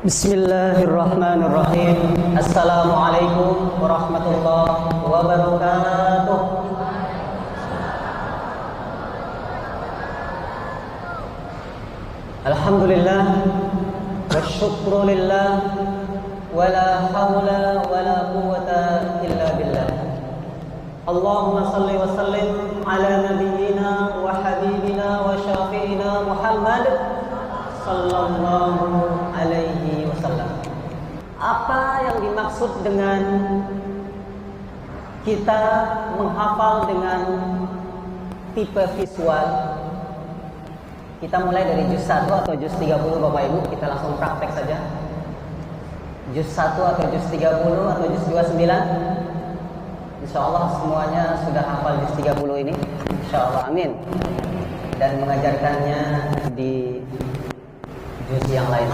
Bismillahirrahmanirrahim. Assalamualaikum warahmatullahi wabarakatuh. Alhamdulillah wasyukru lillah wala hawla wala quwwata illa billah. Allahumma salli wa sallim ala nabiyyina wa habibina wa syafi'ina Muhammad sallallahu alaihi wasallam. Apa yang dimaksud dengan kita menghafal dengan tipe visual? Kita mulai dari juz 1 atau juz 30 Bapak Ibu, kita langsung praktek saja. Juz 1 atau juz 30 atau juz 29. Insyaallah semuanya sudah hafal juz 30 ini. Insyaallah, amin. Dan mengajarkannya di juz yang lain.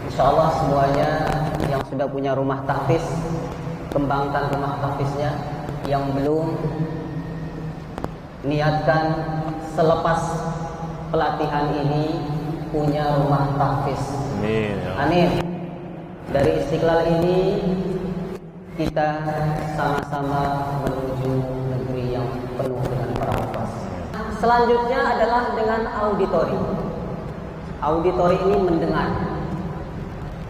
Insyaallah semuanya yang sudah punya rumah tahfiz, kembangkan rumah tahfiznya. Yang belum, niatkan selepas pelatihan ini punya rumah tahfiz. Amin. Amin. Dari Istiqlal ini kita sama-sama menuju negeri yang penuh dengan para hafaz. Selanjutnya adalah dengan auditori. Auditori ini mendengar.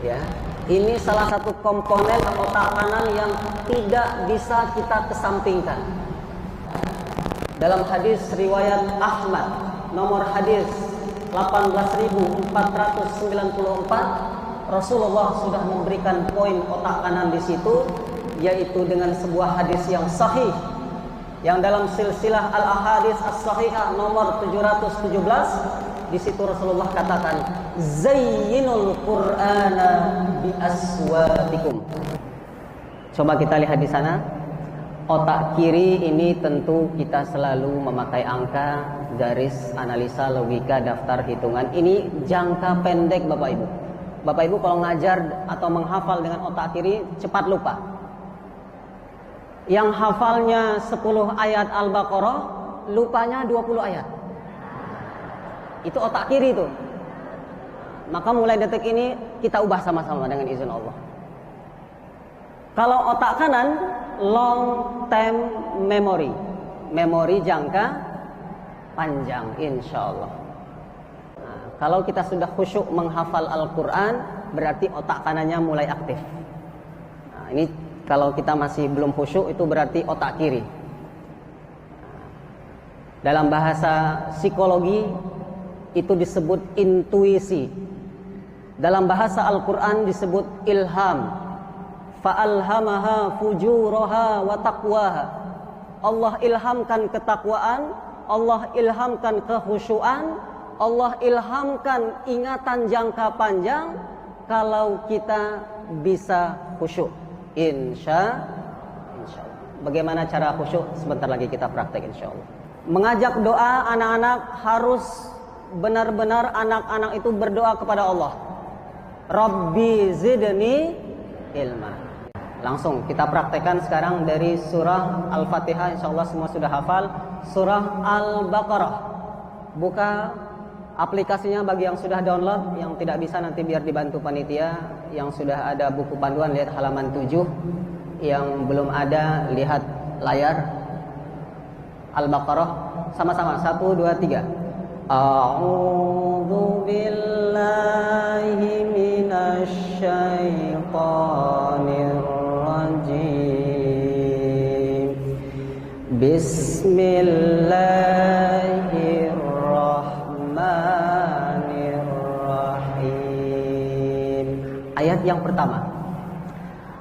Ya, ini salah satu komponen otak kanan yang tidak bisa kita kesampingkan. Dalam hadis riwayat Ahmad, nomor hadis 18.494, Rasulullah sudah memberikan poin otak kanan di situ, yaitu dengan sebuah hadis yang sahih, yang dalam silsilah al-ahadits as-sahihah nomor 717. Di situ Rasulullah katakan, zayyinul Qur'ana bi aswatikum. Coba kita lihat di sana. Otak kiri ini tentu kita selalu memakai angka, garis, analisa, logika, daftar, hitungan. Ini jangka pendek Bapak Ibu. Bapak Ibu kalau ngajar atau menghafal dengan otak kiri cepat lupa. Yang hafalnya 10 ayat Al-Baqarah, lupanya 20 ayat. Itu otak kiri itu. Maka mulai detik ini kita ubah sama-sama dengan izin Allah. Kalau otak kanan, long term memory, memori jangka panjang, insya Allah. Nah, kalau kita sudah khusyuk menghafal Al-Quran, berarti otak kanannya mulai aktif. Nah, ini kalau kita masih belum khusyuk, itu berarti otak kiri. Dalam bahasa psikologi itu disebut intuisi. Dalam bahasa Al-Quran disebut ilham. Fa'alhamaha fujuraha wa taqwaha. Allah ilhamkan ketakwaan, Allah ilhamkan kekhusyuan, Allah ilhamkan ingatan jangka panjang kalau kita bisa khusyuk. Insya Allah. Bagaimana cara khusyuk? Sebentar lagi kita praktek insya Allah. Mengajak doa anak-anak harus benar-benar anak-anak itu berdoa kepada Allah. Rabbi zidni ilma. Langsung kita praktekkan sekarang dari surah Al-Fatihah. Insyaallah semua sudah hafal. Surah Al-Baqarah. Buka aplikasinya bagi yang sudah download. Yang tidak bisa nanti biar dibantu panitia. Yang sudah ada buku panduan lihat halaman 7. Yang belum ada lihat layar Al-Baqarah. Sama-sama 1, 2, 3. A'udzu billahi minasy syaithanir rajim. Bismillahirrahmanirrahim. Ayat yang pertama.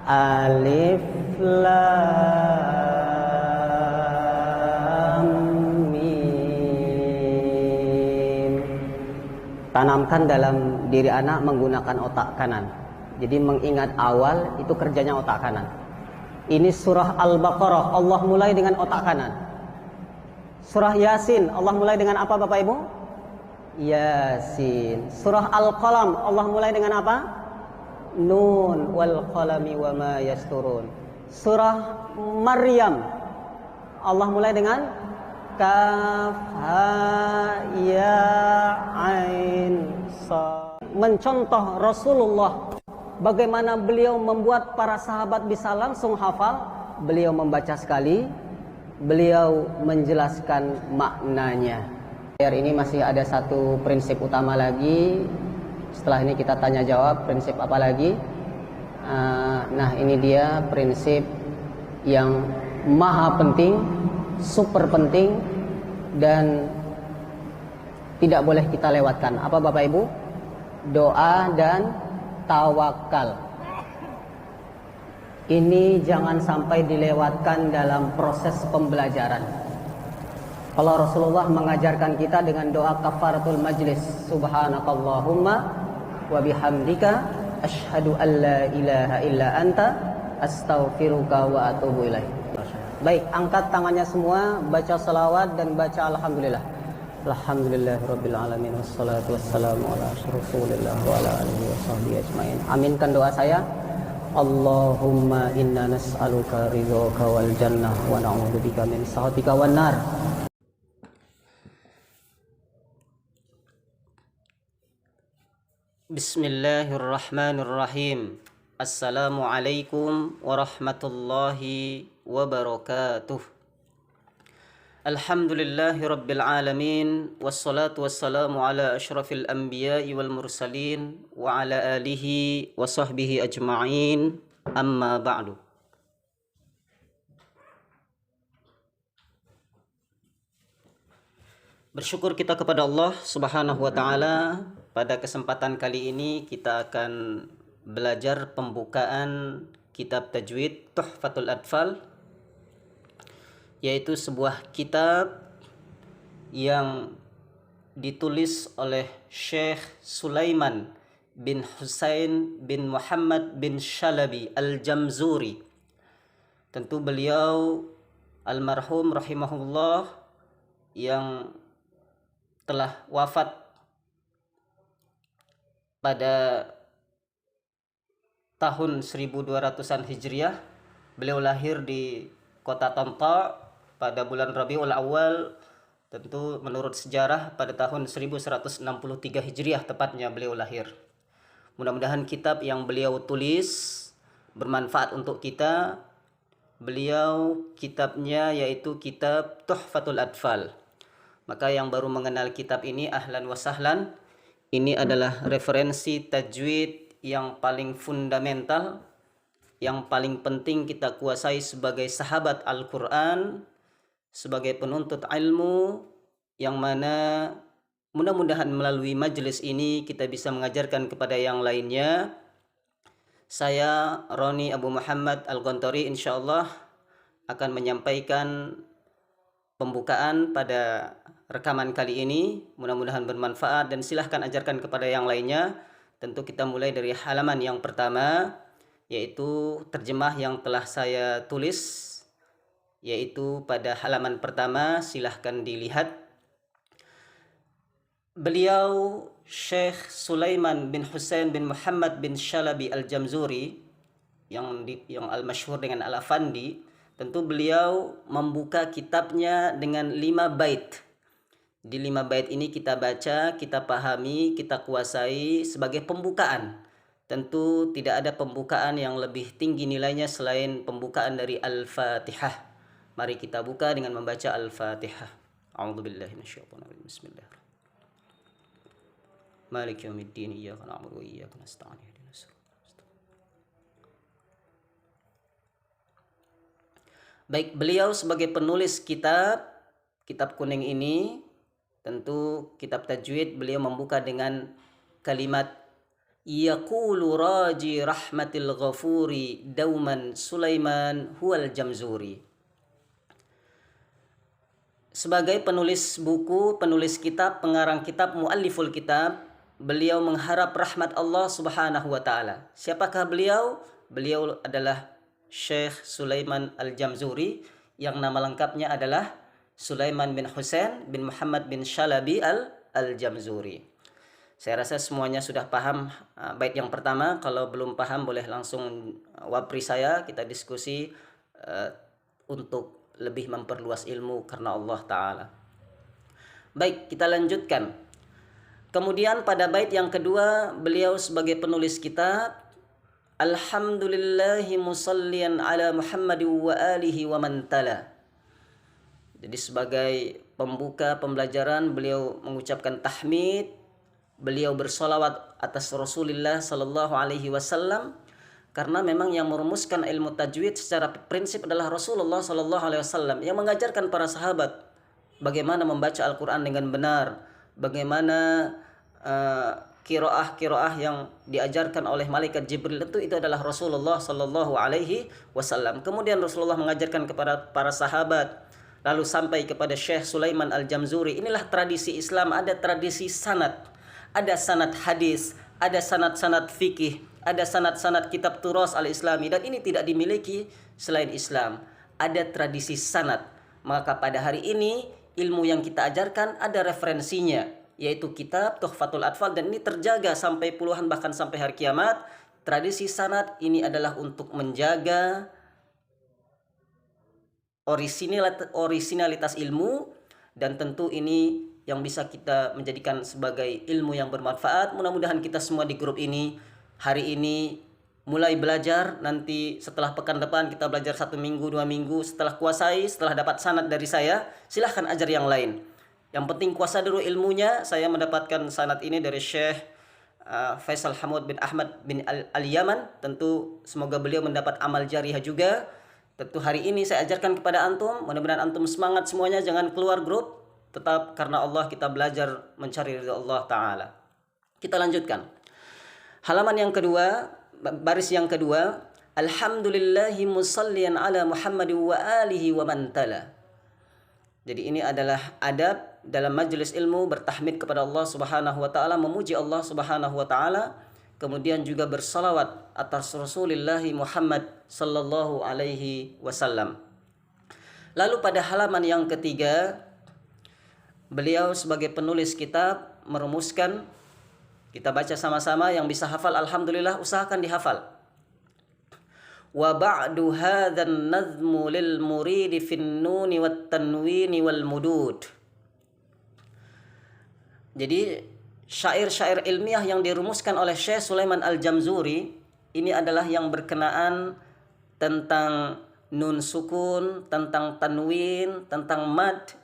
Alif Lam. Tanamkan dalam diri anak menggunakan otak kanan. Jadi mengingat awal itu kerjanya otak kanan. Ini surah Al-Baqarah, Allah mulai dengan otak kanan. Surah Yasin, Allah mulai dengan apa Bapak Ibu? Yasin. Surah Al-Qalam, Allah mulai dengan apa? Nun wal qalami wa ma yasturun. Surah Maryam, Allah mulai dengan Kaf ha ya ain sa. Mencontoh Rasulullah bagaimana beliau membuat para sahabat bisa langsung hafal? Beliau membaca sekali, beliau menjelaskan maknanya. Ini masih ada satu prinsip utama lagi. Setelah ini kita tanya jawab, prinsip apa lagi? Nah, ini dia prinsip yang maha penting, super penting, dan tidak boleh kita lewatkan. Apa Bapak Ibu? Doa dan tawakal. Ini jangan sampai dilewatkan dalam proses pembelajaran. Kalau Rasulullah mengajarkan kita dengan doa kafaratul majlis, subhanakallahumma wa bihamdika asyhadu an la ilaha illa anta astaghfiruka wa atubu ilaik. Baik, angkat tangannya semua, baca salawat dan baca alhamdulillah. Alhamdulillahirabbil alamin wassalatu wassalamu ala rasulillah wa ala alihi washabbihi ajmain. Aminkan doa saya. Allahumma inna nas'aluka ridhaka wal jannah wa na'udzubika min sakhatika wan nar. Bismillahirrahmanirrahim. Assalamualaikum warahmatullahi wabarakatuh. Alhamdulillahi rabbil alamin. Wassalatu wassalamu ala ashrafil anbiya'i wal mursalin wa ala alihi wa sahbihi ajma'in. Amma ba'du. Bersyukur kita kepada Allah Subhanahu wa taala. Pada kesempatan kali ini kita akan belajar pembukaan kitab tajwid Tuhfatul Atfal, yaitu sebuah kitab yang ditulis oleh Syekh Sulaiman bin Husain bin Muhammad bin Shalabi Al-Jamzuri. Tentu beliau almarhum rahimahullah yang telah wafat pada tahun 1200-an Hijriah. Beliau lahir di kota Tanta pada bulan Rabiul Awal, tentu menurut sejarah pada tahun 1163 Hijriah tepatnya beliau lahir. Mudah-mudahan kitab yang beliau tulis bermanfaat untuk kita. Beliau kitabnya yaitu kitab Tuhfatul Atfal. Maka yang baru mengenal kitab ini ahlan wa sahlan. Ini adalah referensi tajwid yang paling fundamental, yang paling penting kita kuasai sebagai sahabat Al-Quran, sebagai penuntut ilmu, yang mana mudah-mudahan melalui majelis ini kita bisa mengajarkan kepada yang lainnya. Saya Roni Abu Muhammad Al-Ghantari insyaallah akan menyampaikan pembukaan pada rekaman kali ini. Mudah-mudahan bermanfaat dan silahkan ajarkan kepada yang lainnya. Tentu kita mulai dari halaman yang pertama, yaitu terjemah yang telah saya tulis, yaitu pada halaman pertama, silahkan dilihat. Beliau Syekh Sulaiman bin Husain bin Muhammad bin Shalabi Al-Jamzuri yang al-masyhur dengan Al-Afandi, tentu beliau membuka kitabnya dengan 5 bait. Di 5 bait ini kita baca, kita pahami, kita kuasai sebagai pembukaan. Tentu tidak ada pembukaan yang lebih tinggi nilainya selain pembukaan dari Al-Fatihah. Mari kita buka dengan membaca Al-Fatihah. A'udzubillahi minasyaitonir rajim. Bismillahirrahmanirrahim. Maliki yaumiddin, iyyaka na'budu wa iyyaka nasta'in. Ihdinas siratal mustaqim. Baik, beliau sebagai penulis kitab kuning ini, tentu kitab tajwid, beliau membuka dengan kalimat yaqulu raji rahmatil ghafuri dauman Sulaiman huwal Jamzuri. Sebagai penulis buku, penulis kitab, pengarang kitab, mualliful kitab, beliau mengharap rahmat Allah Subhanahu wa taala. Siapakah beliau? Beliau adalah Syekh Sulaiman Al-Jamzuri, yang nama lengkapnya adalah Sulaiman bin Husain bin Muhammad bin Shalabi Al-Jamzuri. Saya rasa semuanya sudah paham bait yang pertama. Kalau belum paham boleh langsung wapri saya, kita diskusi untuk lebih memperluas ilmu karena Allah Ta'ala. Baik, kita lanjutkan. Kemudian pada bait yang kedua, beliau sebagai penulis kitab Alhamdulillahi musallian ala Muhammad wa alihi wa man tala. Jadi sebagai pembuka pembelajaran beliau mengucapkan tahmid, beliau bersolawat atas Rasulullah sallallahu alaihi wasallam, karena memang yang merumuskan ilmu tajwid secara prinsip adalah Rasulullah sallallahu alaihi wasallam yang mengajarkan para sahabat bagaimana membaca Al-Qur'an dengan benar, bagaimana kiroah yang diajarkan oleh malaikat Jibril itu adalah Rasulullah sallallahu alaihi wasallam. Kemudian Rasulullah mengajarkan kepada para sahabat, lalu sampai kepada Syekh Sulaiman Al-Jamzuri. Inilah tradisi Islam, ada tradisi sanad, ada sanad hadis, ada sanad-sanad fikih, ada sanad-sanad kitab turas al-Islami, dan ini tidak dimiliki selain Islam. Ada tradisi sanad. Maka pada hari ini ilmu yang kita ajarkan ada referensinya, yaitu kitab Tuhfatul Atfal, dan ini terjaga sampai puluhan bahkan sampai hari kiamat. Tradisi sanad ini adalah untuk menjaga orisinalitas ilmu, dan tentu ini yang bisa kita menjadikan sebagai ilmu yang bermanfaat. Mudah-mudahan kita semua di grup ini hari ini mulai belajar, nanti setelah pekan depan kita belajar 1 minggu 2 minggu, setelah kuasai, setelah dapat sanad dari saya, silahkan ajar yang lain. Yang penting kuasa dulu ilmunya. Saya mendapatkan sanad ini dari Syekh Faisal Hamud bin Ahmad bin Al-Yaman. Tentu semoga beliau mendapat amal jariah juga. Tentu hari ini saya ajarkan kepada antum, mudah-mudahan antum semangat semuanya, jangan keluar grup, tetap karena Allah kita belajar mencari ridha Allah Ta'ala. Kita lanjutkan. Halaman yang kedua, baris yang kedua. Alhamdulillahi musallian ala Muhammad wa alihi wa man tala. Jadi ini adalah adab dalam majelis ilmu, bertahmid kepada Allah Subhanahu wa taala, memuji Allah Subhanahu wa taala, kemudian juga bersalawat atas Rasulullah Muhammad sallallahu alaihi wasallam. Lalu pada halaman yang ketiga, beliau sebagai penulis kitab merumuskan, kita baca sama-sama, yang bisa hafal alhamdulillah usahakan dihafal. Wa ba'du hadzan nazmu lil muridi fin nuni wat tanwini wal mudud. Jadi syair-syair ilmiah yang dirumuskan oleh Syekh Sulaiman Al-Jamzuri ini adalah yang berkenaan tentang nun sukun, tentang tanwin, tentang mad,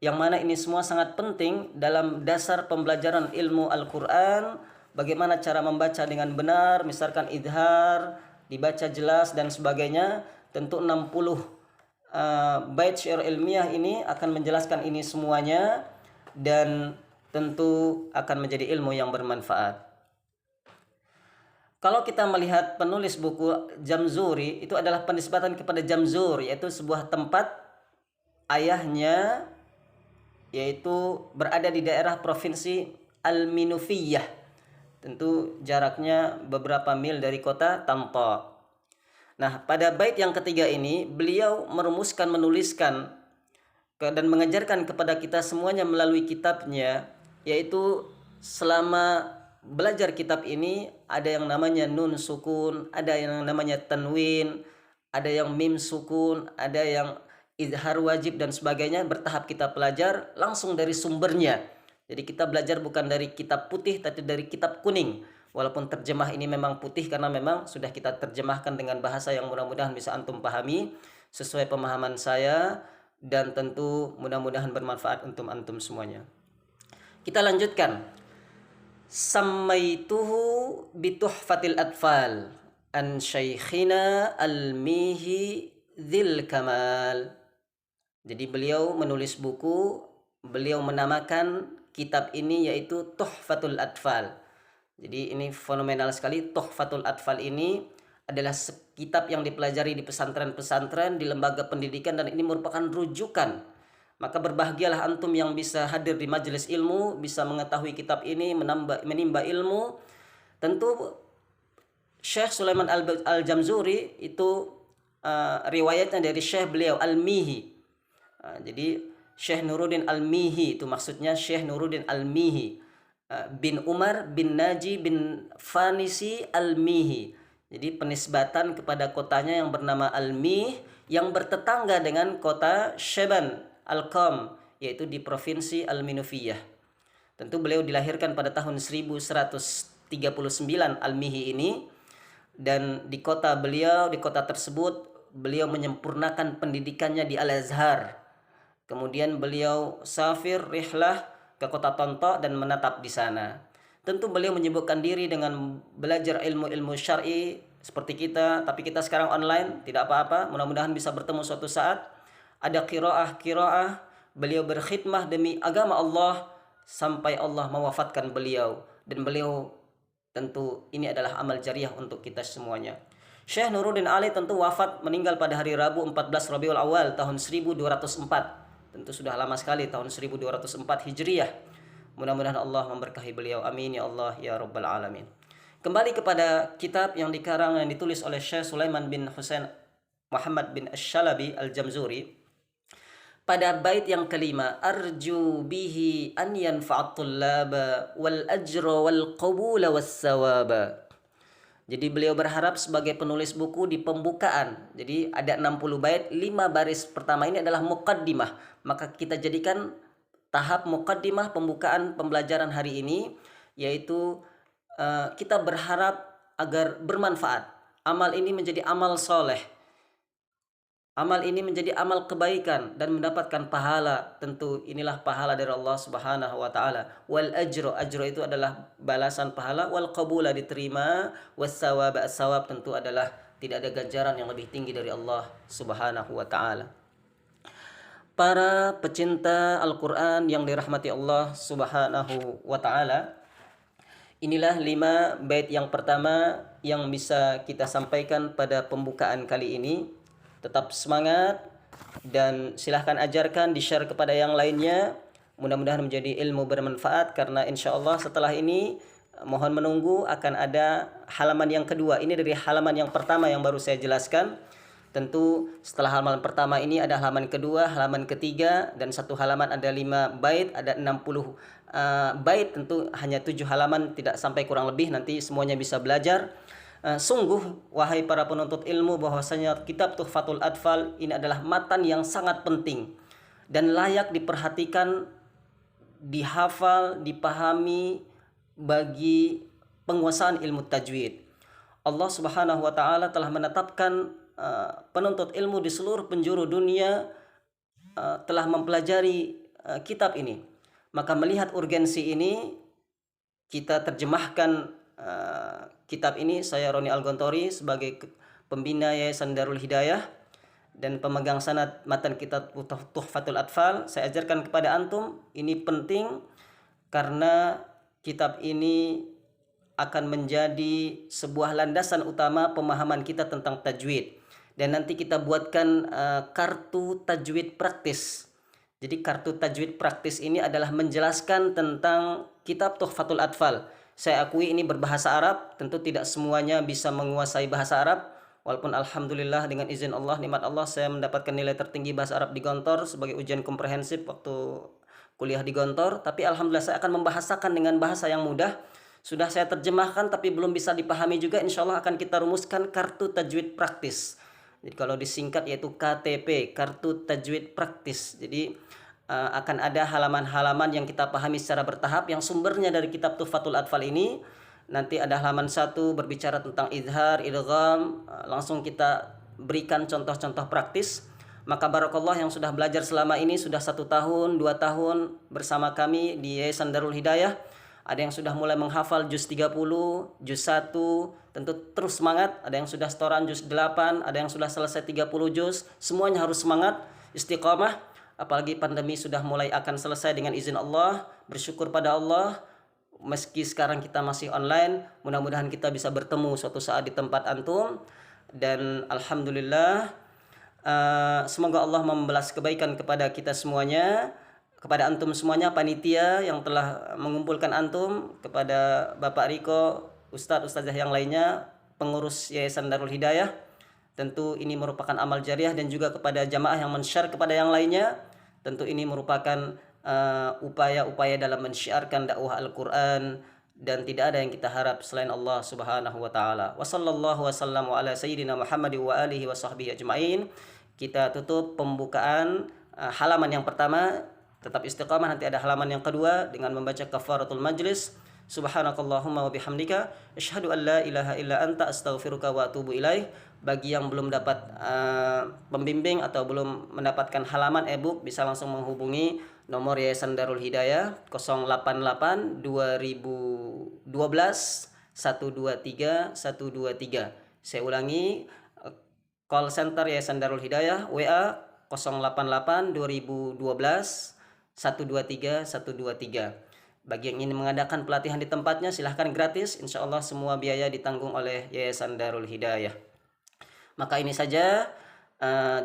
yang mana ini semua sangat penting dalam dasar pembelajaran ilmu Al-Quran. Bagaimana cara membaca dengan benar, misalkan idhar, dibaca jelas dan sebagainya. Tentu 60 bait syair ilmiah ini akan menjelaskan ini semuanya, dan tentu akan menjadi ilmu yang bermanfaat. Kalau kita melihat penulis buku Jamzuri, itu adalah penisbatan kepada Jamzur, yaitu sebuah tempat ayahnya, yaitu berada di daerah provinsi Al-Minufiyah. Tentu jaraknya beberapa mil dari kota Tampa. Nah, pada bait yang ketiga ini beliau merumuskan, menuliskan dan mengajarkan kepada kita semuanya melalui kitabnya, yaitu selama belajar kitab ini ada yang namanya nun sukun, ada yang namanya tanwin, ada yang mim sukun, ada yang izhar wajib dan sebagainya. Bertahap kita belajar langsung dari sumbernya. Jadi kita belajar bukan dari kitab putih tapi dari kitab kuning. Walaupun terjemah ini memang putih karena memang sudah kita terjemahkan dengan bahasa yang mudah-mudahan bisa antum pahami sesuai pemahaman saya, dan tentu mudah-mudahan bermanfaat untuk antum semuanya. Kita lanjutkan. Sammaituhu bituhfatil atfal an syaikhina al-mihi dzil kamal. Jadi beliau menulis buku, beliau menamakan kitab ini yaitu Tuhfatul Atfal. Jadi ini fenomenal sekali. Tuhfatul Atfal ini adalah kitab yang dipelajari di pesantren-pesantren, di lembaga pendidikan, dan ini merupakan rujukan. Maka berbahagialah antum yang bisa hadir di majelis ilmu, bisa mengetahui kitab ini, menimba ilmu. Tentu Syekh Sulaiman Al-Jamzuri itu riwayatnya dari Syekh beliau Al-Mihi. Jadi Syekh Nuruddin Al-Mihi itu maksudnya Syekh Nuruddin Al-Mihi bin Umar bin Naji bin Fanisi Al-Mihi. Jadi penisbatan kepada kotanya yang bernama Al-Mih yang bertetangga dengan kota Syeban Al-Qam, yaitu di provinsi Al-Minufiyah. Tentu beliau dilahirkan pada tahun 1139 Al-Mihi ini, dan di kota beliau, di kota tersebut beliau menyempurnakan pendidikannya di Al-Azhar. Kemudian beliau safir rihlah ke kota Tonto dan menetap di sana. Tentu beliau menyibukkan diri dengan belajar ilmu-ilmu syar'i seperti kita, tapi kita sekarang online, tidak apa-apa. Mudah-mudahan bisa bertemu suatu saat. Ada qiraah, beliau berkhidmah demi agama Allah sampai Allah mewafatkan beliau, dan beliau tentu ini adalah amal jariah untuk kita semuanya. Syekh Nuruddin Ali tentu wafat meninggal pada hari Rabu 14 Rabiul Awal tahun 1204. Tentu sudah lama sekali, tahun 1204 Hijriyah. Mudah-mudahan Allah memberkahi beliau. Amin ya Allah ya Rabbal Alamin. Kembali kepada kitab yang dikarang yang ditulis oleh Syekh Sulaiman bin Husain Muhammad bin Asy-Syalabi Al-Jamzuri. Pada bait yang kelima, arju bihi an yanfa'at tullaba wal ajra wal qabula was sawaba. Jadi beliau berharap sebagai penulis buku di pembukaan. Jadi ada 60 bait, 5 baris pertama ini adalah muqaddimah. Maka kita jadikan tahap muqaddimah pembukaan pembelajaran hari ini, yaitu kita berharap agar bermanfaat. Amal ini menjadi amal soleh. Amal ini menjadi amal kebaikan dan mendapatkan pahala. Tentu inilah pahala dari Allah Subhanahu wa taala. Wal ajro itu adalah balasan pahala, wal qabula diterima, was sawab tentu adalah tidak ada ganjaran yang lebih tinggi dari Allah Subhanahu wa taala. Para pecinta Al-Qur'an yang dirahmati Allah Subhanahu wa taala, inilah 5 bait yang pertama yang bisa kita sampaikan pada pembukaan kali ini. Tetap semangat dan silahkan ajarkan, di-share kepada yang lainnya. Mudah-mudahan menjadi ilmu bermanfaat, karena insya Allah setelah ini mohon menunggu akan ada halaman yang kedua. Ini dari halaman yang pertama yang baru saya jelaskan. Tentu setelah halaman pertama ini ada halaman kedua, halaman ketiga, dan satu halaman ada 5 bait, ada 60 bait. Tentu hanya 7 halaman, tidak sampai kurang lebih, nanti semuanya bisa belajar. Sungguh wahai para penuntut ilmu, bahwasanya kitab Tuhfatul Atfal ini adalah matan yang sangat penting dan layak diperhatikan, dihafal, dipahami bagi penguasaan ilmu tajwid. Allah Subhanahu wa taala telah menetapkan penuntut ilmu di seluruh penjuru dunia telah mempelajari kitab ini. Maka melihat urgensi ini, kita terjemahkan kitab ini. Saya Roni Al-Gontori sebagai pembina Yayasan Darul Hidayah dan pemegang sanad matan kitab Tuhfatul Atfal. Saya ajarkan kepada antum, ini penting karena kitab ini akan menjadi sebuah landasan utama pemahaman kita tentang tajwid. Dan nanti kita buatkan kartu tajwid praktis. Jadi kartu tajwid praktis ini adalah menjelaskan tentang kitab Tuhfatul Atfal. Saya akui ini berbahasa Arab, tentu tidak semuanya bisa menguasai bahasa Arab. Walaupun alhamdulillah dengan izin Allah, nikmat Allah, saya mendapatkan nilai tertinggi bahasa Arab di Gontor sebagai ujian komprehensif waktu kuliah di Gontor. Tapi alhamdulillah saya akan membahasakan dengan bahasa yang mudah. Sudah saya terjemahkan tapi belum bisa dipahami juga. Insya Allah akan kita rumuskan kartu tajwid praktis. Jadi kalau disingkat yaitu KTP, kartu tajwid praktis. Jadi akan ada halaman-halaman yang kita pahami secara bertahap yang sumbernya dari kitab Tuhfatul Atfal ini. Nanti ada halaman 1 berbicara tentang izhar, idgham, langsung kita berikan contoh-contoh praktis. Maka barakallah yang sudah belajar selama ini, sudah 1 tahun, 2 tahun bersama kami di Yayasan Darul Hidayah. Ada yang sudah mulai menghafal juz 30, juz 1, tentu terus semangat. Ada yang sudah setoran juz 8, ada yang sudah selesai 30 juz. Semuanya harus semangat, istiqamah. Apalagi pandemi sudah mulai akan selesai dengan izin Allah. Bersyukur pada Allah, meski sekarang kita masih online, mudah-mudahan kita bisa bertemu suatu saat di tempat antum. Dan alhamdulillah, semoga Allah membalas kebaikan kepada kita semuanya, kepada antum semuanya, panitia yang telah mengumpulkan antum, kepada Bapak Riko, Ustadzah yang lainnya, pengurus Yayasan Darul Hidayah. Tentu ini merupakan amal jariah, dan juga kepada jamaah yang men-share kepada yang lainnya. Tentu ini merupakan upaya-upaya dalam mensyiarkan dakwah Al-Quran, dan tidak ada yang kita harap selain Allah Subhanahu wa taala. Wa sallallahu wasallam ala sayyidina Muhammad wa alihi wa sahbihi ajmain. Kita tutup pembukaan halaman yang pertama. Tetap istiqamah, nanti ada halaman yang kedua dengan membaca kafaratul majlis. Subhanakallahumma wa bihamdika asyhadu an la ilaha illa anta astaghfiruka wa atubu ilaih. Bagi yang belum dapat pembimbing atau belum mendapatkan halaman e-book, bisa langsung menghubungi nomor Yayasan Darul Hidayah 088 2012 123 123. Saya ulangi, call center Yayasan Darul Hidayah WA 088 2012 123 123. Bagi yang ingin mengadakan pelatihan di tempatnya, silahkan gratis. Insya Allah semua biaya ditanggung oleh Yayasan Darul Hidayah. Maka ini saja.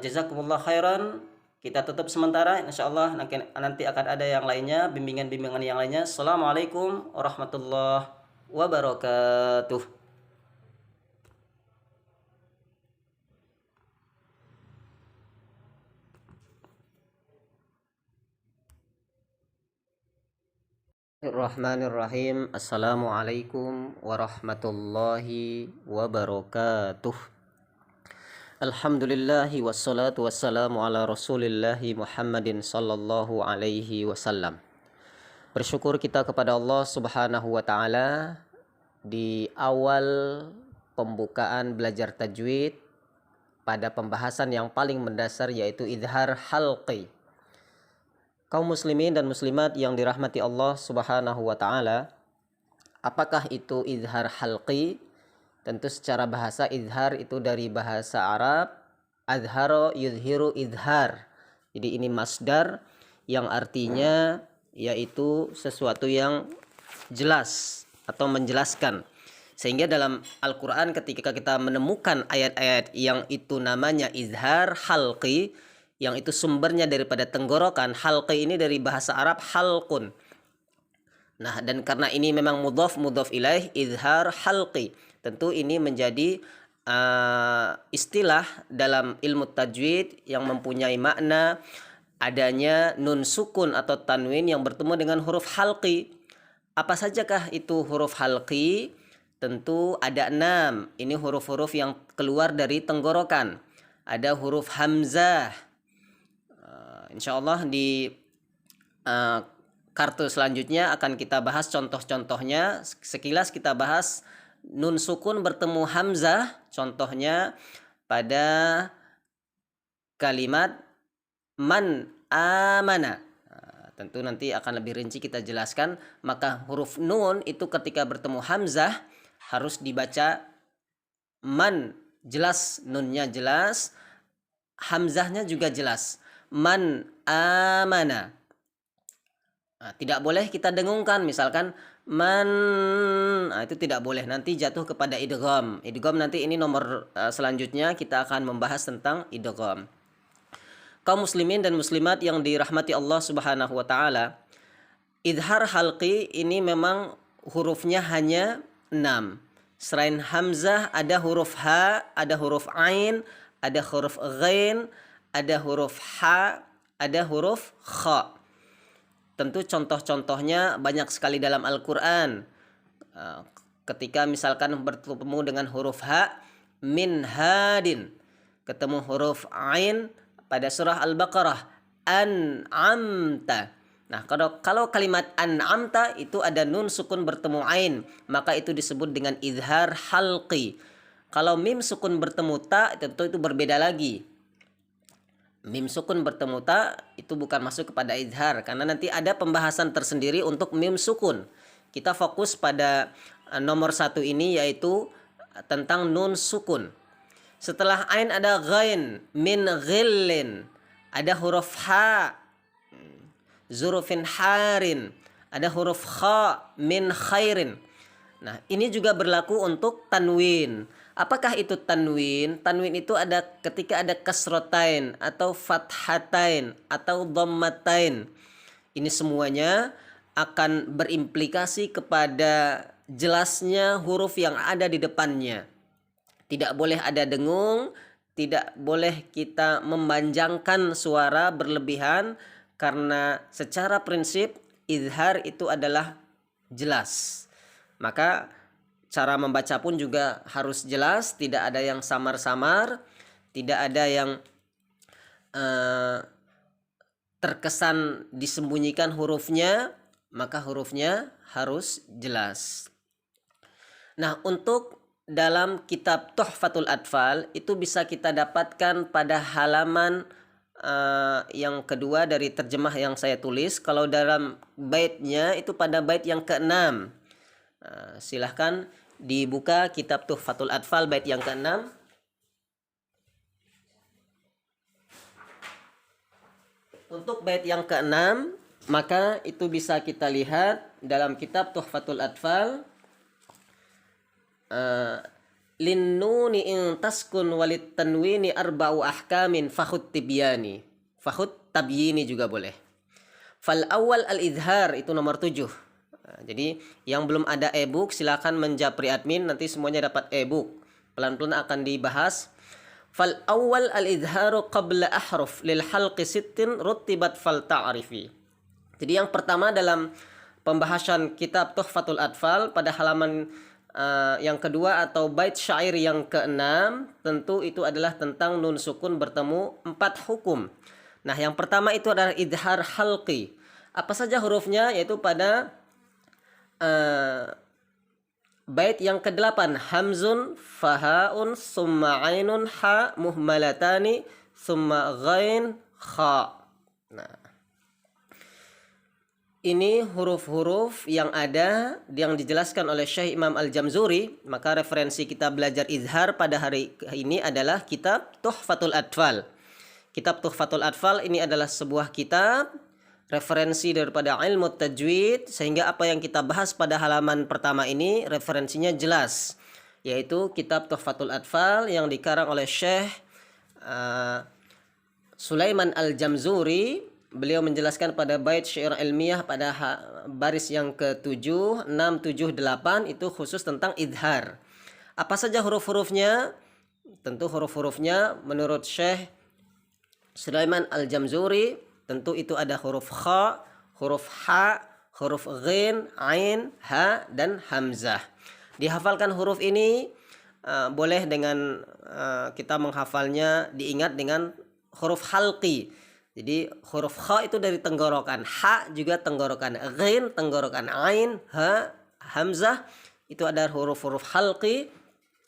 Jazakumullah khairan. Kita tutup sementara. Insya Allah nanti akan ada yang lainnya, bimbingan-bimbingan yang lainnya. Assalamualaikum warahmatullahi wabarakatuh. Bismillahirrahmanirrahim. Assalamualaikum warahmatullahi wabarakatuh. Alhamdulillahi wassalatu wassalamu ala rasulillahi Muhammadin sallallahu alaihi wasallam. Bersyukur kita kepada Allah subhanahu wa ta'ala di awal pembukaan belajar tajwid pada pembahasan yang paling mendasar, yaitu idhar halqi. Kaum muslimin dan muslimat yang dirahmati Allah subhanahu wa ta'ala, apakah itu idhar halqi? Tentu secara bahasa idhar itu dari bahasa Arab adharo yudhiru idhar. Jadi ini masdar yang artinya yaitu sesuatu yang jelas atau menjelaskan. Sehingga dalam Al-Quran ketika kita menemukan ayat-ayat yang itu namanya idhar halqi, yang itu sumbernya daripada tenggorokan, halqi ini dari bahasa Arab halqun. Nah, dan karena ini memang mudhaf ilaih, idhar halqi, tentu ini menjadi istilah dalam ilmu tajwid yang mempunyai makna adanya nun sukun atau tanwin yang bertemu dengan huruf halqi. Apa sajakah itu huruf halqi? Tentu ada 6. Ini huruf-huruf yang keluar dari tenggorokan. Ada huruf hamzah. Insya Allah di kartu selanjutnya akan kita bahas contoh-contohnya. Sekilas kita bahas nun sukun bertemu hamzah. Contohnya pada kalimat man amana. Tentu nanti akan lebih rinci kita jelaskan. Maka huruf nun itu ketika bertemu hamzah harus dibaca man, jelas, nunnya jelas, hamzahnya juga jelas. Man amana. Tidak boleh kita dengungkan, misalkan man, itu tidak boleh, nanti jatuh kepada idgham. Idgham nanti ini nomor selanjutnya kita akan membahas tentang idgham. Kaum muslimin dan muslimat yang dirahmati Allah subhanahu wa ta'ala, idhar halqi ini memang hurufnya hanya 6. Selain hamzah ada huruf ha, ada huruf ain, ada huruf ghain, ada huruf ha, ada huruf kha. Tentu contoh-contohnya banyak sekali dalam Al-Quran. Ketika misalkan bertemu dengan huruf ha, min hadin. Ketemu huruf ain pada surah Al-Baqarah, an'amta. Nah, kalau kalimat an'amta itu ada nun sukun bertemu ain, maka itu disebut dengan idhar halqi. Kalau mim sukun bertemu ta, tentu itu berbeda lagi. Mim sukun bertemu ta itu bukan masuk kepada idhar, karena nanti ada pembahasan tersendiri untuk mim sukun. Kita fokus pada nomor 1 ini, yaitu tentang nun sukun. Setelah ain ada ghain, min ghillin, ada huruf ha, zurufin harin, ada huruf kha, min khairin. Nah, ini juga berlaku untuk tanwin. Apakah itu tanwin? Tanwin itu ada ketika ada kasrotain atau fathatain atau dhammatain. Ini semuanya akan berimplikasi kepada jelasnya huruf yang ada di depannya. Tidak boleh ada dengung, tidak boleh kita memanjangkan suara berlebihan, karena secara prinsip idhar itu adalah jelas. Maka cara membaca pun juga harus jelas, tidak ada yang samar-samar, tidak ada yang terkesan disembunyikan hurufnya, maka hurufnya harus jelas. Nah, untuk dalam kitab Tuhfatul Atfal itu bisa kita dapatkan pada halaman yang kedua dari terjemah yang saya tulis. Kalau dalam baitnya itu pada bait yang ke-6. Silahkan dibuka kitab Tuhfatul Atfal bait yang ke-6. Untuk bait yang ke-6 maka itu bisa kita lihat dalam kitab Tuhfatul Atfal. Linnuni in taskun walit tanwini arba'u ahkamin fakhut tibyani. Fakhut tabyini juga boleh. Fal awal al-idhar itu nomor 7. Jadi yang belum ada e-book silakan menjapri admin, nanti semuanya dapat e-book. Pelan-pelan akan dibahas. Fal awal al-idharu qabla ahruf lil halqi sittin rutibat fal ta'rifi. Jadi yang pertama dalam pembahasan kitab Tuhfatul Atfal pada halaman yang kedua atau bait syair yang ke-6, tentu itu adalah tentang nun sukun bertemu 4 hukum. Nah, yang pertama itu adalah idhar halqi. Apa saja hurufnya? Yaitu pada bait yang ke-8, hamzun, fahaun, summa ainun, ha, muhmalatani, summa ghain, kha. Nah, ini huruf-huruf yang ada yang dijelaskan oleh Syekh Imam Al-Jamzuri. Maka referensi kita belajar izhar pada hari ini adalah kitab Tuhfatul Atfal. Kitab Tuhfatul Atfal ini adalah sebuah kitab referensi daripada ilmu tajwid, sehingga apa yang kita bahas pada halaman pertama ini referensinya jelas, yaitu kitab Tuhfatul Atfal yang dikarang oleh Syekh Sulaiman Al-Jamzuri. Beliau menjelaskan pada bait syair ilmiah pada baris yang ke-7, 6, 7, 8 itu khusus tentang idhar. Apa saja huruf-hurufnya? Tentu huruf-hurufnya menurut Syekh Sulaiman Al-Jamzuri tentu itu ada huruf kha, huruf ha, huruf ghin, ain, ha, dan hamzah. Dihafalkan huruf ini boleh dengan kita menghafalnya diingat dengan huruf halqi. Jadi huruf kha itu dari tenggorokan, ha juga tenggorokan, ghin tenggorokan, ain, ha, hamzah itu ada huruf-huruf halqi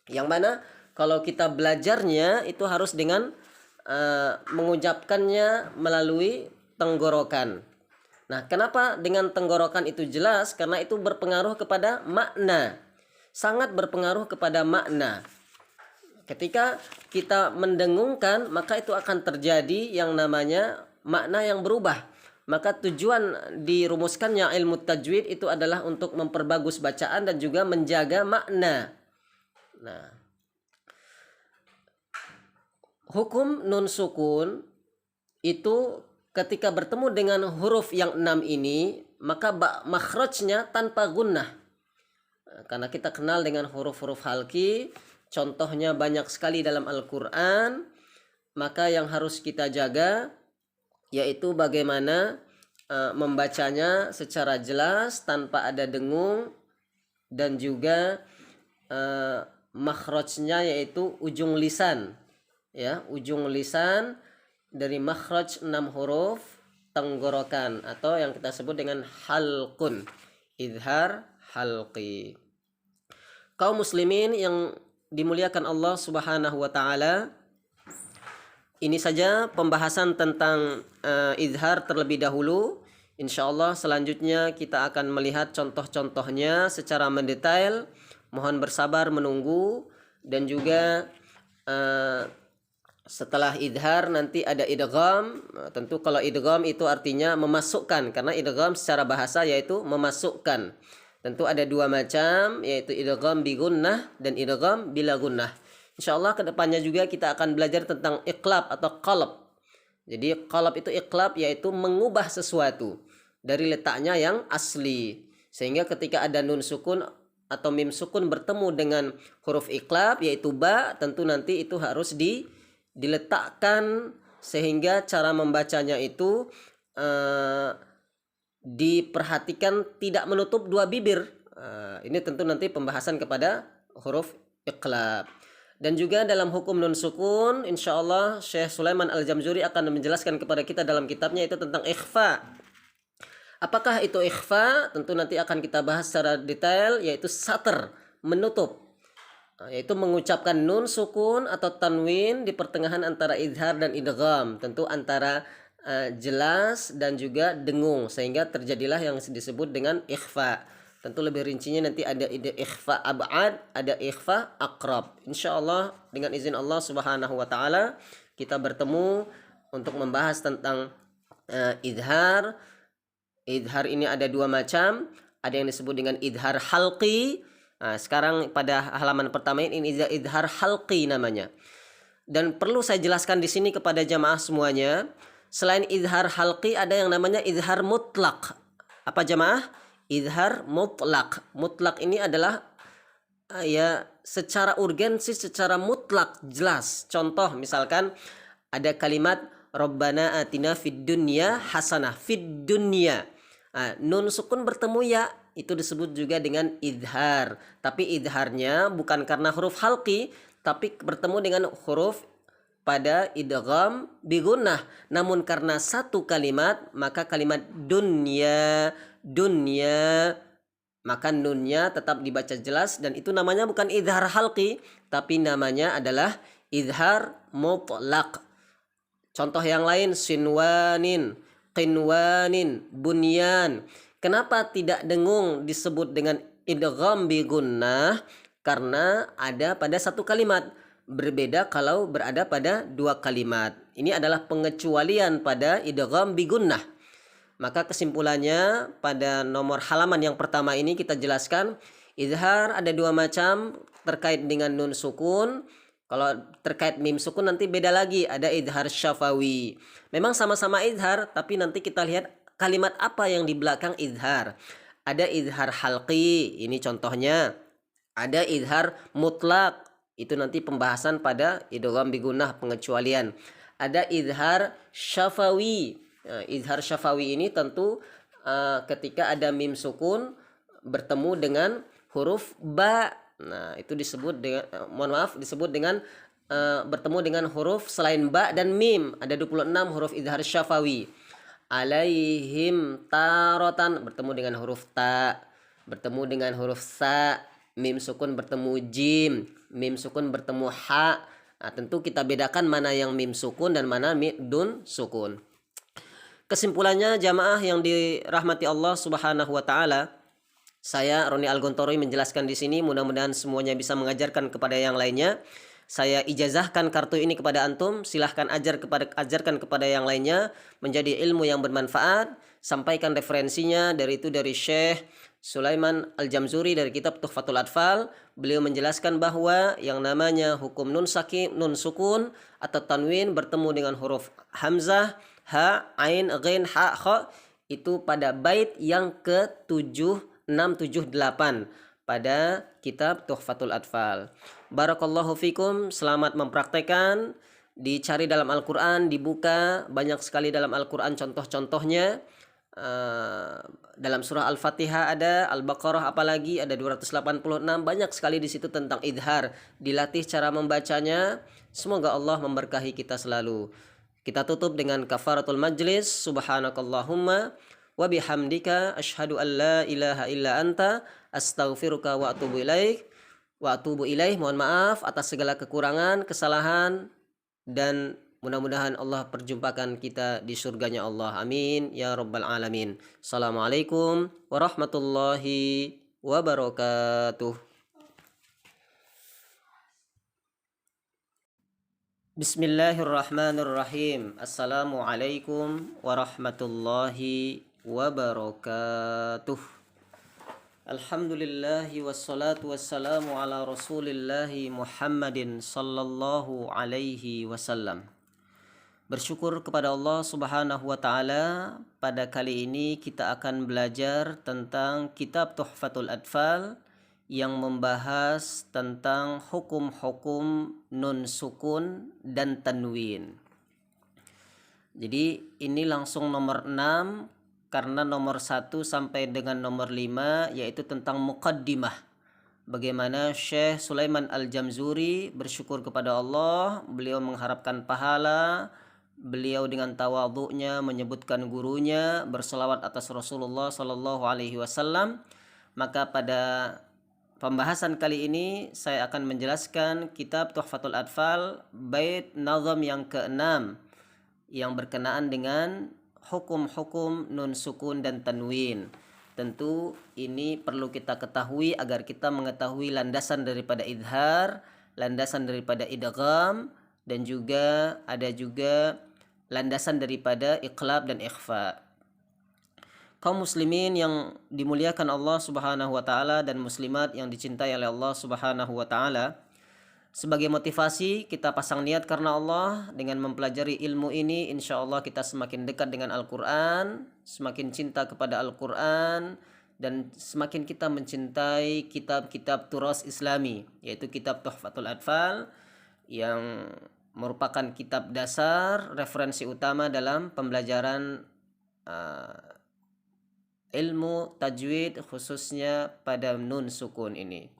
yang mana kalau kita belajarnya itu harus dengan mengucapkannya melalui tenggorokan. Nah, kenapa dengan tenggorokan itu jelas? Karena itu berpengaruh kepada makna. Sangat berpengaruh kepada makna. Ketika kita mendengungkan, maka itu akan terjadi yang namanya makna yang berubah. Maka tujuan dirumuskannya ilmu tajwid itu adalah untuk memperbagus bacaan dan juga menjaga makna. Nah, hukum nun sukun itu ketika bertemu dengan huruf yang 6 ini, maka makhrajnya tanpa gunnah. Karena kita kenal dengan huruf-huruf halqi, contohnya banyak sekali dalam Al-Quran, maka yang harus kita jaga yaitu bagaimana membacanya secara jelas tanpa ada dengung, dan juga makhrajnya yaitu ujung lisan, ya, ujung lisan dari makhraj 6 huruf tenggorokan atau yang kita sebut dengan halqun, idhar halqi. Kaum muslimin yang dimuliakan Allah Subhanahu wa taala, ini saja pembahasan tentang izhar terlebih dahulu. Insyaallah selanjutnya kita akan melihat contoh-contohnya secara mendetail. Mohon bersabar menunggu, dan juga setelah idhar nanti ada idgham. Tentu kalau idgham itu artinya memasukkan, karena idgham secara bahasa yaitu memasukkan. Tentu ada 2 macam, yaitu idgham bi gunnah dan idgham bila gunnah. Insyaallah kedepannya juga kita akan belajar tentang iqlab atau qalb. Jadi qalb itu iqlab, yaitu mengubah sesuatu dari letaknya yang asli. Sehingga ketika ada nun sukun atau mim sukun bertemu dengan huruf iqlab yaitu ba, tentu nanti itu harus diletakkan sehingga cara membacanya itu diperhatikan tidak menutup 2 bibir. Ini tentu nanti pembahasan kepada huruf iqlab. Dan juga dalam hukum nun sukun, insyaallah Syekh Sulaiman Al-Jamzuri akan menjelaskan kepada kita dalam kitabnya itu tentang ikhfa. Apakah itu ikhfa? Tentu nanti akan kita bahas secara detail, yaitu satr, menutup. Yaitu mengucapkan nun sukun atau tanwin di pertengahan antara idhar dan idgham. Tentu antara jelas dan juga dengung, sehingga terjadilah yang disebut dengan ikhfa. Tentu lebih rincinya nanti ada ikhfa ab'ad, ada ikhfa aqrab. Insyaallah dengan izin Allah Subhanahu wa taala kita bertemu untuk membahas tentang idhar. Idhar ini ada dua macam, ada yang disebut dengan idhar halqi. Nah, sekarang pada halaman pertama ini idhar halqi namanya. Dan perlu saya jelaskan di sini kepada jamaah semuanya, selain idhar halqi ada yang namanya idhar mutlak. Apa jamaah? Idhar mutlak. Mutlak ini adalah ya secara urgensi, secara mutlak jelas. Contoh misalkan ada kalimat Rabbana atina fid dunya hasanah. Fid dunya. Nun sukun bertemu ya, itu disebut juga dengan idhar. Tapi idharnya bukan karena huruf halqi, tapi bertemu dengan huruf pada idgham bi gunnah. Namun karena satu kalimat, maka kalimat dunya, maka nunnya tetap dibaca jelas, dan itu namanya bukan idhar halqi, tapi namanya adalah idhar mutlaq. Contoh yang lain, sinwanin, qinwanin, bunyan. Kenapa tidak dengung disebut dengan idgham bi gunnah? Karena ada pada satu kalimat. Berbeda kalau berada pada dua kalimat. Ini adalah pengecualian pada idgham bi gunnah. Maka kesimpulannya pada nomor halaman yang pertama ini kita jelaskan idhar ada dua macam terkait dengan nun sukun. Kalau terkait mim sukun nanti beda lagi, ada idhar syafawi. Memang sama-sama idhar, tapi nanti kita lihat kalimat apa yang di belakang idhar. Ada idhar halqi, ini contohnya. Ada idhar mutlak, itu nanti pembahasan pada idgham bi gunnah, pengecualian. Ada idhar syafawi. Nah, idhar syafawi ini tentu ketika ada mim sukun bertemu dengan huruf ba. Nah, itu disebut dengan disebut dengan bertemu dengan huruf selain ba dan mim. Ada 26 huruf idhar syafawi. Alaihim tarotan bertemu dengan huruf ta, bertemu dengan huruf sa, mim sukun bertemu jim, mim sukun bertemu ha. Nah, tentu kita bedakan mana yang mim sukun dan mana dun sukun. Kesimpulannya jamaah yang dirahmati Allah Subhanahu wa taala, saya Roni Al-Gontoroi menjelaskan di sini, mudah-mudahan semuanya bisa mengajarkan kepada yang lainnya. Saya ijazahkan kartu ini kepada antum, silahkan ajarkan kepada yang lainnya, menjadi ilmu yang bermanfaat. Sampaikan referensinya, dari Syekh Sulaiman Al-Jamzuri dari kitab Tuhfatul Atfal. Beliau menjelaskan bahwa yang namanya hukum nun sukun atau tanwin bertemu dengan huruf hamzah, ha, ain, ghain, ha, kha, itu pada bait yang ke-7678 pada kitab Tuhfatul Atfal. Barakallahu fikum, selamat mempraktekkan. Dicari dalam Al-Quran, dibuka, banyak sekali dalam Al-Quran contoh-contohnya. Dalam surah Al-Fatihah ada, Al-Baqarah apalagi ada 286, banyak sekali di situ tentang idhar. Dilatih cara membacanya. Semoga Allah memberkahi kita selalu. Kita tutup dengan kafaratul majlis. Subhanakallahumma wa bihamdika asyhadu an la ilaha illa anta astaghfiruka wa atubu ilaih. Mohon maaf atas segala kekurangan, kesalahan, dan mudah-mudahan Allah perjumpakan kita di surganya Allah. Amin ya rabbal alamin. Assalamualaikum warahmatullahi wabarakatuh. Bismillahirrahmanirrahim. Assalamualaikum warahmatullahi wabarakatuh. Alhamdulillahi wassalatu wassalamu ala rasulillahi Muhammadin sallallahu alaihi wasallam. Bersyukur kepada Allah Subhanahu wa taala, pada kali ini kita akan belajar tentang kitab Tuhfatul Atfal yang membahas tentang hukum-hukum nun sukun dan tanwin. Jadi ini langsung nomor 6, karena nomor 1 sampai dengan nomor 5 yaitu tentang muqaddimah. Bagaimana Syekh Sulaiman Al-Jamzuri bersyukur kepada Allah, beliau mengharapkan pahala, beliau dengan tawadhu'nya menyebutkan gurunya, berselawat atas Rasulullah Sallallahu Alaihi Wasallam. Maka pada pembahasan kali ini saya akan menjelaskan kitab Tuhfatul Atfal bait nazam yang keenam yang berkenaan dengan hukum-hukum nun sukun dan tanwin. Tentu ini perlu kita ketahui agar kita mengetahui landasan daripada idhar, landasan daripada idgham, dan juga ada juga landasan daripada iqlab dan ikhfa. Kaum muslimin yang dimuliakan Allah Subhanahu wa taala dan muslimat yang dicintai oleh Allah Subhanahu wa taala, sebagai motivasi kita pasang niat karena Allah. Dengan mempelajari ilmu ini insya Allah kita semakin dekat dengan Al-Quran, semakin cinta kepada Al-Quran, dan semakin kita mencintai kitab-kitab turas Islami, yaitu kitab Tuhfatul Atfal yang merupakan kitab dasar, referensi utama dalam pembelajaran ilmu tajwid khususnya pada nun sukun ini.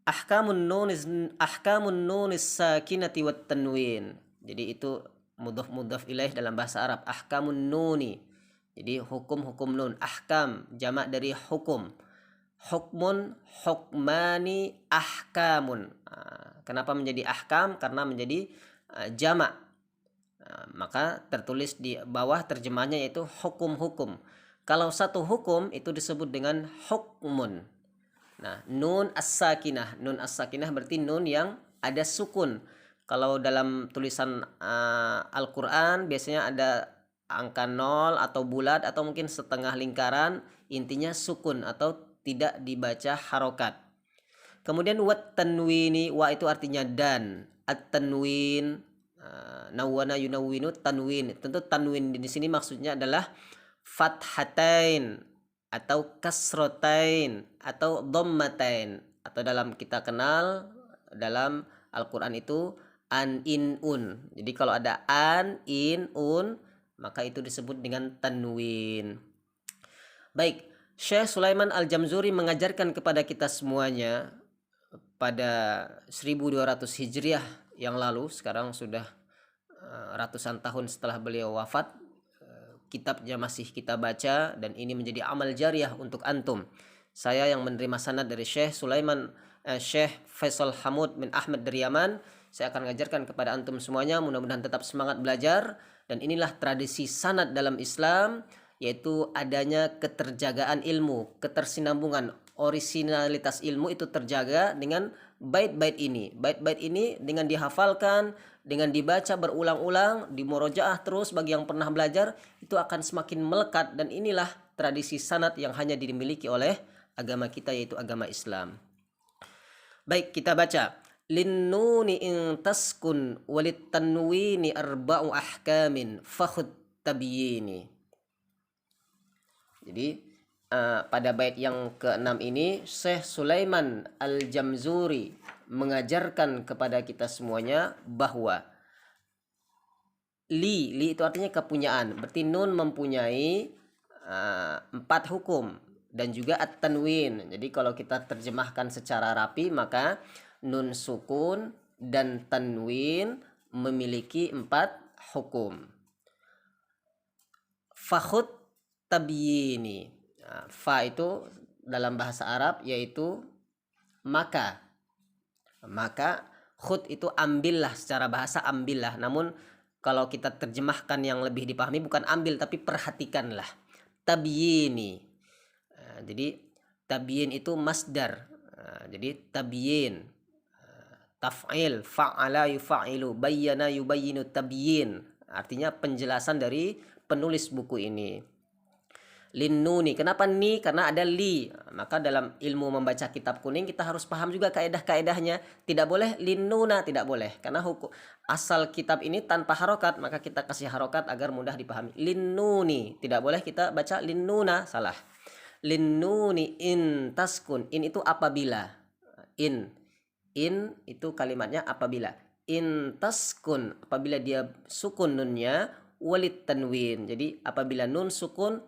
Ahkamun nun sakinati wat tanwin. Jadi itu mudhaf ilaih dalam bahasa Arab. Ahkamun nuni. Jadi hukum-hukum nun. Ahkam jamak dari hukum. Hukmun, hukmani, ahkamun. Kenapa menjadi ahkam? Karena menjadi jamak. Maka tertulis di bawah terjemahnya yaitu hukum-hukum. Kalau satu hukum itu disebut dengan hukmun. Nah, nun as-sakinah. Nun as-sakinah berarti nun yang ada sukun. Kalau dalam tulisan Al-Quran biasanya ada angka 0 atau bulat atau mungkin setengah lingkaran, intinya sukun atau tidak dibaca harokat. Kemudian wat tanwini, wa itu artinya dan. At-tanwin, nawwana yunawwinu, tanwin. Tentu tanwin di sini maksudnya adalah fathatain atau kasrotain atau dhammatain, atau dalam kita kenal dalam Al-Quran itu an, in, un. Jadi kalau ada an, in, un, maka itu disebut dengan tanwin. Baik, Syekh Sulaiman Al-Jamzuri mengajarkan kepada kita semuanya pada 1200 Hijriah yang lalu. Sekarang sudah ratusan tahun setelah beliau wafat. Kitabnya masih kita baca dan ini menjadi amal jariah untuk antum. Saya yang menerima sanad dari Syekh Syekh Faisal Hamud bin Ahmad dari Yaman, saya akan mengajarkan kepada antum semuanya. Mudah-mudahan tetap semangat belajar. Dan inilah tradisi sanad dalam Islam, yaitu adanya keterjagaan ilmu, ketersinambungan, orisinalitas ilmu itu terjaga dengan bait-bait ini. Bait-bait ini dengan dihafalkan, dengan dibaca berulang-ulang, dimurojaah terus bagi yang pernah belajar, itu akan semakin melekat. Dan inilah tradisi sanad yang hanya dimiliki oleh agama kita, yaitu agama Islam. Baik, kita baca. Linnuni in taskun walit tanwini arba'u ahkamin fakhud tabyini. Jadi pada bait yang ke-6 ini Syekh Sulaiman Al-Jamzuri mengajarkan kepada kita semuanya bahwa li itu artinya kepunyaan. Berarti nun mempunyai 4 hukum dan juga at-tanwin. Jadi kalau kita terjemahkan secara rapi maka nun sukun dan tanwin memiliki 4 hukum. Fakhud tabyini. Fa itu dalam bahasa Arab yaitu maka. Maka khud itu ambillah, secara bahasa ambillah. Namun kalau kita terjemahkan yang lebih dipahami bukan ambil tapi perhatikanlah. Tabyini. Jadi tabyin itu masdar. Jadi tabyin. Taf'il, fa'ala yufa'ilu, bayyana yubayyinu tabyin. Artinya penjelasan dari penulis buku ini. Linnuni, kenapa ni? Karena ada li. Maka dalam ilmu membaca kitab kuning kita harus paham juga kaedah-kaedahnya. Tidak boleh linnuna, tidak boleh. Karena hukum asal kitab ini tanpa harokat, maka kita kasih harokat agar mudah dipahami. Linnuni, tidak boleh kita baca linnuna, salah. Linnuni in taskun, in itu apabila. In itu kalimatnya apabila. In taskun, apabila dia sukun nunnya, walit tanwin. Jadi apabila nun sukun,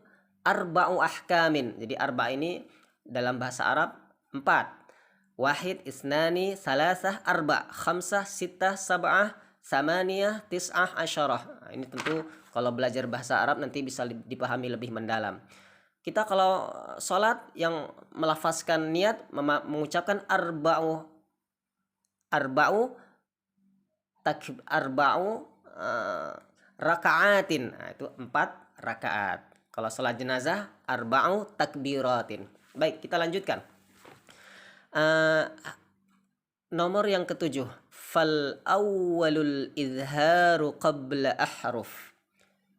arba'u ahkamin. Jadi arba ini dalam bahasa Arab 4. Wahid, isnani, salasah, arba, khamsah, sittah, sab'ah, Samaniyah, tis'ah, asyarah. Nah, ini tentu kalau belajar bahasa Arab nanti bisa dipahami lebih mendalam. Kita kalau sholat yang melafazkan niat, mengucapkan arba'u raka'atin. Nah, itu 4 rakaat. Kalau sholat jenazah arba'u takbiratin. Baik, kita lanjutkan. Nomor yang ketujuh, fal awwalul izharu qabla ahruf.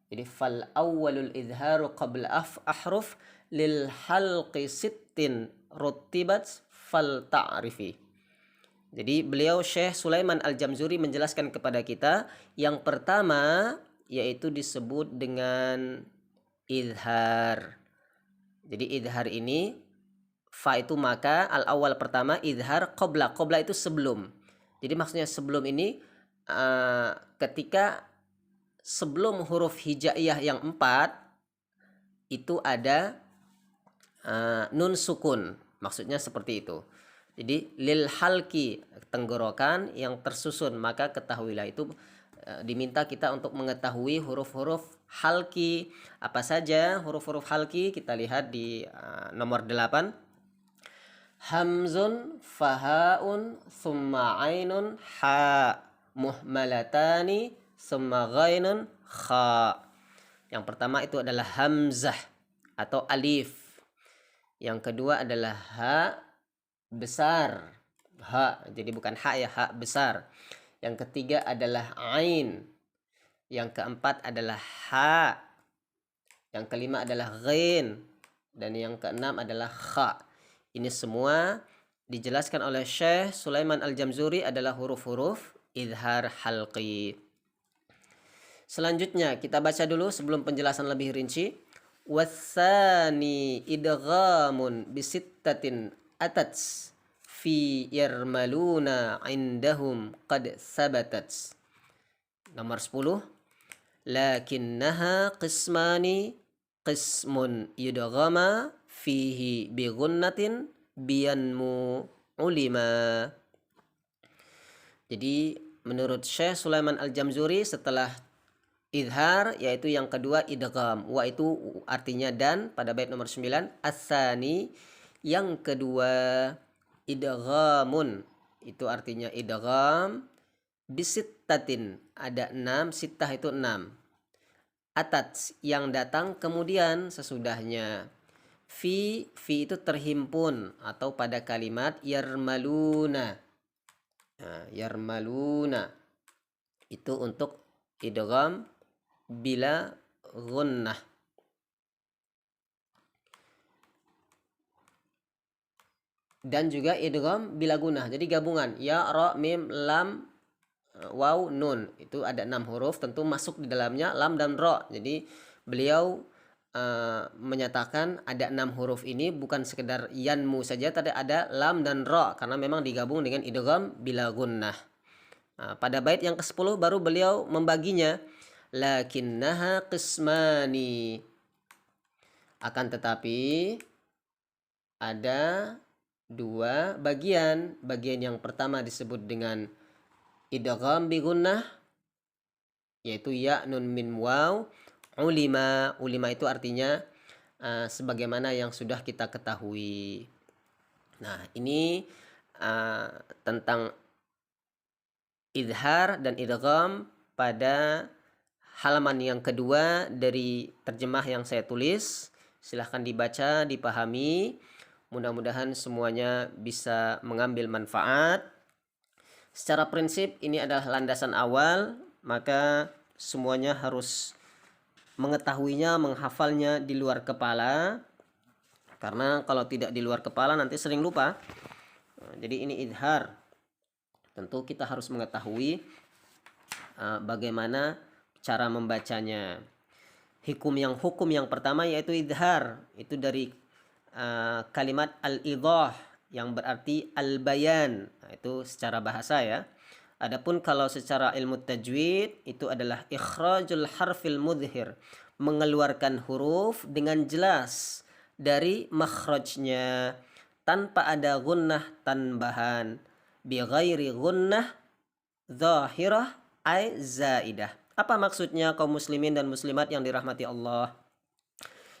Jadi fal awwalul izharu qabla ahruf lil halqi sittin rutibat fal ta'rifi. Jadi beliau Syekh Sulaiman Al-Jamzuri menjelaskan kepada kita yang pertama yaitu disebut dengan izhar. Jadi izhar ini fa itu maka, al-awwal pertama, izhar, qabla itu sebelum. Jadi maksudnya sebelum ini ketika sebelum huruf hijaiyah yang 4 itu ada nun sukun, maksudnya seperti itu. Jadi lil halki, tenggorokan yang tersusun, maka ketahuilah itu diminta kita untuk mengetahui huruf-huruf halki. Apa saja huruf-huruf halki? Kita lihat di nomor 8. Hamzun, fahaun, summa ainun, ha, muhmalatani, summa ghainun, kha. Yang pertama itu adalah hamzah atau alif. Yang kedua adalah ha besar, ha, jadi bukan ha ya, ha besar. Yang ketiga adalah ain. Yang keempat adalah ha. Yang kelima adalah ghain. Dan yang keenam adalah kha. Ini semua dijelaskan oleh Syekh Sulaiman Al-Jamzuri adalah huruf-huruf izhar halqi. Selanjutnya kita baca dulu sebelum penjelasan lebih rinci. Watsani idghamun bisittatin atats fi yarmaluna indahum qad sabatat. Nomor 10. Lakinnaha qismani, qismun yudghama fihi bi gunnatin biyanmu ulima. Jadi menurut Syekh Sulaiman Al-Jamzuri setelah izhar yaitu yang kedua idgham. Wa itu artinya dan pada bait nomor 9. As-sani yang kedua idghamun itu artinya idgham bisittatin ada 6, sittah itu 6. Atat yang datang kemudian sesudahnya. Fi itu terhimpun atau pada kalimat yarmaluna. Nah, yarmaluna itu untuk idgham bila gunnah. Dan juga idgham bila gunnah. Jadi gabungan ya, ra, mim, lam, waw, nun. Itu ada 6 huruf, tentu masuk di dalamnya lam dan ra. Jadi beliau menyatakan ada 6 huruf ini bukan sekedar yanmu saja, tapi ada lam dan ra karena memang digabung dengan idgham bila gunnah. Nah, pada bait yang ke-10 baru beliau membaginya. Lakinnaha qismani. Akan tetapi ada 2 bagian. Bagian yang pertama disebut dengan idgham bi gunnah yaitu ya, nun, min, waw. Ulima itu artinya sebagaimana yang sudah kita ketahui. Nah, ini tentang izhar dan idgham pada halaman yang kedua dari terjemah yang saya tulis. Silahkan dibaca, dipahami. Mudah-mudahan semuanya bisa mengambil manfaat. Secara prinsip ini adalah landasan awal, maka semuanya harus mengetahuinya, menghafalnya di luar kepala. Karena kalau tidak di luar kepala nanti sering lupa. Jadi ini izhar. Tentu kita harus mengetahui bagaimana cara membacanya. Hukum yang pertama yaitu izhar. Itu dari kalimat al-idah yang berarti al-bayan. Nah, itu secara bahasa ya. Adapun kalau secara ilmu tajwid itu adalah ikhrajul harfil mudhir, mengeluarkan huruf dengan jelas dari makhrajnya tanpa ada gunnah tambahan, bi ghairi gunnah zahirah ay zaidah. Apa maksudnya kaum muslimin dan muslimat yang dirahmati Allah?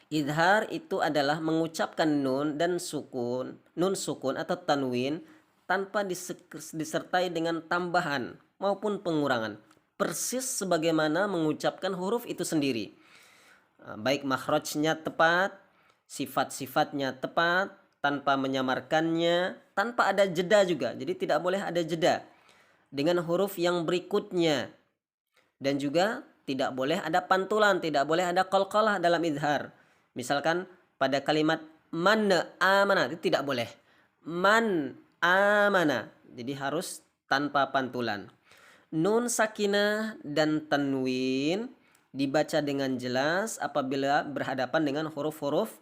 Idhar itu adalah mengucapkan nun sukun atau tanwin tanpa disertai dengan tambahan maupun pengurangan. Persis sebagaimana mengucapkan huruf itu sendiri. Baik makhrajnya tepat, sifat-sifatnya tepat, tanpa menyamarkannya, tanpa ada jeda juga. Jadi tidak boleh ada jeda dengan huruf yang berikutnya. Dan juga tidak boleh ada pantulan, tidak boleh ada qalqalah dalam idhar. Misalkan pada kalimat man amana itu tidak boleh. Man amana. Jadi harus tanpa pantulan. Nun sakinah dan tanwin dibaca dengan jelas apabila berhadapan dengan huruf-huruf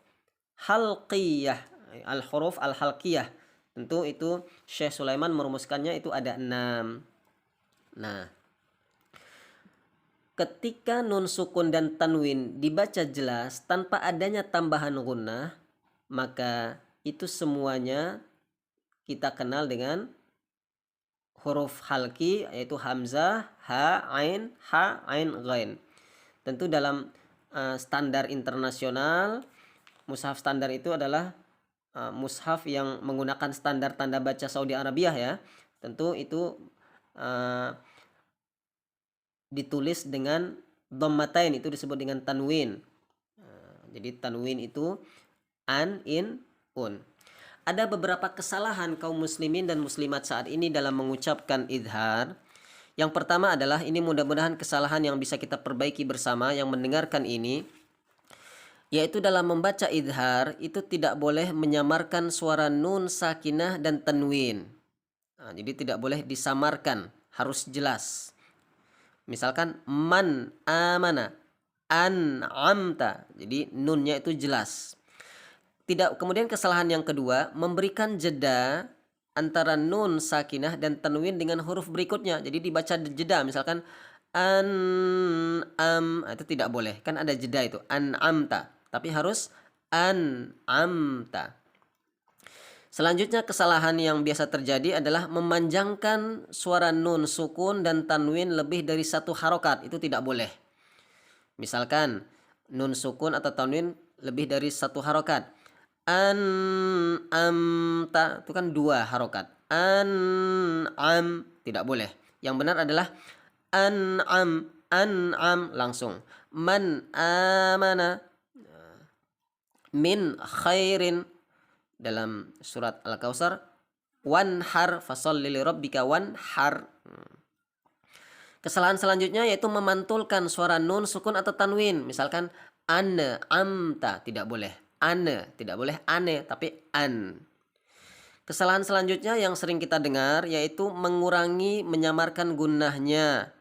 halqiyah. Al-huruf al-halqiyah. Tentu itu Syekh Sulaiman merumuskannya itu ada 6. Nah, ketika nun sukun dan tanwin dibaca jelas tanpa adanya tambahan gunnah, maka itu semuanya kita kenal dengan huruf halki, yaitu hamzah, ha, ain, ghain. Tentu dalam standar internasional, mushaf standar itu adalah mushaf yang menggunakan standar tanda baca Saudi Arabia ya. Tentu itu ditulis dengan dhammatain, itu disebut dengan tanwin. Jadi tanwin itu an, in, un. Ada beberapa kesalahan kaum muslimin dan muslimat saat ini dalam mengucapkan idhar. Yang pertama adalah, ini mudah-mudahan kesalahan yang bisa kita perbaiki bersama yang mendengarkan ini, yaitu dalam membaca idhar itu tidak boleh menyamarkan suara nun sakinah dan tanwin. Jadi tidak boleh disamarkan, harus jelas. Misalkan man amana, an'amta. Jadi nunnya itu jelas. Kemudian kesalahan yang kedua, memberikan jeda antara nun sakinah dan tanwin dengan huruf berikutnya. Jadi dibaca jeda, misalkan itu tidak boleh. Kan ada jeda itu, an'amta. Tapi harus an'amta. Selanjutnya kesalahan yang biasa terjadi adalah memanjangkan suara nun sukun dan tanwin lebih dari satu harokat. Itu tidak boleh. Misalkan nun sukun atau tanwin lebih dari satu harokat. An'amta itu kan 2 harokat. An'am tidak boleh. Yang benar adalah an'am langsung. Man amana min khairin. Dalam surat Al-Kautsar, wanhar fasholli lirabbika wanhar. Kesalahan selanjutnya yaitu memantulkan suara nun sukun atau tanwin. Misalkan amta, tidak boleh. Tidak boleh ane, tapi an. Kesalahan selanjutnya yang sering kita dengar yaitu mengurangi, menyamarkan gunnahnya,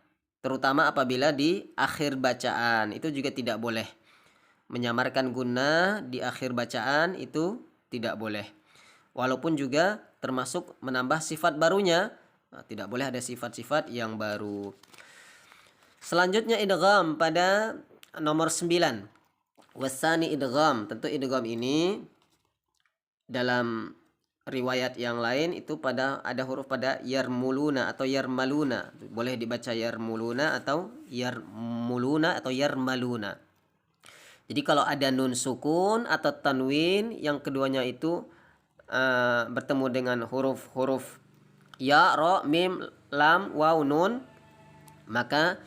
terutama apabila di akhir bacaan. Itu juga tidak boleh. Menyamarkan gunnah di akhir bacaan itu tidak boleh. Walaupun juga termasuk menambah sifat barunya. Tidak boleh ada sifat-sifat yang baru. Selanjutnya idgham pada nomor 9. Wasani idgham. Tentu idgham ini dalam riwayat yang lain itu ada huruf pada yarmuluna atau yarmaluna. Boleh dibaca yarmuluna atau yarmaluna. Jadi kalau ada nun sukun atau tanwin yang keduanya itu bertemu dengan huruf-huruf ya, ro, mim, lam, waw, nun, maka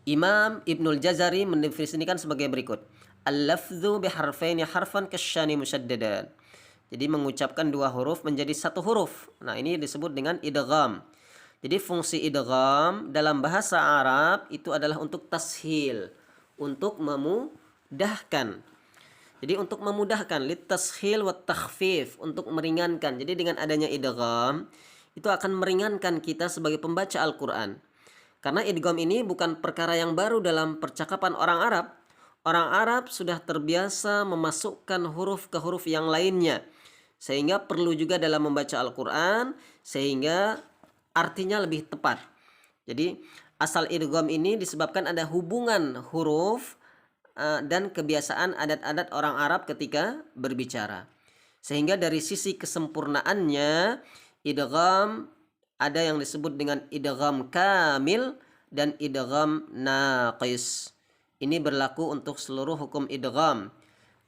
Imam Ibnul Jazari mendefinisikan sebagai berikut. Al-lafdhu biharfaini harfan kasyani musyaddadan. Jadi mengucapkan 2 huruf menjadi 1 huruf. Nah, ini disebut dengan idgham. Jadi fungsi idgham dalam bahasa Arab itu adalah untuk tashil, untuk memudahkan. Jadi untuk memudahkan, litashil wa takhfif, untuk meringankan. Jadi dengan adanya idgham itu akan meringankan kita sebagai pembaca Al-Qur'an. Karena idgham ini bukan perkara yang baru dalam percakapan orang Arab. Orang Arab sudah terbiasa memasukkan huruf ke huruf yang lainnya. Sehingga perlu juga dalam membaca Al-Qur'an sehingga artinya lebih tepat. Jadi asal idgham ini disebabkan ada hubungan huruf dan kebiasaan adat-adat orang Arab ketika berbicara. Sehingga dari sisi kesempurnaannya, idgham ada yang disebut dengan idgham kamil dan idgham naqis. Ini berlaku untuk seluruh hukum idgham.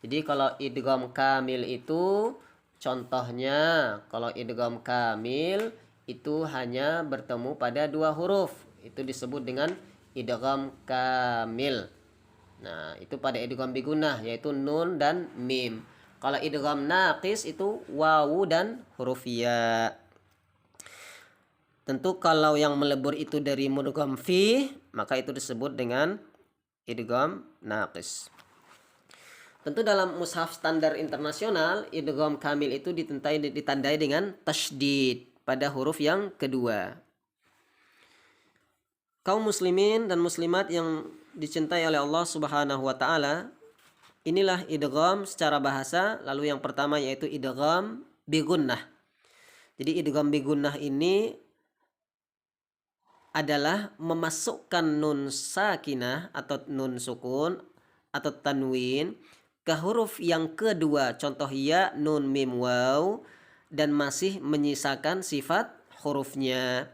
Jadi kalau idgham kamil itu contohnya, kalau idgham kamil itu hanya bertemu pada 2 huruf. Itu disebut dengan idgham kamil. Nah, itu pada idgham bigunnah yaitu nun dan mim. Kalau idgham naqis itu wawu dan huruf ya. Tentu kalau yang melebur itu dari mudgham fi, maka itu disebut dengan idgham naqis. Tentu dalam mushaf standar internasional, idgham kamil itu ditandai dengan tasydid pada huruf yang kedua. Kaum muslimin dan muslimat yang dicintai oleh Allah Subhanahu wa taala, inilah idgham secara bahasa. Lalu yang pertama yaitu idgham bigunnah. Jadi idgham bigunnah ini adalah memasukkan nun sakinah atau nun sukun atau tanwin ke huruf yang kedua, contoh ya, nun, mim, waw, dan masih menyisakan sifat hurufnya.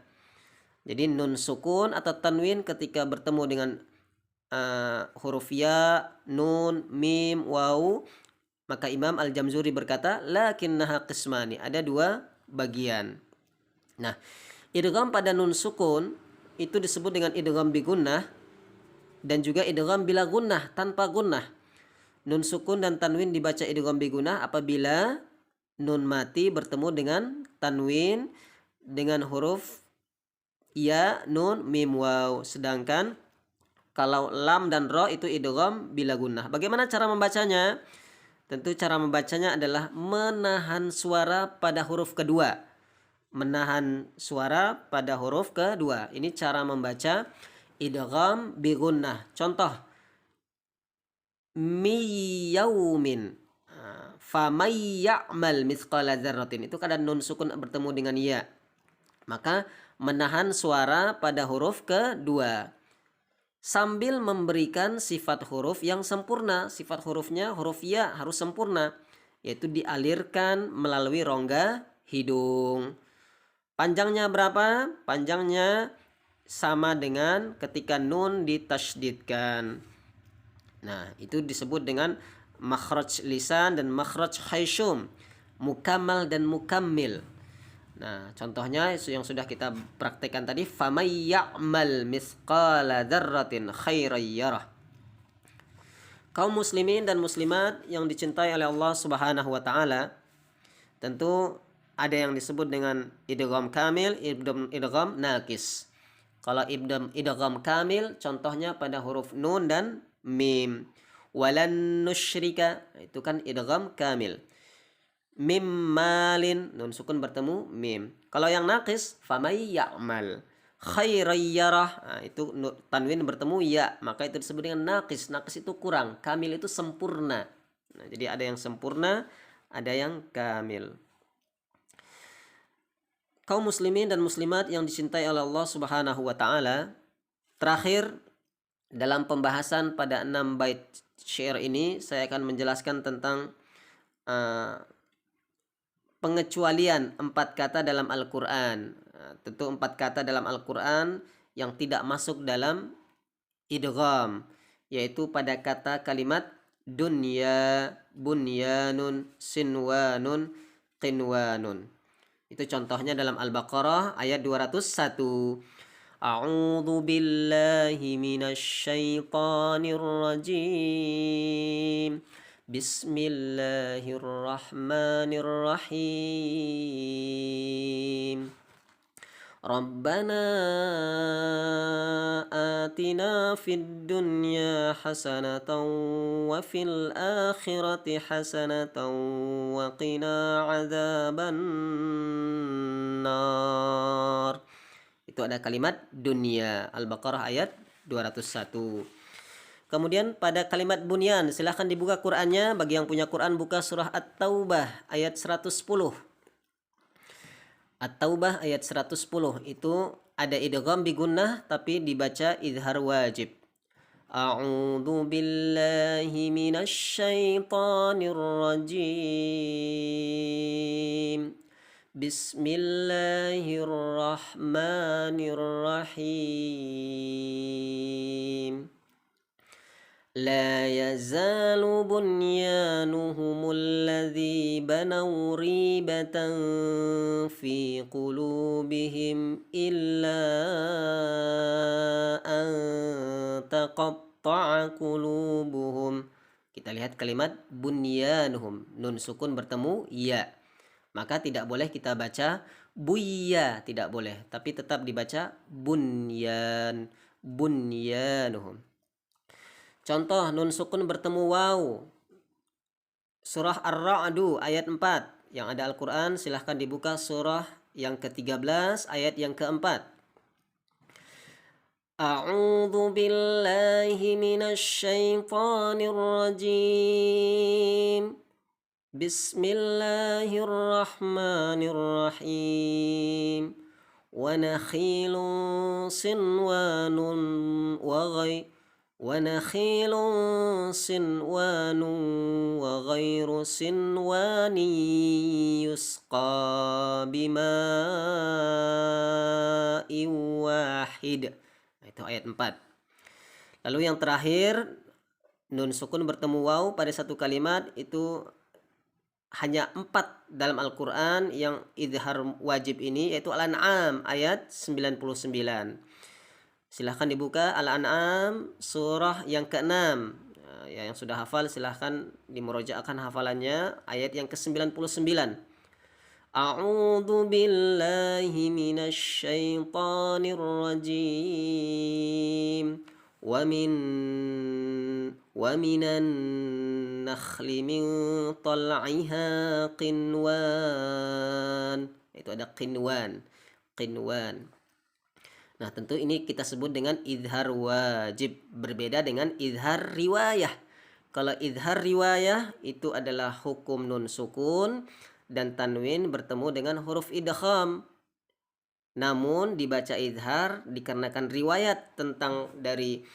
Jadi nun sukun atau tanwin ketika bertemu dengan huruf ya, nun, mim, waw, maka Imam Al-Jamzuri berkata lakinnaha qismani, ada 2 bagian. Nah, idgham pada nun sukun itu disebut dengan idgham bigunnah dan juga idgham bila gunnah, tanpa gunnah. Nun sukun dan tanwin dibaca idgham bigunnah apabila nun mati bertemu dengan tanwin dengan huruf ya, nun, mim, waw. Sedangkan kalau lam dan ro itu idgham bila gunnah. Bagaimana cara membacanya? Tentu cara membacanya adalah menahan suara pada huruf kedua. Menahan suara pada huruf kedua. Ini cara membaca idgham bigunnah. Contoh miyaumin, famay ya'mal mithqala dzarratin, itu kadang nun sukun bertemu dengan ya, maka menahan suara pada huruf kedua sambil memberikan sifat huruf yang sempurna. Sifat hurufnya huruf ya harus sempurna, yaitu dialirkan melalui rongga hidung. Panjangnya berapa? Panjangnya sama dengan ketika nun ditasydidkan. Nah, itu disebut dengan makhraj lisan dan makhraj khayshum, mukammal dan mukammil. Nah, contohnya yang sudah kita praktekkan tadi, famay ya'mal mithqala dzarratin khairan yarah. Kaum muslimin dan muslimat yang dicintai oleh Allah Subhanahu wa taala, tentu ada yang disebut dengan idgham kamil, idgham naqis. Kalau idgham kamil contohnya pada huruf nun dan mim. Walan nusyrika, itu kan idgham kamil. Mim malin, nun sukun bertemu mim. Kalau yang naqis, famay ya'mal khairan yarah, nah, itu tanwin bertemu ya, maka itu disebut dengan naqis. Naqis itu kurang, kamil itu sempurna. Nah, jadi ada yang sempurna, ada yang kamil. Kaum muslimin dan muslimat yang dicintai oleh Allah Subhanahu wa taala, terakhir dalam pembahasan pada 6 bait syair ini saya akan menjelaskan tentang pengecualian 4 kata dalam Al-Quran. Tentu 4 kata dalam Al-Quran yang tidak masuk dalam idgham, yaitu pada kata kalimat dunya, bunyanun, sinwanun, qinwanun. Itu contohnya dalam Al-Baqarah ayat 201. A'udzu billahi minasyaitonir rajim. Bismillahirrahmanirrahim. Rabbana atina fid dunya hasanatan wa fil akhirati hasanatan wa qina adzaban nar. Itu ada kalimat dunia, Al-Baqarah ayat 201. Kemudian pada kalimat bunyan, silahkan dibuka Qur'annya. Bagi yang punya Qur'an, buka surah At-Taubah ayat 110. At-Taubah ayat 110 itu ada idgham bigunnah tapi dibaca izhar wajib. A'udzu billahi minasyaitonir rajim. Bismillahirrahmanirrahim. لا يزال بنيانهم الذي بنوا ريبة في قلوبهم إلا أن تقطع قلوبهم. Kita lihat kalimat bunyanuhum, nun sukun bertemu ya. Maka tidak boleh kita baca buya, tidak boleh, tapi tetap dibaca bunyan, bunyanuhum. Contoh nun sukun bertemu waw. Surah Ar-Ra'du ayat 4. Yang ada Al-Quran silahkan dibuka surah yang ke-13 ayat yang ke-4. A'udzu billahi minasy syaithanir rajim. Bismillahirrahmanirrahim. Wa nakhilun sinwanun ونخيل صنوان وغير صنوان يسقى بماء واحد. Itu ayat 4. Lalu yang terakhir, nun sukun bertemu waw pada satu kalimat, itu hanya 4 dalam Al-Quran yang idhar wajib ini, yaitu Al-An'am ayat 99. Silahkan dibuka Al-An'am surah yang ke-6. Ya, yang sudah hafal silahkan dimurojaahkan hafalannya, ayat yang ke-99. A'udzu billahi minasy syaithanir rajim. Wa minan nakhli min tal'iha qinwan. Itu ada qinwan. Nah, tentu ini kita sebut dengan idhar wajib, berbeda dengan idhar riwayah. Kalau idhar riwayah itu adalah hukum nun sukun dan tanwin bertemu dengan huruf idgham. Namun dibaca idhar dikarenakan riwayat tentang dari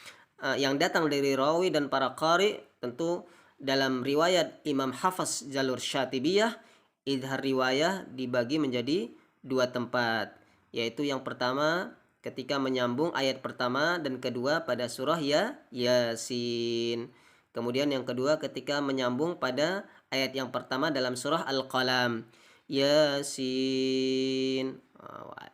yang datang dari rawi dan para qari. Tentu dalam riwayat Imam Hafs jalur Syatibiyah, idhar riwayah dibagi menjadi 2 tempat, yaitu yang pertama ketika menyambung ayat pertama dan kedua pada surah Yasin. Kemudian yang kedua ketika menyambung pada ayat yang pertama dalam surah Al-Qalam, Yasin.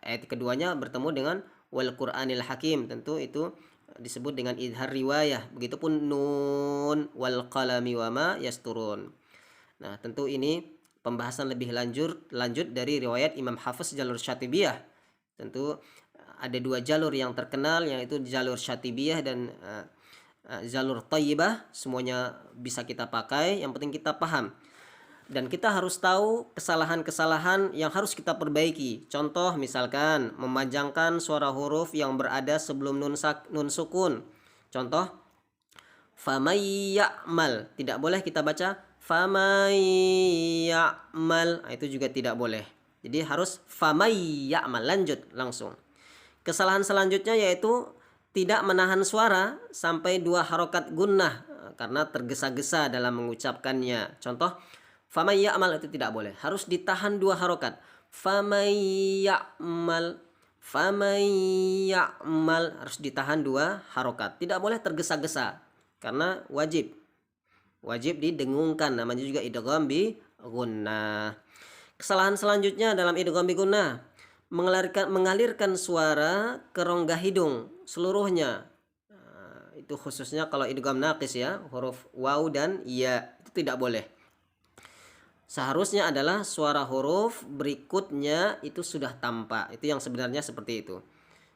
Ayat keduanya bertemu dengan wal Qur'anil Hakim. Tentu itu disebut dengan idhar riwayah. Begitupun nun wal qalami wama yasturun. Nah, tentu ini pembahasan lebih lanjut dari riwayat Imam Hafs jalur Syatibiyah. Tentu ada 2 jalur yang terkenal, yaitu jalur Syatibiyah dan jalur Thayyibah. Semuanya bisa kita pakai, yang penting kita paham. Dan kita harus tahu kesalahan-kesalahan yang harus kita perbaiki. Contoh misalkan memanjangkan suara huruf yang berada sebelum nun sukun. Contoh famay ya'mal, tidak boleh kita baca famay ya'mal. Itu juga tidak boleh. Jadi harus famay ya'mal, lanjut langsung. Kesalahan selanjutnya yaitu tidak menahan suara sampai 2 harokat gunnah karena tergesa-gesa dalam mengucapkannya. Contoh famay ya'mal itu tidak boleh, harus ditahan 2 harokat. Famay ya'mal harus ditahan 2 harokat, tidak boleh tergesa-gesa karena wajib didengungkan, namanya juga idgham bi gunnah. Kesalahan selanjutnya dalam idgham bi gunnah, mengalirkan suara ke rongga hidung seluruhnya. Itu khususnya kalau idgham naqis ya, huruf waw dan ya, itu tidak boleh. Seharusnya adalah suara huruf berikutnya itu sudah tampak. Itu yang sebenarnya seperti itu.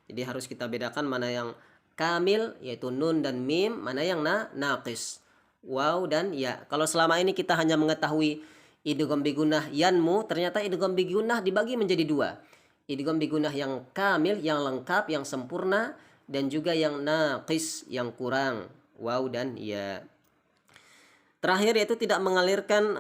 Jadi harus kita bedakan mana yang kamil yaitu nun dan mim, mana yang naqis, waw dan ya. Kalau selama ini kita hanya mengetahui idgham bi gunnah yanmu, ternyata idgham bi gunnah dibagi menjadi 2. Idgham bi gunnah yang kamil, yang lengkap, yang sempurna, dan juga yang naqis, yang kurang, waw dan ya. Terakhir yaitu tidak mengalirkan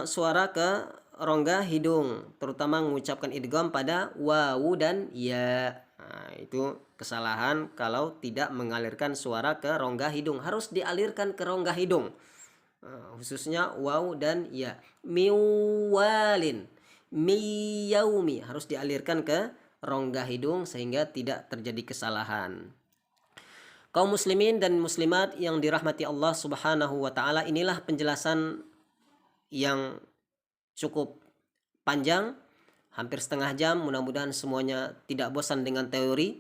suara ke rongga hidung, terutama mengucapkan idgham pada waw dan ya. Nah, itu kesalahan kalau tidak mengalirkan suara ke rongga hidung, harus dialirkan ke rongga hidung. Khususnya waw dan ya. Miwalin. miyaumi, harus dialirkan ke rongga hidung sehingga tidak terjadi kesalahan. Kaum muslimin dan muslimat yang dirahmati Allah Subhanahu wa taala, inilah penjelasan yang cukup panjang, hampir setengah jam. Mudah-mudahan semuanya tidak bosan dengan teori.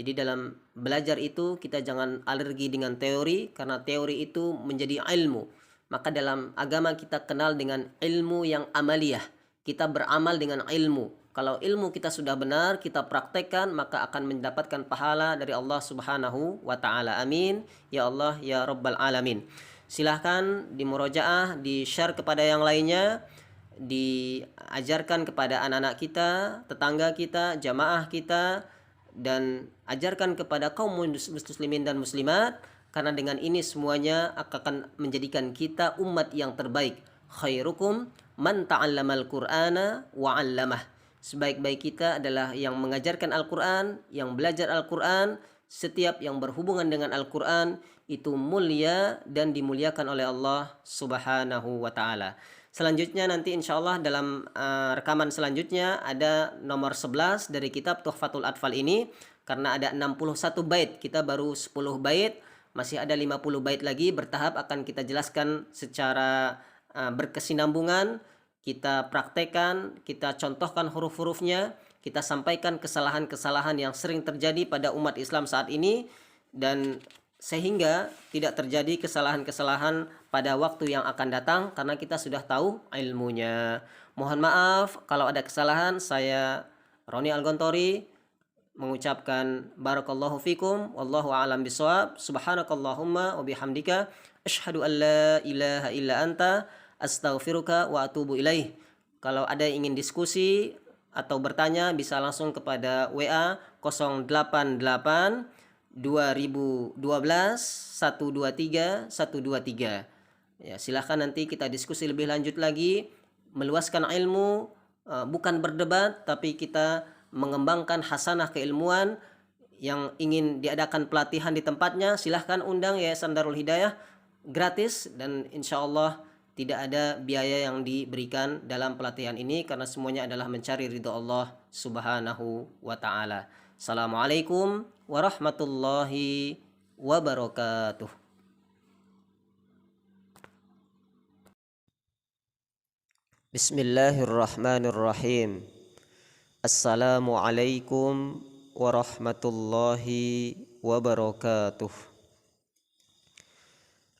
Jadi dalam belajar itu kita jangan alergi dengan teori, karena teori itu menjadi ilmu. Maka dalam agama kita kenal dengan ilmu yang amaliyah. Kita beramal dengan ilmu. Kalau ilmu kita sudah benar, kita praktekkan, maka akan mendapatkan pahala dari Allah Subhanahu wa taala. Amin ya Allah ya Rabbal alamin. Silahkan di murojaah, di share kepada yang lainnya, diajarkan kepada anak-anak kita, tetangga kita, jamaah kita, dan ajarkan kepada kaum muslimin dan muslimat, karena dengan ini semuanya akan menjadikan kita umat yang terbaik. Khairukum man ta'allamal Qur'ana wa 'allamah. Sebaik-baik kita adalah yang mengajarkan Al-Quran, yang belajar Al-Quran. Setiap yang berhubungan dengan Al-Quran itu mulia dan dimuliakan oleh Allah Subhanahu wa ta'ala. Selanjutnya nanti insya Allah dalam rekaman selanjutnya ada nomor 11 dari kitab Tuhfatul Atfal ini. Karena ada 61 bait, kita baru 10 bait, masih ada 50 bait lagi, bertahap akan kita jelaskan secara berkesinambungan. Kita praktekkan, kita contohkan huruf-hurufnya, kita sampaikan kesalahan-kesalahan yang sering terjadi pada umat Islam saat ini, dan sehingga tidak terjadi kesalahan-kesalahan pada waktu yang akan datang karena kita sudah tahu ilmunya. Mohon maaf kalau ada kesalahan. Saya Roni Al-Gontori mengucapkan barakallahu fikum wallahu a'lam bishawab. Subhanakallahumma wa bihamdika asyhadu an la ilaha illa anta astaghfiruka wa atubu ilaih. Kalau ada yang ingin diskusi atau bertanya bisa langsung kepada WA 088 2012 123 123. Ya, silahkan nanti kita diskusi lebih lanjut lagi, meluaskan ilmu, bukan berdebat tapi kita mengembangkan hasanah keilmuan. Yang ingin diadakan pelatihan di tempatnya silahkan undang Yayasan Darul Hidayah, gratis, dan insya Allah tidak ada biaya yang diberikan dalam pelatihan ini karena semuanya adalah mencari ridho Allah Subhanahu wa taala. Assalamualaikum warahmatullahi wabarakatuh. Bismillahirrahmanirrahim. Assalamualaikum warahmatullahi wabarakatuh.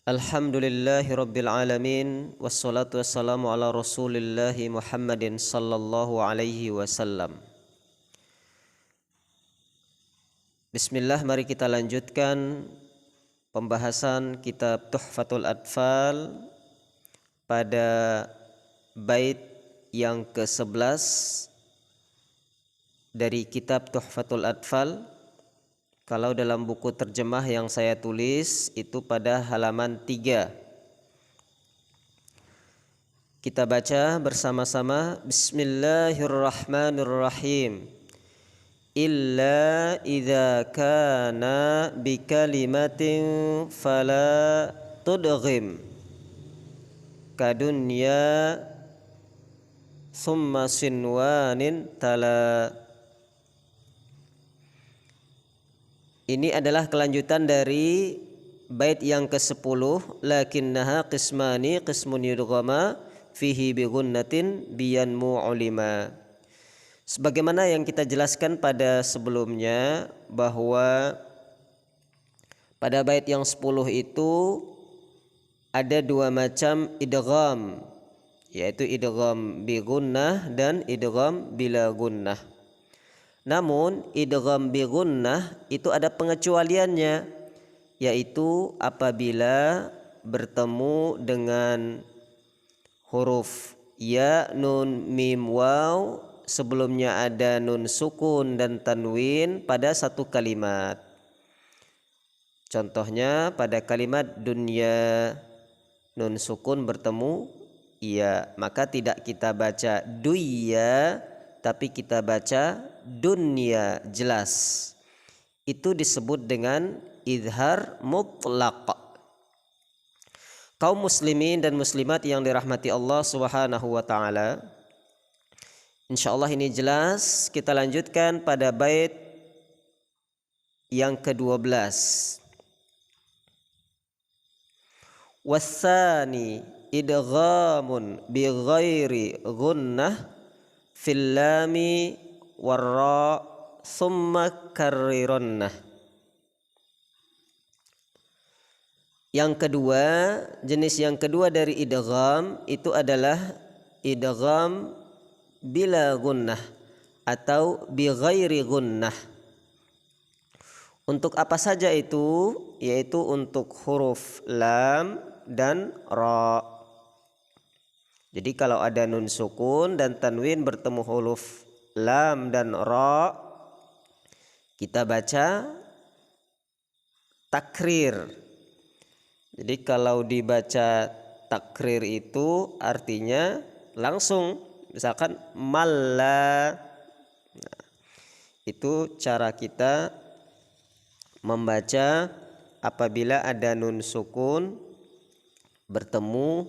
Alhamdulillahi rabbil alamin, wassalatu wassalamu ala rasulillahi Muhammadin sallallahu alaihi wasallam. Bismillah, mari kita lanjutkan pembahasan kitab Tuhfatul Atfal pada bait yang ke-11 dari kitab Tuhfatul Atfal. Kalau dalam buku terjemah yang saya tulis itu pada halaman 3. Kita baca bersama-sama. Bismillahirrahmanirrahim. Illa idza kana bikalimatin fala tudghim kadunya summa sinwanin tala. Ini adalah kelanjutan dari bait yang ke-10. Lakinnaha qismani qismun yudghama fihi bi gunnatin biyanmu ulima. Sebagaimana yang kita jelaskan pada sebelumnya bahwa pada bait yang 10 itu ada dua macam idgham, yaitu idgham bi gunnah dan idgham bila gunnah. Namun idgham bi gunnah itu ada pengecualiannya, yaitu apabila bertemu dengan huruf ya, nun, mim, waw, sebelumnya ada nun sukun dan tanwin pada satu kalimat. Contohnya pada kalimat dunya, nun sukun bertemu iya, maka tidak kita baca duya tapi kita baca dunya, jelas. Itu disebut dengan idhar mutlaq. Kaum muslimin dan muslimat yang dirahmati Allah Subhanahu wa taala, Insyaallah ini jelas. Kita lanjutkan pada bait yang ke-12. Wassani idghamun bi ghairi gunnah fil lami warra summa karrirannah. Yang kedua, jenis yang kedua dari idgham itu adalah idgham bila gunnah atau bi ghairi gunnah. Untuk apa saja itu? Yaitu untuk huruf lam dan ra. Jadi kalau ada nun sukun dan tanwin bertemu huruf lam dan ra, kita baca takrir. Jadi kalau dibaca takrir itu artinya langsung, misalkan malla. Nah, itu cara kita membaca apabila ada nun sukun bertemu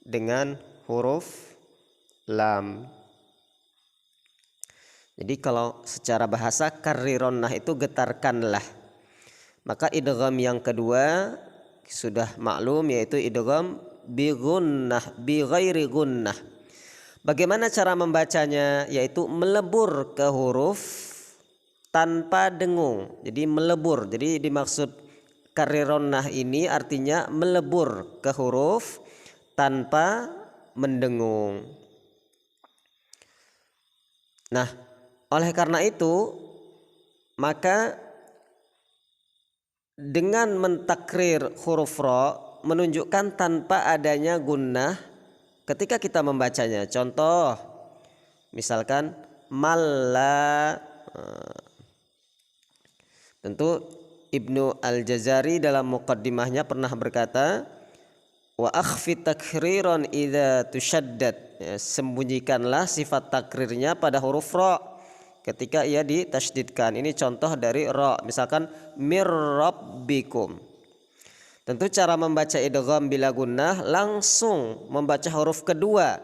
dengan huruf lam. Jadi kalau secara bahasa karrironnah itu getarkanlah. Maka idgham yang kedua sudah maklum, yaitu idgham bi gunnah, bi ghairi gunnah. Bagaimana cara membacanya? Yaitu melebur ke huruf tanpa dengung. Jadi melebur. Jadi dimaksud karrironnah ini artinya melebur ke huruf tanpa mendengung. Nah, oleh karena itu maka dengan mentakrir huruf ra menunjukkan tanpa adanya gunnah ketika kita membacanya. Contoh, misalkan malla. Tentu Ibnu Al-Jazari dalam muqaddimahnya pernah berkata, wa akhfi takriran idza tushaddad. Ya, sembunyikanlah sifat takrirnya pada huruf ra ketika ia ditasydidkan. Ini contoh dari ra, misalkan mir rabbikum. Tentu cara membaca idgham bila gunnah langsung membaca huruf kedua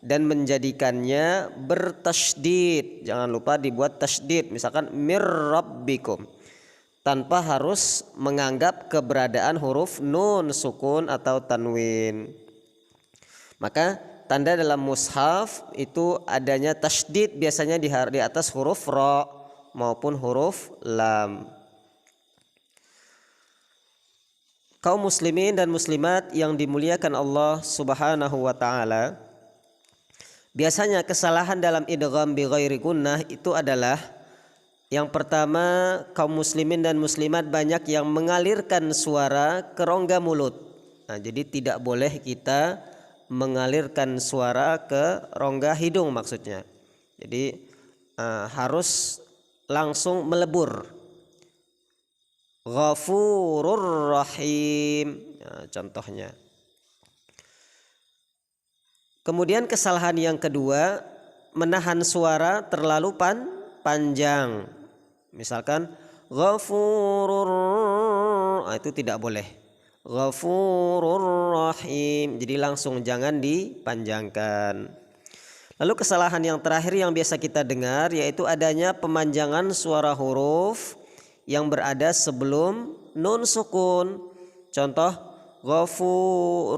dan menjadikannya bertasydid. Jangan lupa dibuat tasydid, misalkan mir rabbikum, tanpa harus menganggap keberadaan huruf nun sukun atau tanwin. Maka tanda dalam mushaf itu adanya tasydid biasanya di atas huruf ra maupun huruf lam. Kaum muslimin dan muslimat yang dimuliakan Allah Subhanahu wa taala, biasanya kesalahan dalam idgham bi ghairi gunnah itu adalah yang pertama, kaum muslimin dan muslimat banyak yang mengalirkan suara ke rongga mulut. Nah, jadi tidak boleh kita mengalirkan suara ke rongga hidung maksudnya. Jadi harus langsung melebur. Ghafurur Rahim, nah, contohnya. Kemudian kesalahan yang kedua, menahan suara terlalu panjang. Misalkan Ghafurur, nah, itu tidak boleh. Ghafurur Rahim, jadi langsung, jangan dipanjangkan. Lalu kesalahan yang terakhir yang biasa kita dengar yaitu adanya pemanjangan suara huruf yang berada sebelum nun sukun. Contoh Ghafurur,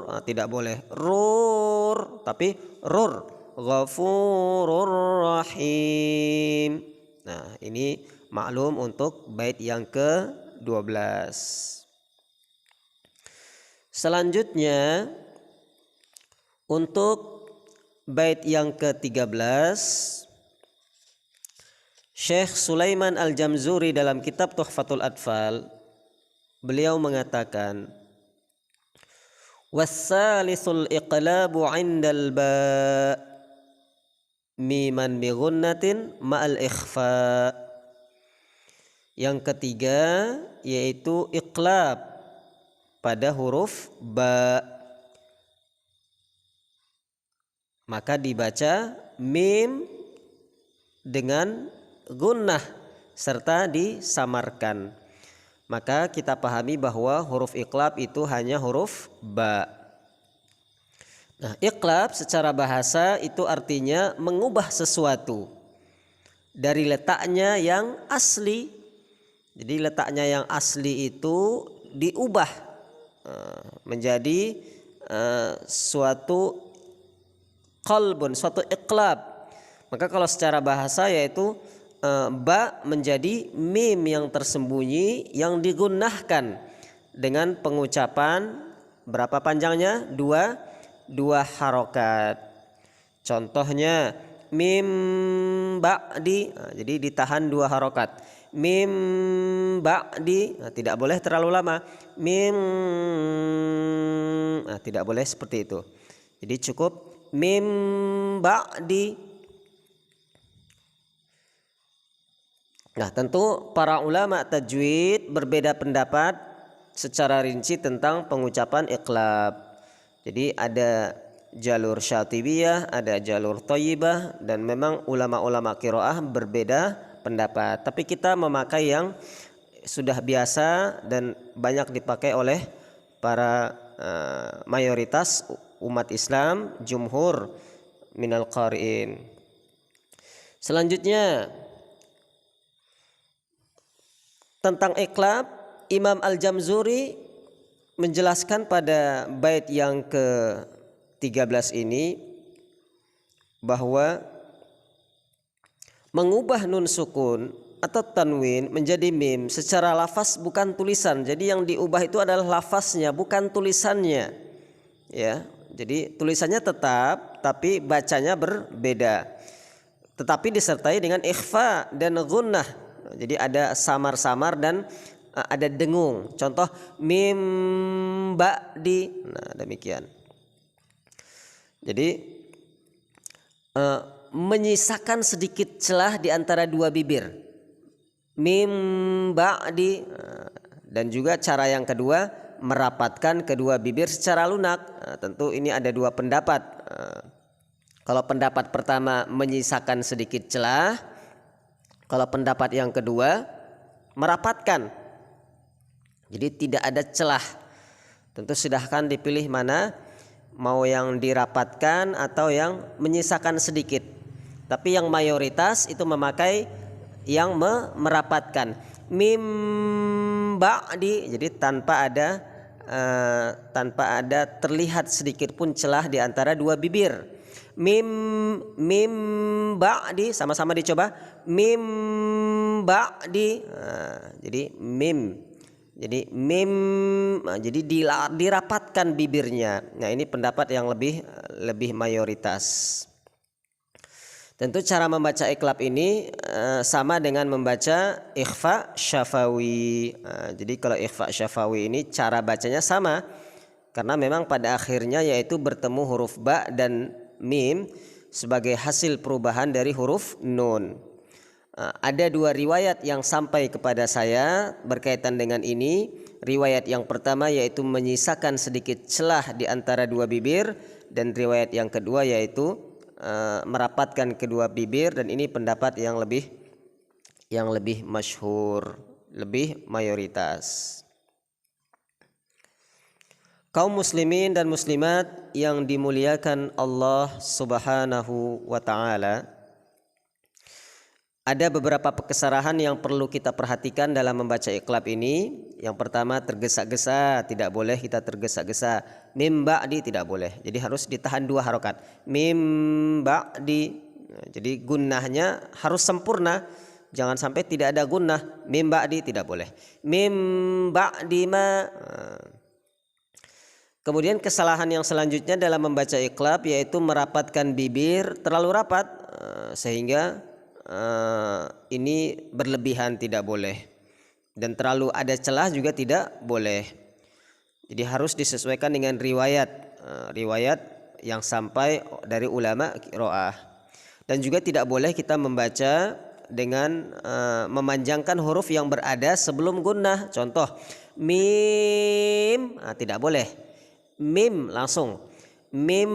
nah, tidak boleh rur, tapi rur. Ghafurur Rahim. Nah, ini maklum untuk bait yang ke-12. Selanjutnya untuk bait yang ke-13, Syekh Sulaiman Al-Jamzuri dalam kitab Tuhfatul Atfal beliau mengatakan, wassalisul iqlabu 'indal ba miman bi gunnatin ma'al ikhfa. Yang ketiga yaitu iqlab pada huruf ba, maka dibaca mim dengan gunnah serta disamarkan. Maka kita pahami bahwa huruf iqlab itu hanya huruf ba. Nah, iqlab secara bahasa itu artinya mengubah sesuatu dari letaknya yang asli. Jadi letaknya yang asli itu diubah menjadi suatu qalbun, suatu iqlab. Maka kalau secara bahasa yaitu ba menjadi mim yang tersembunyi yang digunakan dengan pengucapan berapa panjangnya? Dua harokat. Contohnya mim ba'di, jadi ditahan 2 harokat. Mim ba'di, tidak boleh terlalu lama. Mim, tidak boleh seperti itu. Jadi cukup mim ba'di. Nah, tentu para ulama tajwid berbeda pendapat secara rinci tentang pengucapan iqlab. Jadi ada jalur syatibiyah, ada jalur thayyibah, dan memang ulama-ulama qiraah berbeda pendapat. Tapi kita memakai yang sudah biasa dan banyak dipakai oleh para mayoritas umat Islam, jumhur minal qari'in. Selanjutnya tentang iqlab, Imam Al-Jamzuri menjelaskan pada bait yang ke-13 ini bahwa mengubah nun sukun atau tanwin menjadi mim secara lafaz bukan tulisan. Jadi yang diubah itu adalah lafaznya, bukan tulisannya. Ya, jadi tulisannya tetap tapi bacanya berbeda. Tetapi disertai dengan ikhfa dan gunnah. Jadi ada samar-samar dan ada dengung. Contoh mim ba'di. Nah, demikian. Jadi menyisakan sedikit celah di antara 2 bibir. Mim ba'di. Dan juga cara yang kedua merapatkan kedua bibir secara lunak. Tentu ini ada 2 pendapat. Kalau pendapat pertama menyisakan sedikit celah. Kalau pendapat yang kedua merapatkan. Jadi tidak ada celah. Tentu silahkan dipilih mana, mau yang dirapatkan atau yang menyisakan sedikit. Tapi yang mayoritas itu memakai yang merapatkan. Mim ba'di, jadi tanpa ada terlihat sedikit pun celah di antara 2 bibir. Mim ba'di, sama-sama dicoba. Mim ba'di. Jadi mim. Jadi mim, jadi dirapatkan bibirnya. Nah, ini pendapat yang lebih mayoritas. Tentu cara membaca iqlab ini sama dengan membaca ikhfa syafawi. Jadi kalau ikhfa syafawi ini cara bacanya sama, karena memang pada akhirnya yaitu bertemu huruf ba dan mim sebagai hasil perubahan dari huruf nun. Ada 2 riwayat yang sampai kepada saya berkaitan dengan ini. Riwayat yang pertama yaitu menyisakan sedikit celah di antara 2 bibir, dan riwayat yang kedua yaitu merapatkan kedua bibir, dan ini pendapat yang lebih masyhur, lebih mayoritas. Kaum muslimin dan muslimat yang dimuliakan Allah Subhanahu wa taala, ada beberapa kesalahan yang perlu kita perhatikan dalam membaca iqlab ini. Yang pertama, tergesa-gesa, tidak boleh kita tergesa-gesa. Mim ba'di tidak boleh. Jadi harus ditahan 2 harokat. Mim ba'di. Jadi gunnahnya harus sempurna. Jangan sampai tidak ada gunnah. Mim ba'di tidak boleh. Mim ba'di ma. Kemudian kesalahan yang selanjutnya dalam membaca iqlab yaitu merapatkan bibir terlalu rapat sehingga ini berlebihan, tidak boleh, dan terlalu ada celah juga tidak boleh. Jadi harus disesuaikan dengan riwayat yang sampai dari ulama qiraah. Dan juga tidak boleh kita membaca dengan memanjangkan huruf yang berada sebelum gunnah. Contoh mim, tidak boleh. Mim langsung. Mim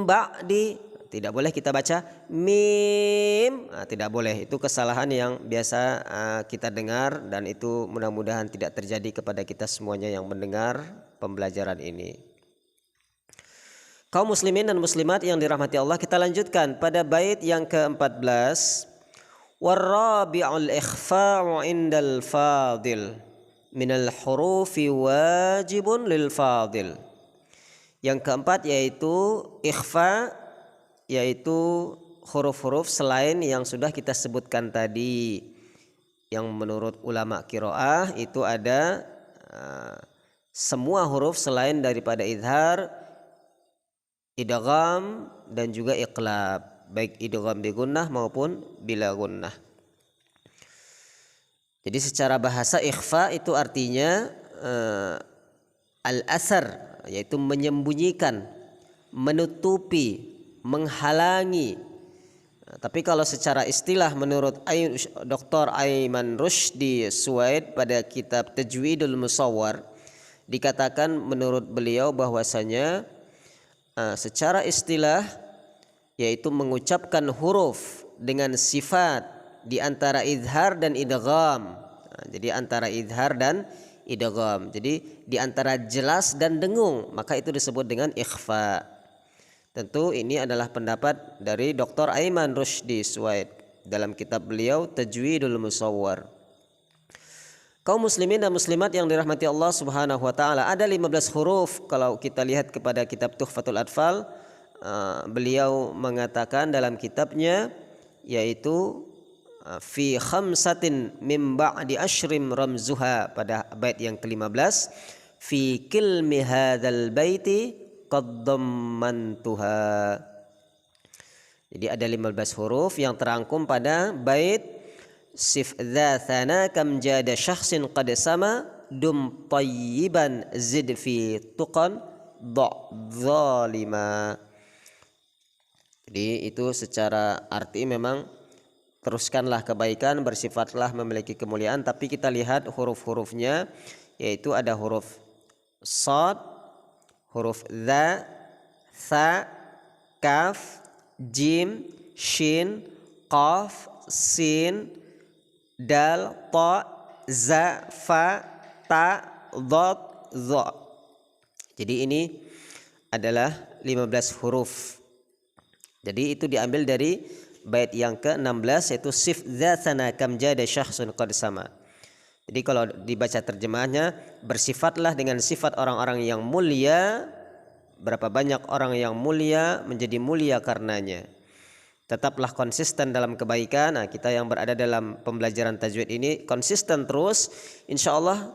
ba'di, tidak boleh kita baca mim, tidak boleh. Itu kesalahan yang biasa kita dengar, dan itu mudah-mudahan tidak terjadi kepada kita semuanya yang mendengar pembelajaran ini. Kaum muslimin dan muslimat yang dirahmati Allah, kita lanjutkan pada bait yang ke-14. Warabi'ul ikhfa'u 'indal fadil minal hurufi wajibun lil fadil. Yang keempat yaitu ikhfa, yaitu huruf-huruf selain yang sudah kita sebutkan tadi. Yang menurut ulama qiraah itu ada semua huruf selain daripada idhar, idgham dan juga iqlab, baik idgham bi gunnah maupun bila gunnah. Jadi secara bahasa ikhfa itu artinya al-asar, yaitu menyembunyikan, menutupi, menghalangi. Tapi kalau secara istilah menurut Dr. Aiman Rushdi Suwaid pada kitab Tajwidul Musawwar, dikatakan menurut beliau bahwasanya secara istilah yaitu mengucapkan huruf dengan sifat di antara idhar dan idgham. Jadi antara idhar dan idgham. Jadi di antara jelas dan dengung, maka itu disebut dengan ikhfa. Tentu ini adalah pendapat dari Dr. Aiman Rushdi Suwaid dalam kitab beliau Tajwidul Musawwar. Kaum muslimin dan muslimat yang dirahmati Allah Subhanahu wa taala, ada 15 huruf. Kalau kita lihat kepada kitab Tuhfatul Atfal, beliau mengatakan dalam kitabnya, yaitu fi khamsatin mim ba'di asyrim ramzuha, pada bait yang ke-15, fi kilmi hadzal baiti qaddammantuha. Jadi ada 15 huruf yang terangkum pada bait sif dza thana kam jada syakhsin qad sama dum tayyiban zid fi tuqan zalima. Jadi itu secara arti memang teruskanlah kebaikan, bersifatlah memiliki kemuliaan. Tapi kita lihat huruf-hurufnya, yaitu ada huruf shad, huruf dza, tha, kaf, jim, shin, qaf, sin, dal, ta, za, fa, ta, dhad, dha. Jadi ini adalah 15 huruf. Jadi itu diambil dari bait yang ke-16, yaitu sif dzatana kam jada syakhsun qad sama. Jadi kalau dibaca terjemahnya, bersifatlah dengan sifat orang-orang yang mulia, berapa banyak orang yang mulia menjadi mulia karenanya. Tetaplah konsisten dalam kebaikan. Nah, kita yang berada dalam pembelajaran tajwid ini konsisten terus, insya Allah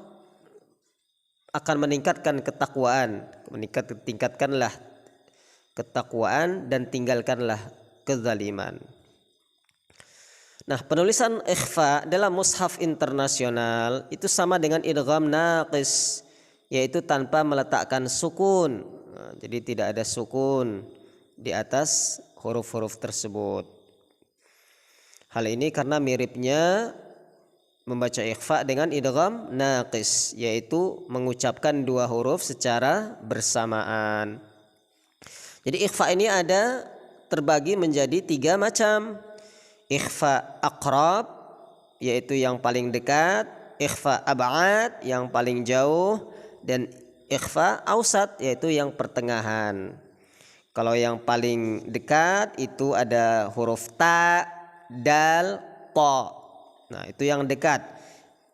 akan meningkatkan ketakwaan. Tingkatkanlah ketakwaan dan tinggalkanlah kezaliman. Nah, penulisan ikhfa dalam mushaf internasional itu sama dengan idgham naqis, yaitu tanpa meletakkan sukun. Nah, jadi tidak ada sukun di atas huruf-huruf tersebut. Hal ini karena miripnya membaca ikhfa dengan idgham naqis, yaitu mengucapkan dua huruf secara bersamaan. Jadi ikhfa ini ada terbagi menjadi 3 macam. Ikhfa aqrab, yaitu yang paling dekat, ikhfa ab'ad, yang paling jauh, dan ikhfa ausat, yaitu yang pertengahan. Kalau yang paling dekat itu ada huruf ta, dal, ta. Nah, itu yang dekat.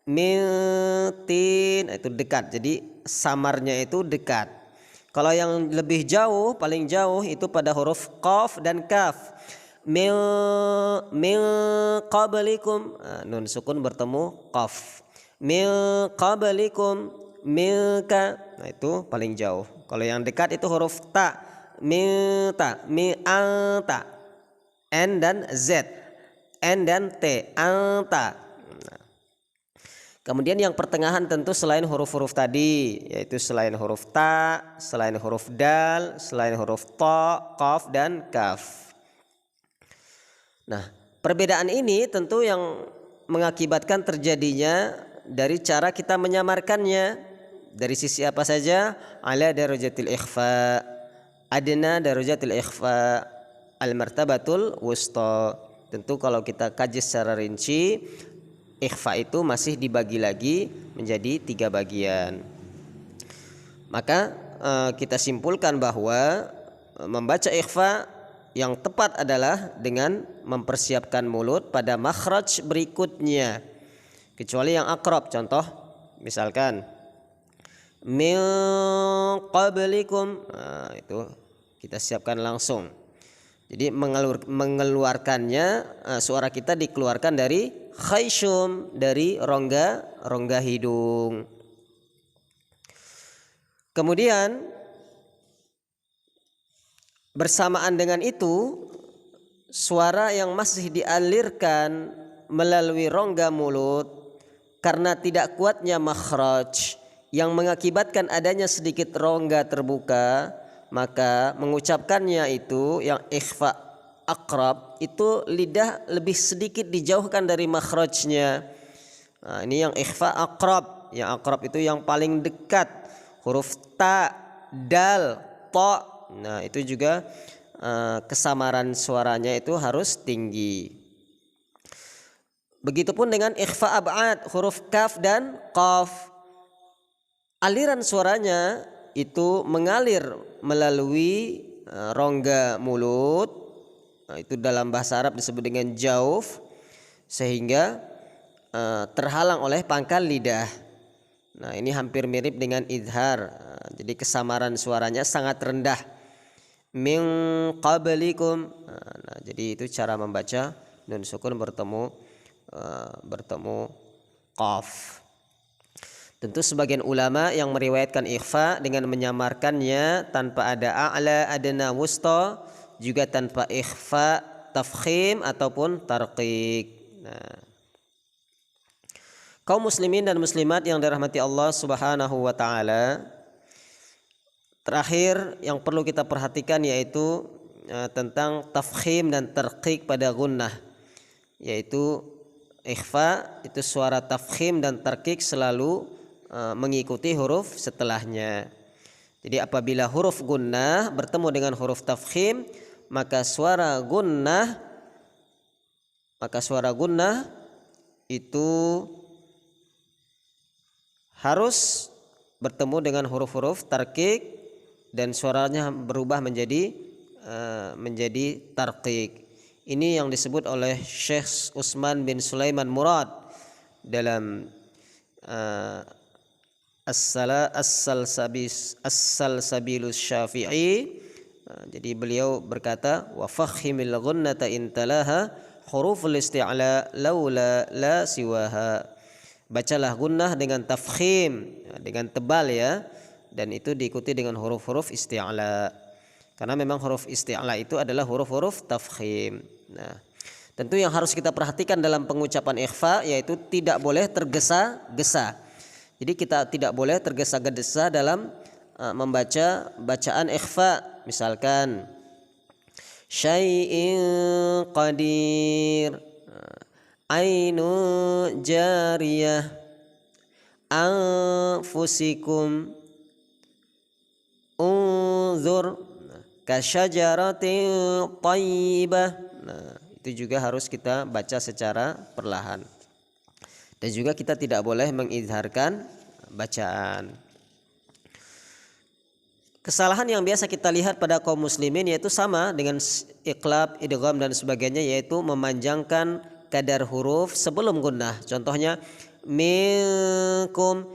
Tin, itu dekat. Jadi samarnya itu dekat. Kalau yang lebih jauh, paling jauh itu pada huruf qaf dan kaf. Min qablikum, nun sukun bertemu qaf. Min qablikum milka. Nah, itu paling jauh. Kalau yang dekat itu huruf ta. Minta, mi'anta, N dan Z, N dan T, anta. Nah. Kemudian yang pertengahan tentu selain huruf-huruf tadi, yaitu selain huruf ta, selain huruf dal, selain huruf ta, qaf dan kaf. Nah, perbedaan ini tentu yang mengakibatkan terjadinya dari cara kita menyamarkannya. Dari sisi apa saja? Ala darajatil ikhfa, adna darajatil ikhfa, al martabatul wusta. Tentu kalau kita kaji secara rinci, ikhfa itu masih dibagi lagi menjadi 3 bagian. Maka kita simpulkan bahwa membaca ikhfa yang tepat adalah dengan mempersiapkan mulut pada makhraj berikutnya, kecuali yang akrab. Contoh misalkan min qablikum, itu kita siapkan langsung. Jadi mengeluarkannya, suara kita dikeluarkan dari khayshum, dari rongga hidung. Kemudian bersamaan dengan itu, suara yang masih dialirkan melalui rongga mulut karena tidak kuatnya makhraj yang mengakibatkan adanya sedikit rongga terbuka, maka mengucapkannya itu yang ikhfa akrab itu lidah lebih sedikit dijauhkan dari makhrajnya. Nah, ini yang ikhfa akrab. Yang akrab itu yang paling dekat, huruf ta, dal, ta. Nah, itu juga kesamaran suaranya itu harus tinggi. Begitupun dengan ikhfa ab'ad, huruf kaf dan qaf. Aliran suaranya itu mengalir melalui rongga mulut. Nah, itu dalam bahasa Arab disebut dengan jauf, sehingga terhalang oleh pangkal lidah. Nah, ini hampir mirip dengan idhar. Jadi kesamaran suaranya sangat rendah. Min qablikum. Nah, jadi itu cara membaca nun sukun bertemu qaf. Tentu sebagian ulama yang meriwayatkan ikhfa dengan menyamarkannya tanpa ada a'la, adna, wusta, juga tanpa ikhfa tafkhim ataupun tarqiq. Nah, kaum muslimin dan muslimat yang dirahmati Allah Subhanahu wa taala, terakhir yang perlu kita perhatikan yaitu tentang tafkhim dan tarqiq pada gunnah, yaitu ikhfa itu suara tafkhim dan tarqiq selalu mengikuti huruf setelahnya. Jadi apabila huruf gunnah bertemu dengan huruf tafkhim, maka suara gunnah itu harus bertemu dengan huruf-huruf tarqiq dan suaranya berubah menjadi tarqiq. Ini yang disebut oleh Syekh Utsman bin Sulaiman Murad dalam As-Salsabilus Syafi'i. Jadi beliau berkata, wa fakhimil ghunnata intalaha huruful isti'la laula la siwaha. Bacalah gunnah dengan tafkhim, dengan tebal ya, dan itu diikuti dengan huruf-huruf isti'la. Karena memang huruf isti'la itu adalah huruf-huruf tafkhim. Nah, tentu yang harus kita perhatikan dalam pengucapan ikhfa yaitu tidak boleh tergesa-gesa. Jadi kita tidak boleh tergesa-gesa dalam membaca bacaan ikhfa. Misalkan syai'in qadir, ainu jariyah, anfusikum, unzur, kasyajaratin thayyibah. Nah, itu juga harus kita baca secara perlahan. Dan juga kita tidak boleh mengizharkan bacaan. Kesalahan yang biasa kita lihat pada kaum muslimin yaitu sama dengan iqlab, idgham dan sebagainya, yaitu memanjangkan kadar huruf sebelum gunnah. Contohnya minkum,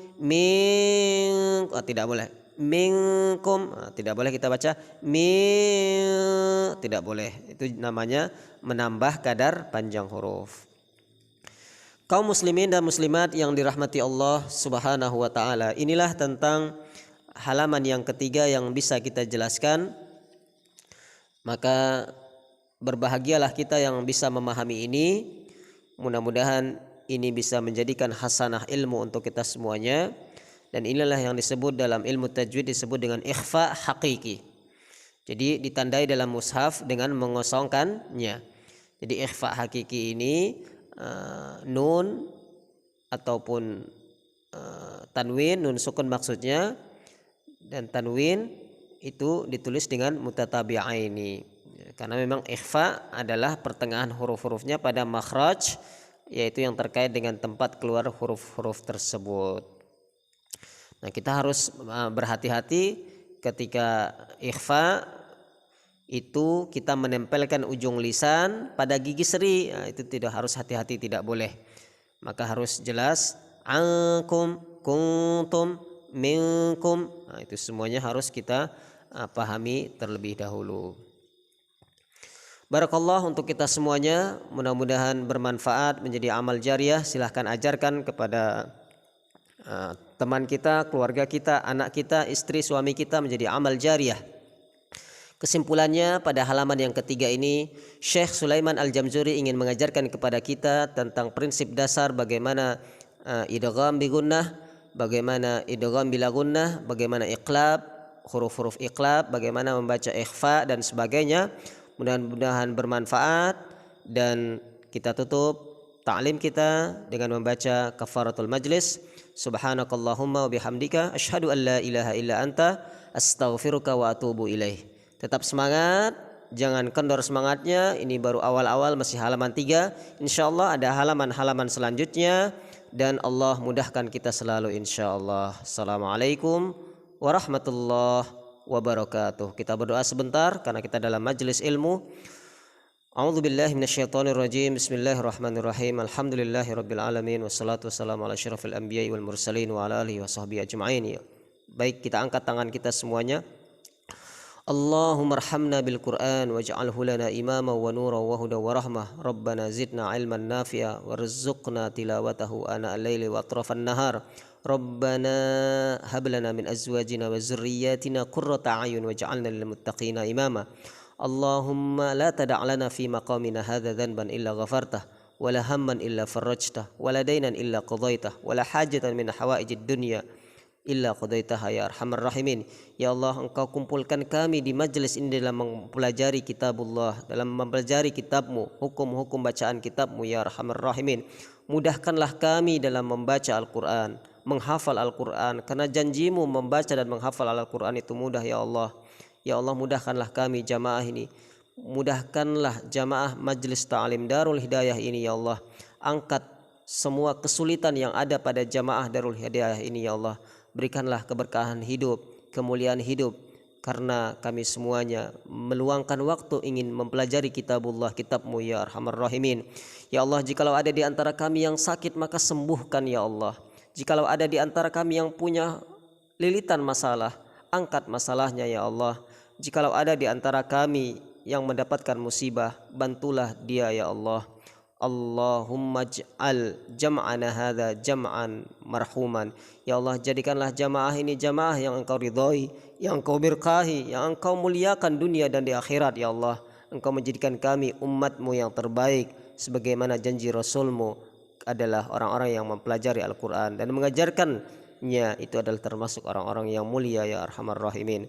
tidak boleh. Minkum, tidak boleh kita baca tidak boleh. Itu namanya menambah kadar panjang huruf. Kaum muslimin dan muslimat yang dirahmati Allah Subhanahu wa taala, inilah tentang halaman yang ketiga yang bisa kita jelaskan. Maka berbahagialah kita yang bisa memahami ini. Mudah-mudahan ini bisa menjadikan hasanah ilmu untuk kita semuanya. Dan inilah yang disebut dalam ilmu tajwid disebut dengan ikhfa hakiki. Jadi ditandai dalam mushaf dengan mengosongkannya. Jadi ikhfa hakiki ini nun ataupun tanwin, nun sukun maksudnya, dan tanwin itu ditulis dengan mutatabi'aini, karena memang ikhfa adalah pertengahan huruf-hurufnya pada makhraj, yaitu yang terkait dengan tempat keluar huruf-huruf tersebut. Nah, kita harus berhati-hati ketika ikhfa itu kita menempelkan ujung lisan pada gigi seri. Nah, itu tidak harus, hati-hati, tidak boleh. Maka harus jelas ankum, kuntum, minkum. Nah, itu semuanya harus kita pahami terlebih dahulu. Barakallah untuk kita semuanya, mudah-mudahan bermanfaat, menjadi amal jariah. Silahkan ajarkan kepada teman kita, keluarga kita, anak kita, istri, suami kita, menjadi amal jariah. Kesimpulannya, pada halaman yang ketiga ini Syekh Sulaiman Al-Jamzuri ingin mengajarkan kepada kita tentang prinsip dasar bagaimana idgham bi gunnah, bagaimana idgham bila gunnah, bagaimana iqlab, huruf-huruf iqlab, bagaimana membaca ikhfa dan sebagainya. Mudah-mudahan bermanfaat, dan kita tutup ta'lim kita dengan membaca kafaratul majlis. Subhanakallahumma wa bihamdika asyhadu an la ilaha illa anta astaghfiruka wa atubu ilaih. Tetap semangat, jangan kendor semangatnya. Ini baru awal-awal, masih halaman 3. Insyaallah ada halaman-halaman selanjutnya, dan Allah mudahkan kita selalu insyaallah. Assalamualaikum warahmatullahi wabarakatuh. Kita berdoa sebentar karena kita dalam majelis ilmu. A'udzubillahi minasyaitonirrajim. Bismillahirrahmanirrahim. Alhamdulillahirabbil alamin, wassalatu wassalamu ala asyrafil anbiya'i wal mursalin wa ala alihi washabbihi ajma'in. Baik, kita angkat tangan kita semuanya. Allahumma arhamna bil Qur'an waj'alhu lana imama wa nura wa huda wa rahmah. Rabbana zidna ilman nafi'a warzuqna tilawatahu ana al-laili wa atrafan nahar. Rabbana hab lana min azwajina wa dzurriyyatina qurrata a'yun waj'alna lil muttaqina imama. Allahumma la tada' lana fi maqamina hadza dhanban illa ghafartah wa la hamman illa farajtah wa la daynan illa qadaitah wa la hajatan min hawaijid dunya illa qadaitaha ya arhamar rahimin. Ya Allah, Engkau kumpulkan kami di majlis ini dalam mempelajari kitabullah, dalam mempelajari kitabmu, hukum-hukum bacaan kitabmu ya arhamar rahimin. Mudahkanlah kami dalam membaca Al-Quran, menghafal Al-Quran, karena janjimu membaca dan menghafal Al-Quran itu mudah ya Allah. Ya Allah, mudahkanlah kami jamaah ini, mudahkanlah jamaah majlis ta'lim Darul Hidayah ini ya Allah. Angkat semua kesulitan yang ada pada jamaah Darul Hidayah ini ya Allah. Berikanlah keberkahan hidup, kemuliaan hidup, karena kami semuanya meluangkan waktu ingin mempelajari kitabullah, kitabmu ya arhamar rahimin. Ya Allah, jikalau ada di antara kami yang sakit, maka sembuhkan ya Allah. Jikalau ada di antara kami yang punya lilitan masalah, angkat masalahnya ya Allah. Jikalau ada di antara kami yang mendapatkan musibah, bantulah dia ya Allah. Allahumma ij'al jam'ana hadza jam'an marhuman. Ya Allah, jadikanlah jamaah ini jamaah yang Engkau ridhoi, yang Engkau berkahi, yang Engkau muliakan dunia dan di akhirat ya Allah. Engkau menjadikan kami umatmu yang terbaik, sebagaimana janji Rasulmu adalah orang-orang yang mempelajari Al-Quran dan mengajarkannya, itu adalah termasuk orang-orang yang mulia ya arhamar rahimin.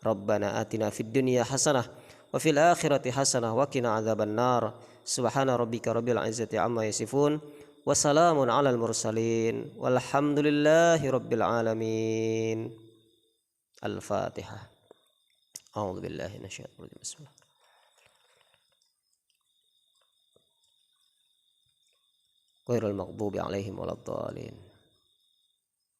Rabbana atina fid dunya hasanah wa fil akhirati hasanah wa qina adzaban nar. Subhana rabbika rabbil izzati amma yasifun wa salamun alal mursalin walhamdulillahi rabbil alamin. Al-Fatihah. A'udzu billahi minasyaitonir rajim. Bismillah. Ghairil maghdubi alaihim waladdallin.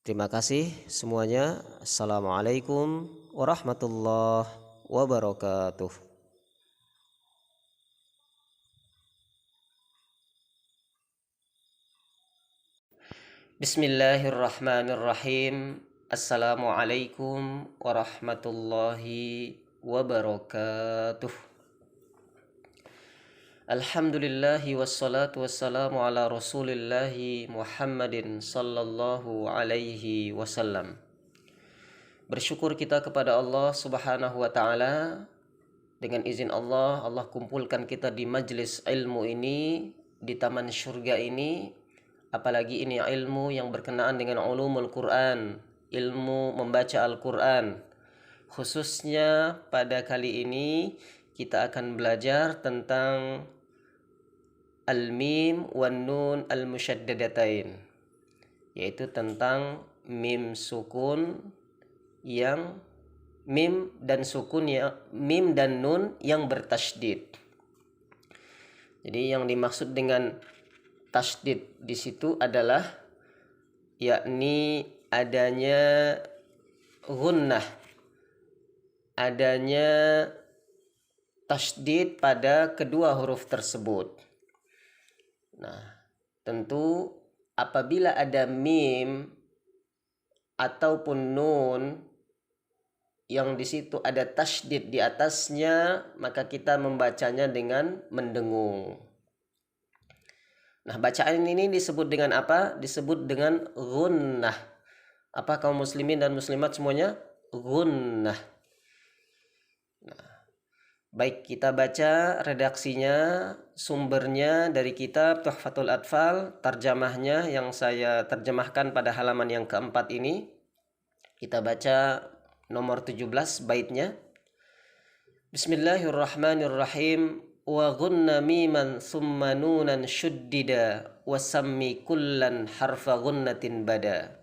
Terima kasih semuanya. Assalamualaikum warahmatullahi wabarakatuh. Bismillahirrahmanirrahim. Assalamualaikum warahmatullahi wabarakatuh. Alhamdulillahi wassalatu wassalamu ala rasulillahi Muhammadin sallallahu alaihi wasallam. Bersyukur kita kepada Allah subhanahu wa ta'ala. Dengan izin Allah, Allah kumpulkan kita di majlis ilmu ini, di taman syurga ini. Apalagi ini ilmu yang berkenaan dengan ulumul Quran, ilmu membaca Al-Quran. Khususnya pada kali ini kita akan belajar tentang al-mim wan nun al-musyaddadatain, yaitu tentang mim sukun yang mim dan nun yang bertasydid. Jadi yang dimaksud dengan tasydid di situ adalah yakni adanya gunnah, adanya tasydid pada kedua huruf tersebut. Nah, tentu apabila ada mim ataupun nun yang di situ ada tasydid di atasnya, maka kita membacanya dengan mendengung. Nah, bacaan ini disebut dengan apa? Disebut dengan gunnah. Apa kaum muslimin dan muslimat semuanya? Gunnah. Nah, baik, kita baca redaksinya, sumbernya dari kitab Tuhfatul Atfal, terjemahnya yang saya terjemahkan pada halaman yang keempat ini. Kita baca nomor 17 baitnya. Bismillahirrahmanirrahim. Wa gunna miman summa nunan syuddida wa sammi kullan harfa gunnatin bada.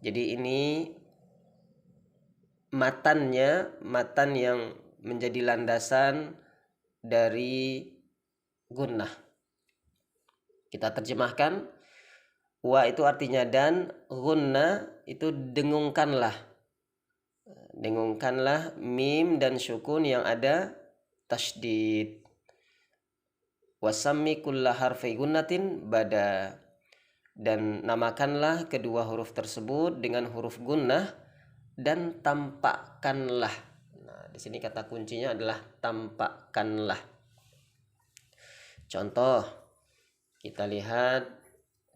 Jadi ini matan yang menjadi landasan dari gunnah. Kita terjemahkan. Wa itu artinya dan, gunna itu dengungkanlah. Dengungkanlah mim dan syukun yang ada tasydid. Wasammi kulla harfi gunnatin bada. Dan namakanlah kedua huruf tersebut dengan huruf gunnah dan tampakkanlah. Nah, di sini kata kuncinya adalah tampakkanlah. Contoh, kita lihat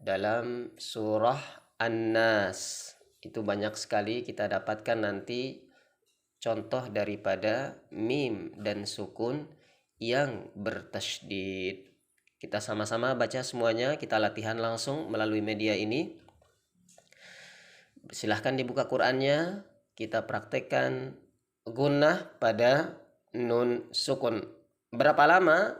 dalam surah An-Nas. Itu banyak sekali kita dapatkan nanti contoh daripada mim dan sukun yang bertasydid. Kita sama-sama baca semuanya, kita latihan langsung melalui media ini. Silahkan dibuka Qur'annya, kita praktekkan gunnah pada nun sukun. Berapa lama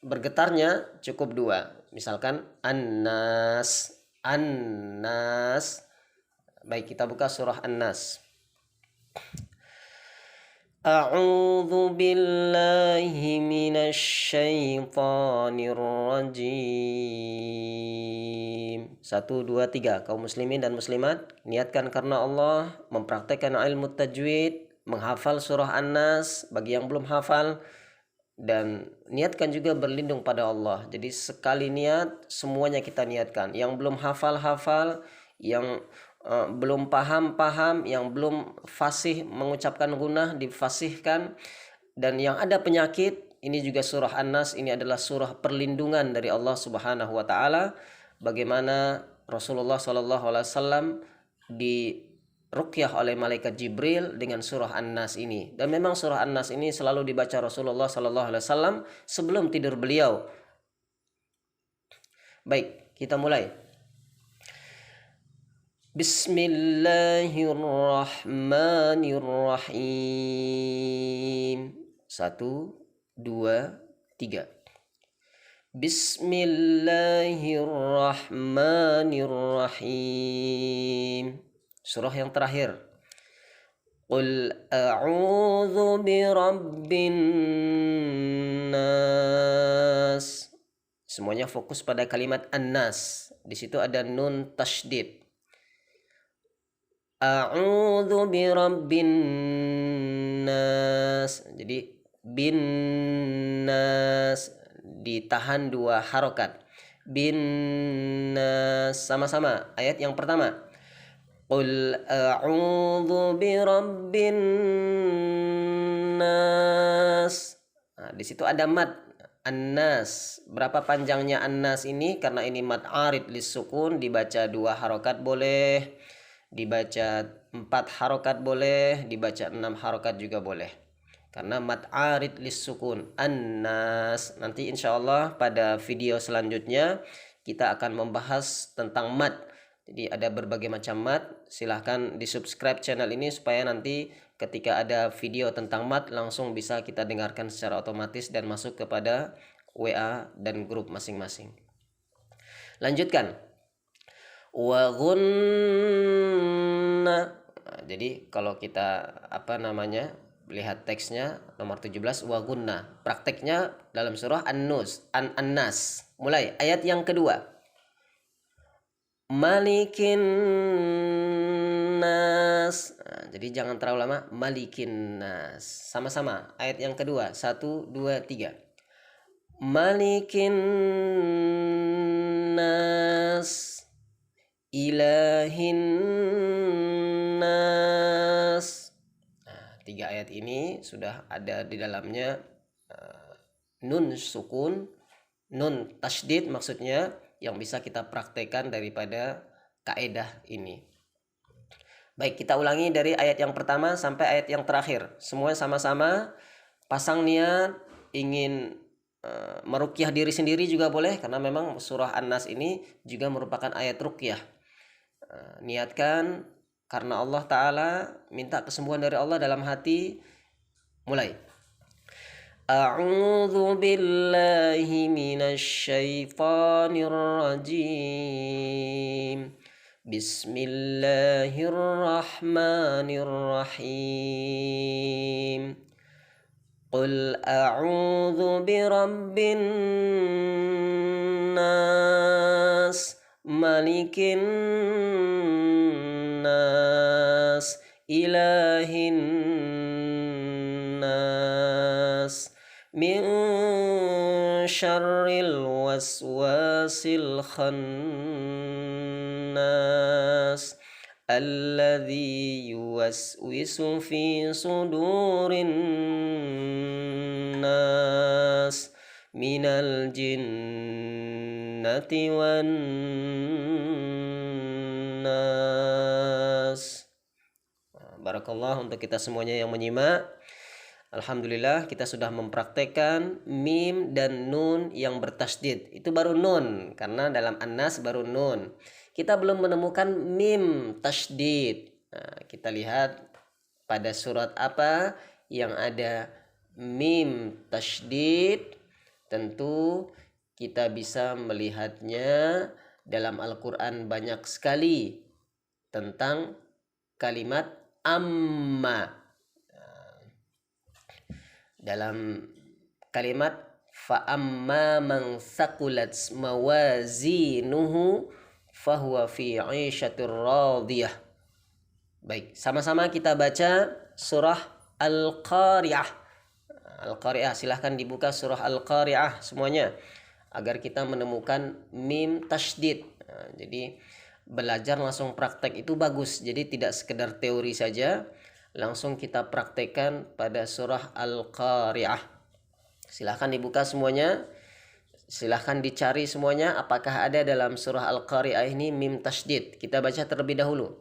bergetarnya? Cukup 2. Misalkan An-Nas, An-Nas. Baik, kita buka surah An-Nas. A'udzu billahi minasy syaithanir rajim. 1, 2, 3. Kaum muslimin dan muslimat, niatkan karena Allah, mempraktekkan ilmu tajwid, menghafal surah An-Nas bagi yang belum hafal, dan niatkan juga berlindung pada Allah. Jadi sekali niat semuanya kita niatkan. Yang belum hafal, yang belum paham, yang belum fasih mengucapkan gunnah difasihkan, dan yang ada penyakit, ini juga surah An-Nas ini adalah surah perlindungan dari Allah Subhanahu wa taala. Bagaimana Rasulullah sallallahu alaihi wasallam diruqyah oleh malaikat Jibril dengan surah An-Nas ini. Dan memang surah An-Nas ini selalu dibaca Rasulullah sallallahu alaihi wasallam sebelum tidur beliau. Baik, kita mulai. Bismillahirrahmanirrahim. 1, 2, 3. Bismillahirrahmanirrahim. Surah yang terakhir. Qul a'udzu birabbin nas. Semuanya fokus pada kalimat an-nas. Di situ ada nun tasydid. A'udzu birabbin nas. Jadi bin nas ditahan 2 harokat. Bin nas, sama-sama. Ayat yang pertama. Qul a'udzu birabbin nas. Nah, di situ ada mad an-nas. Berapa panjangnya an-nas ini? Karena ini mad arid lis sukun, dibaca 2 harokat boleh, dibaca 4 harokat boleh, dibaca 6 harokat juga boleh. Karena mad arid lis sukun, an-nas. Nanti insyaallah pada video selanjutnya kita akan membahas tentang mad. Jadi ada berbagai macam mad. Silahkan di subscribe channel ini supaya nanti ketika ada video tentang mad langsung bisa kita dengarkan secara otomatis dan masuk kepada WA dan grup masing-masing. Lanjutkan. Wa gunna. Nah, jadi kalau kita lihat teksnya nomor 17, wa gunna. Prakteknya dalam surah An-Nas. Mulai ayat yang kedua. Malikin nas. Nah, jadi jangan terlalu lama. Malikin nas. Sama-sama. Ayat yang kedua. 1, 2, 3. Malikin nas. Ilahin nas. Nah, 3 ayat ini sudah ada di dalamnya nun sukun, nun tasydid maksudnya, yang bisa kita praktekkan daripada kaedah ini. Baik, kita ulangi dari ayat yang pertama sampai ayat yang terakhir. Semua sama-sama pasang niat ingin meruqyah diri sendiri juga boleh, karena memang surah An-Nas ini juga merupakan ayat ruqyah. Niatkan karena Allah Ta'ala, minta kesembuhan dari Allah dalam hati. Mulai. A'udzu billahi minasy syaithanir rajim. Bismillahirrahmanirrahim. Qul a'udzu birabbin nas, malikin nas, ilahin nas, min syarril waswasil khannas, alladzi yuwaswisu fi sudurin nas, minal jinnati wan nas. Barakallah untuk kita semuanya yang menyimak. Alhamdulillah kita sudah mempraktekkan mim dan nun yang bertasydid. Itu baru nun, karena dalam An-Nas baru nun. Kita belum menemukan mim tasydid. Nah, kita lihat pada surat apa yang ada mim tasydid. Tentu kita bisa melihatnya dalam Al-Quran banyak sekali tentang kalimat amma. Dalam kalimat fa'amma man thaqulat mawazinuhu fahuwa fi 'ishatir radiyah. Baik, sama-sama kita baca surah Al-Qari'ah. Al-Qari'ah, silahkan dibuka surah Al-Qari'ah semuanya agar kita menemukan mim tasydid. Nah, jadi belajar langsung praktek itu bagus. Jadi tidak sekedar teori saja, langsung kita praktekkan pada surah Al-Qari'ah. Silahkan dibuka semuanya. Silahkan dicari semuanya apakah ada dalam surah Al-Qari'ah ini mim tasydid. Kita baca terlebih dahulu.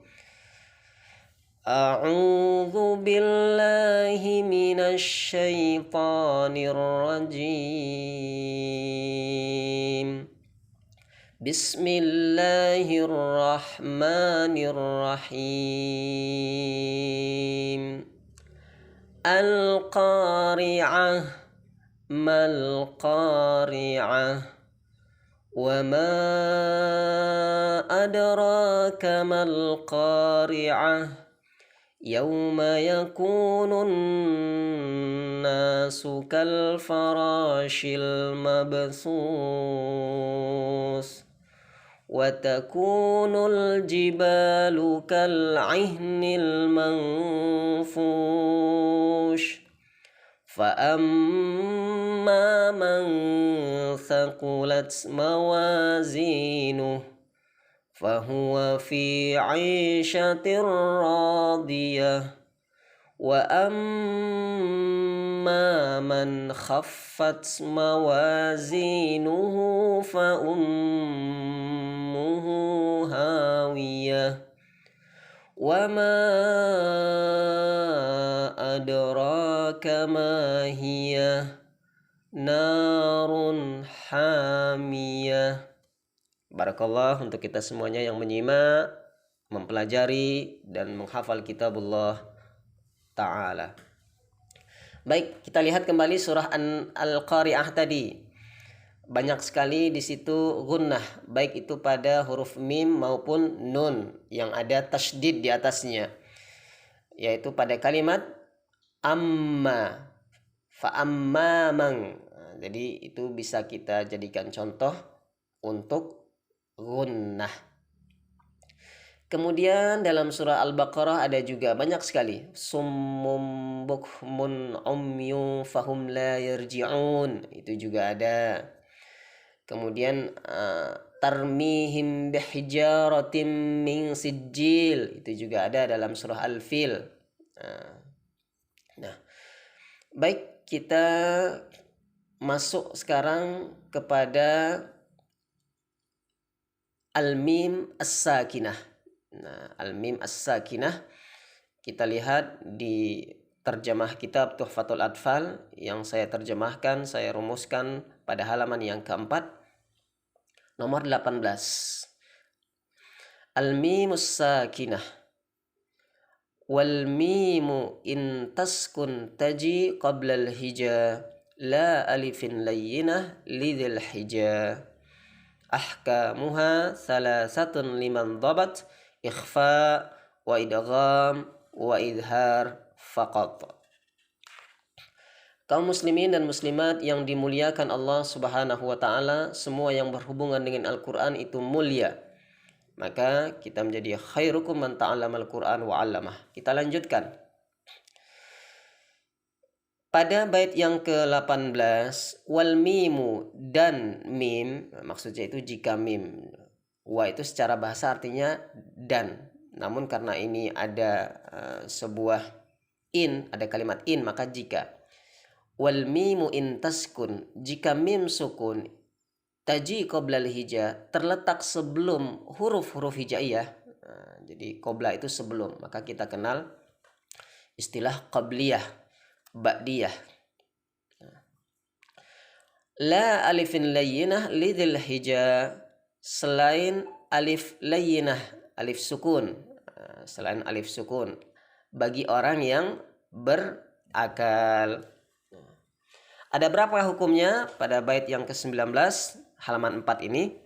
A'udzu billahi minasy syaithanir rajim. Bismillahirrahmanirrahim. Al-Qari'ah, mal-Qari'ah, wa ma adraka mal-Qari'ah, yawma yakunun nasu kal farashil mabthus, wa takunul jibalu kal ihnil manfush, fa amma man thaqulat mawazinuh fahuwa fi 'ishatir radiyah, wa amma man khaffat mawazinuhu fa ummuhu hawiyah, wa ma adraka ma hiya, narun hamiyah. Barakallah untuk kita semuanya yang menyimak, mempelajari dan menghafal kitabullah ta'ala. Baik, kita lihat kembali surah Al-Qari'ah tadi. Banyak sekali di situ gunnah, baik itu pada huruf mim maupun nun yang ada tasydid di atasnya, yaitu pada kalimat amma, fa amma man. Jadi itu bisa kita jadikan contoh untuk gunnah. Kemudian dalam surah Al-Baqarah ada juga banyak sekali. Summum bukmun umyun fahum la yarji'un. Itu juga ada. Kemudian tarmihim bihijaratin min sijil. Itu juga ada dalam surah Al-Fil. Nah, baik, kita masuk sekarang kepada al-mim as-sakinah. Nah, al-mim as-sakinah kita lihat di terjemah kitab Tuhfatul Atfal yang saya terjemahkan, saya rumuskan pada halaman yang keempat, nomor 18. Al-mim as-sakinah wal mimu in taskun taji qabla al-hija la alifin layyinah lidhil hija ahkamuha salasatun liman dhabat ikhfa wa idgham wa idhar faqat. Kaum muslimin dan muslimat yang dimuliakan Allah Subhanahu wa taala, semua yang berhubungan dengan Al-Qur'an itu mulia. Maka kita menjadi khairukum man ta'allama al-Qur'an wa 'allamah. Kita lanjutkan. Pada bait yang ke-18, wal mimu dan mim, maksudnya itu jika mim. Wa itu secara bahasa artinya dan. Namun karena ini ada sebuah in, ada kalimat in, maka jika. Wal mimu in taskun, jika mim sukun taji qoblal hija, terletak sebelum huruf-huruf hijaiyah. Jadi qobla itu sebelum, maka kita kenal istilah qabliyah, ba'diyah. La alifin layyinah lidhil hija, selain alif layyinah, alif sukun, selain alif sukun bagi orang yang berakal. Ada berapa hukumnya pada bait yang ke-19 halaman 4 ini?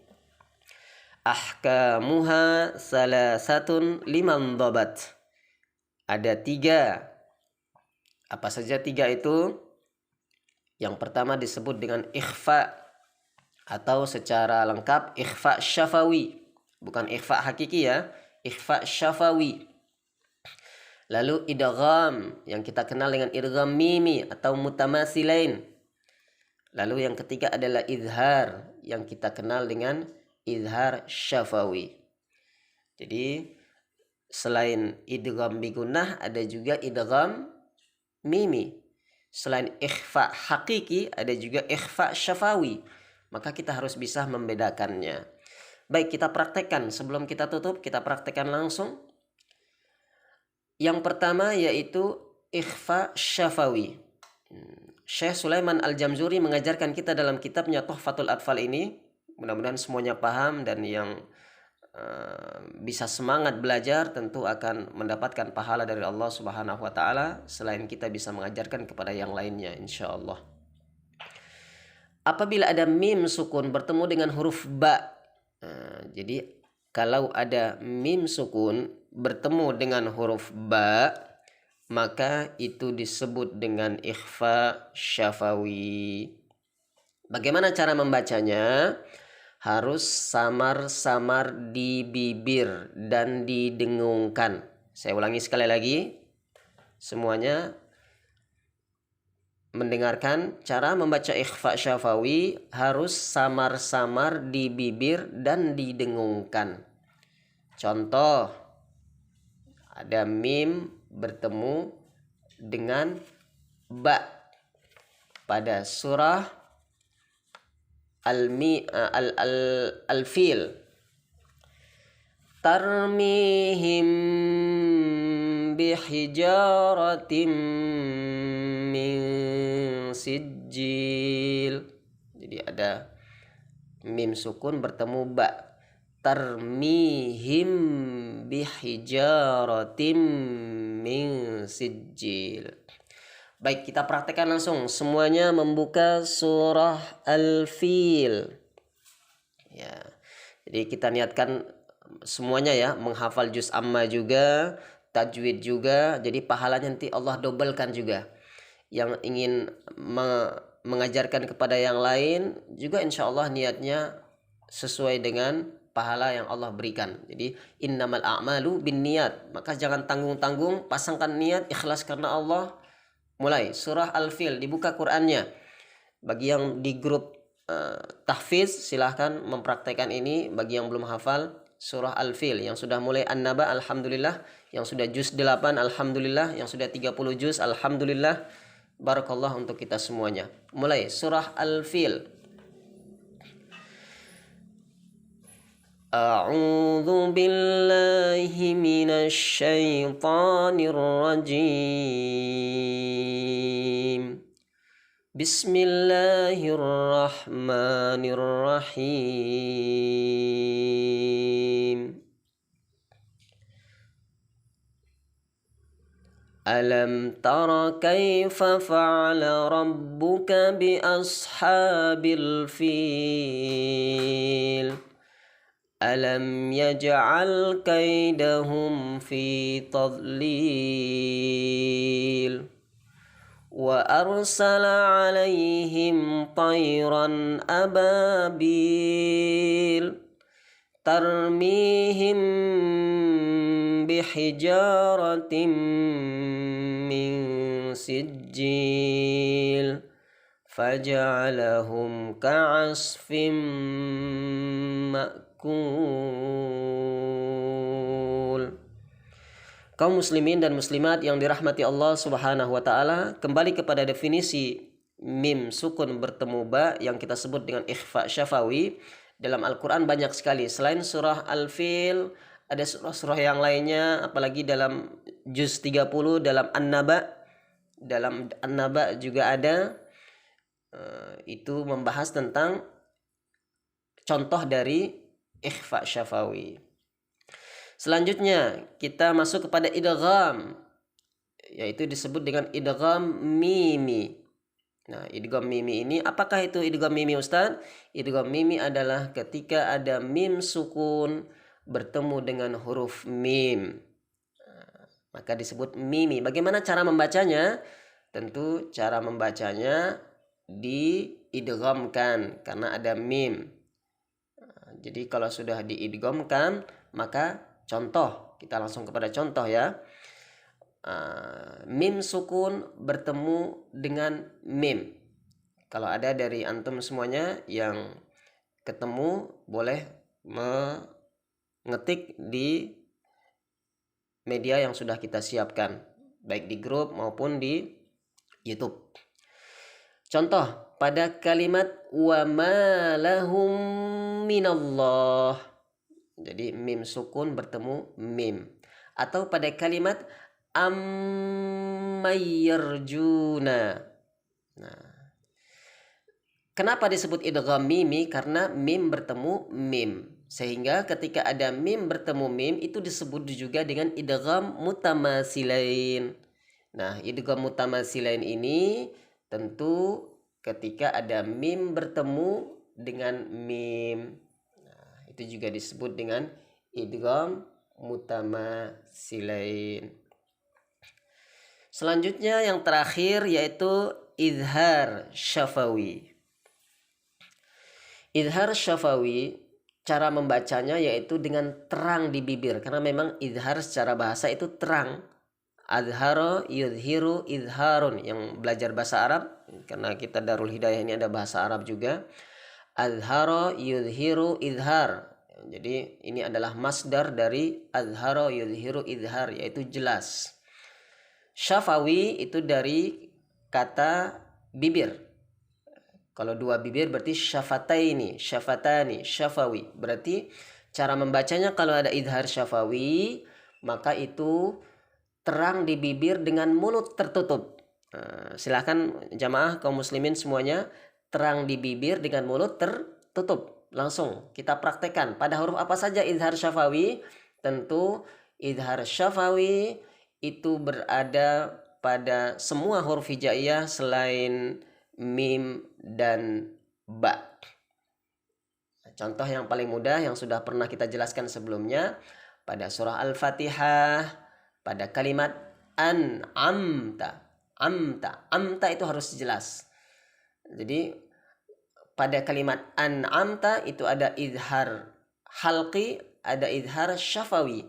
Ahkamuha salasatun liman dhabat. Ada 3. Apa saja 3 itu? Yang pertama disebut dengan ikhfa, atau secara lengkap ikhfa syafawi, bukan ikhfa hakiki ya, ikhfa syafawi. Lalu idgham yang kita kenal dengan idgham mimi atau mutamasilain. Lalu yang ketiga adalah izhar yang kita kenal dengan izhar syafawi. Jadi selain idgham bigunnah ada juga idgham mimi. Selain ikhfa hakiki ada juga ikhfa syafawi. Maka kita harus bisa membedakannya. Baik, kita praktekkan. Sebelum kita tutup, kita praktekkan langsung. Yang pertama yaitu ikhfa syafawi. Syekh Sulaiman Al-Jamzuri mengajarkan kita dalam kitabnya Tuhfatul Atfal ini. Mudah-mudahan semuanya paham, dan yang bisa semangat belajar tentu akan mendapatkan pahala dari Allah Subhanahu wa taala, selain kita bisa mengajarkan kepada yang lainnya insyaallah. Apabila ada mim sukun bertemu dengan huruf ba, jadi kalau ada mim sukun bertemu dengan huruf ba, maka itu disebut dengan ikhfa syafawi. Bagaimana cara membacanya? Harus samar-samar di bibir dan didengungkan. Saya ulangi sekali lagi. Semuanya mendengarkan cara membaca ikhfa syafawi, harus samar-samar di bibir dan didengungkan. Contoh, ada mim bertemu dengan ba pada surah Al-Fil. Tarmihim bihijaratim min sijil. Jadi ada mim sukun bertemu ba. Tarmihim bihijaratim min sijil. Baik, kita praktekkan langsung. Semuanya membuka surah Al-Fil. Ya. Jadi kita niatkan semuanya ya, menghafal juz amma juga, tajwid juga. Jadi pahalanya nanti Allah dobelkan juga. Yang ingin mengajarkan kepada yang lain juga insya Allah niatnya sesuai dengan pahala yang Allah berikan. Jadi innamal a'malu binniyat. Maka jangan tanggung-tanggung, pasangkan niat ikhlas karena Allah. Mulai surah Al-Fil, dibuka Qur'annya. Bagi yang di grup tahfiz silahkan mempraktekkan ini. Bagi yang belum hafal surah Al-Fil, yang sudah mulai An-Naba alhamdulillah, yang sudah juz 8 alhamdulillah, yang sudah 30 juz alhamdulillah. Barakallah untuk kita semuanya. Mulai surah Al-Fil. A'udzu billahi minasy syaithanir rajim. Bismillahirrahmanirrahim. Alam tara kaifa fa'ala rabbuka bi ashabil fil. Alam yaj'al kaidahum fi tadlil. Wa arsala alaihim tayran ababil. Tarmihim bihijaratin min sijil. Faja'alahum ka'asfim ma'kul. Kaum muslimin dan muslimat yang dirahmati Allah Subhanahu wa taala, kembali kepada definisi mim sukun bertemu ba yang kita sebut dengan ikhfa syafawi. Dalam Al-Qur'an banyak sekali. Selain surah Al-Fil, ada surah-surah yang lainnya, apalagi dalam juz 30 dalam An-Naba. Dalam An-Naba juga ada. Itu membahas tentang contoh dari ikhfa syafawi. Selanjutnya kita masuk kepada idgham, yaitu disebut dengan idgham mimi. Nah, idgham mimi ini apakah itu idgham mimi, Ustaz? Idgham mimi adalah ketika ada mim sukun bertemu dengan huruf mim. Maka disebut mimi. Bagaimana cara membacanya? Tentu cara membacanya diidghamkan karena ada mim. Jadi kalau sudah diidghamkan, maka contoh, kita langsung kepada contoh ya. Mim sukun bertemu dengan mim. Kalau ada dari antum semuanya yang ketemu, boleh mengetik di media yang sudah kita siapkan, baik di grup maupun di YouTube. Contoh pada kalimat wa ma lahum minallah. Jadi mim sukun bertemu mim. Atau pada kalimat ammayyarjuna. Nah, kenapa disebut idgham mimi? Karena mim bertemu mim. Sehingga ketika ada mim bertemu mim, itu disebut juga dengan idgham mutamasilain. Nah, idgham mutamasilain ini tentu ketika ada mim bertemu dengan mim. Nah, itu juga disebut dengan idgham mutamasilain. Selanjutnya yang terakhir yaitu izhar syafawi. Izhar syafawi cara membacanya yaitu dengan terang di bibir, karena memang izhar secara bahasa itu terang. Azharo yudhiru izharun, yang belajar bahasa Arab, karena kita Darul Hidayah ini ada bahasa Arab juga. Azharo yudhiru izhar. Jadi ini adalah masdar dari azharo yudhiru izhar, yaitu jelas. Syafawi itu dari kata bibir. Kalau dua bibir berarti syafataini, syafatani, syafawi. Berarti cara membacanya kalau ada izhar syafawi, maka itu terang di bibir dengan mulut tertutup. Silahkan jamaah kaum muslimin semuanya, terang di bibir dengan mulut tertutup. Langsung kita praktekkan. Pada huruf apa saja izhar syafawi? Tentu izhar syafawi itu berada pada semua huruf hijaiyah selain mim dan ba. Contoh yang paling mudah yang sudah pernah kita jelaskan sebelumnya pada surah Al-Fatihah, pada kalimat an'amta. Amta itu harus jelas. Jadi pada kalimat an'amta itu ada izhar halqi, ada idhar syafawi.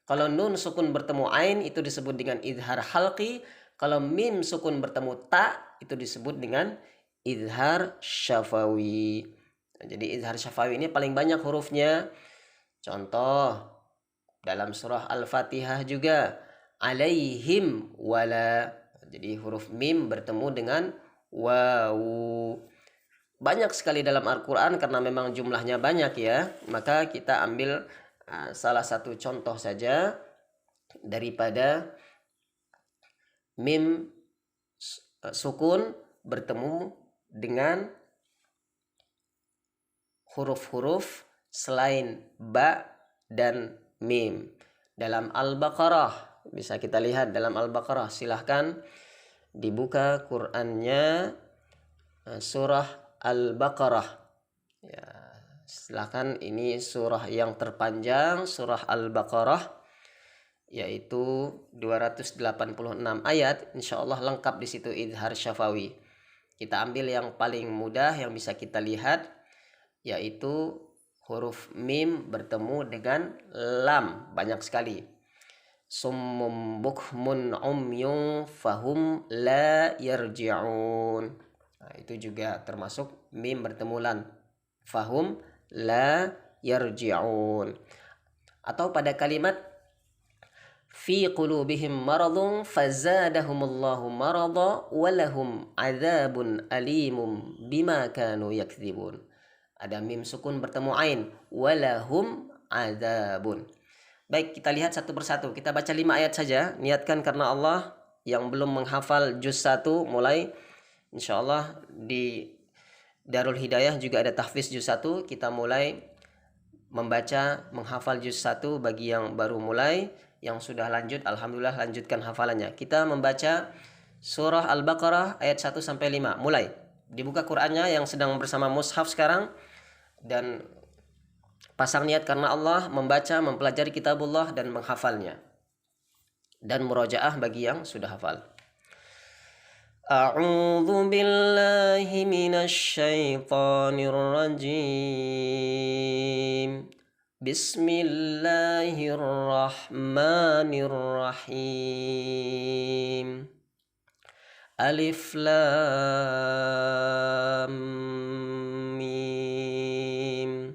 Kalau nun sukun bertemu ain itu disebut dengan idhar halqi. Kalau mim sukun bertemu ta itu disebut dengan idhar syafawi. Jadi idhar syafawi ini paling banyak hurufnya. Contoh dalam surah Al-Fatihah juga, alaihim wala. Jadi huruf mim bertemu dengan wawu. Banyak sekali dalam Al-Quran karena memang jumlahnya banyak ya. Maka kita ambil salah satu contoh saja daripada mim sukun bertemu dengan huruf-huruf selain ba dan mim. Dalam Al-Baqarah, bisa kita lihat dalam Al-Baqarah, silahkan dibuka Qur'annya, surah Al-Baqarah. Ya, silahkan, ini surah yang terpanjang, surah Al-Baqarah, yaitu 286 ayat. Insya Allah lengkap di situ idhar syafawi. Kita ambil yang paling mudah yang bisa kita lihat, yaitu huruf mim bertemu dengan lam. Banyak sekali. Summum bukmun umyun fahum la yarji'un. Nah, itu juga termasuk mim bertemu lam. Fahum la yarji'un. Atau pada kalimat fi qulubihim maradun fazadahumullahu marada walahum adzabun alimum bima kanu yakdzibun. Ada mim sukun bertemu ain, walahum adzabun. Baik, kita lihat satu persatu. Kita baca 5 ayat saja. Niatkan karena Allah. Yang belum menghafal juz 1 mulai, insyaallah di Darul Hidayah juga ada tahfiz juz 1. Kita mulai membaca menghafal juz 1 bagi yang baru mulai. Yang sudah lanjut, alhamdulillah lanjutkan hafalannya. Kita membaca surah Al-Baqarah ayat 1 sampai 5. Mulai. Dibuka Qur'annya yang sedang bersama mushaf sekarang, dan pasang niat karena Allah membaca, mempelajari kitabullah dan menghafalnya. Dan murojaah bagi yang sudah hafal. A'udzu billahi minasy syaithanir rajim. Bismillahirrahmanirrahim. Alif lam mim.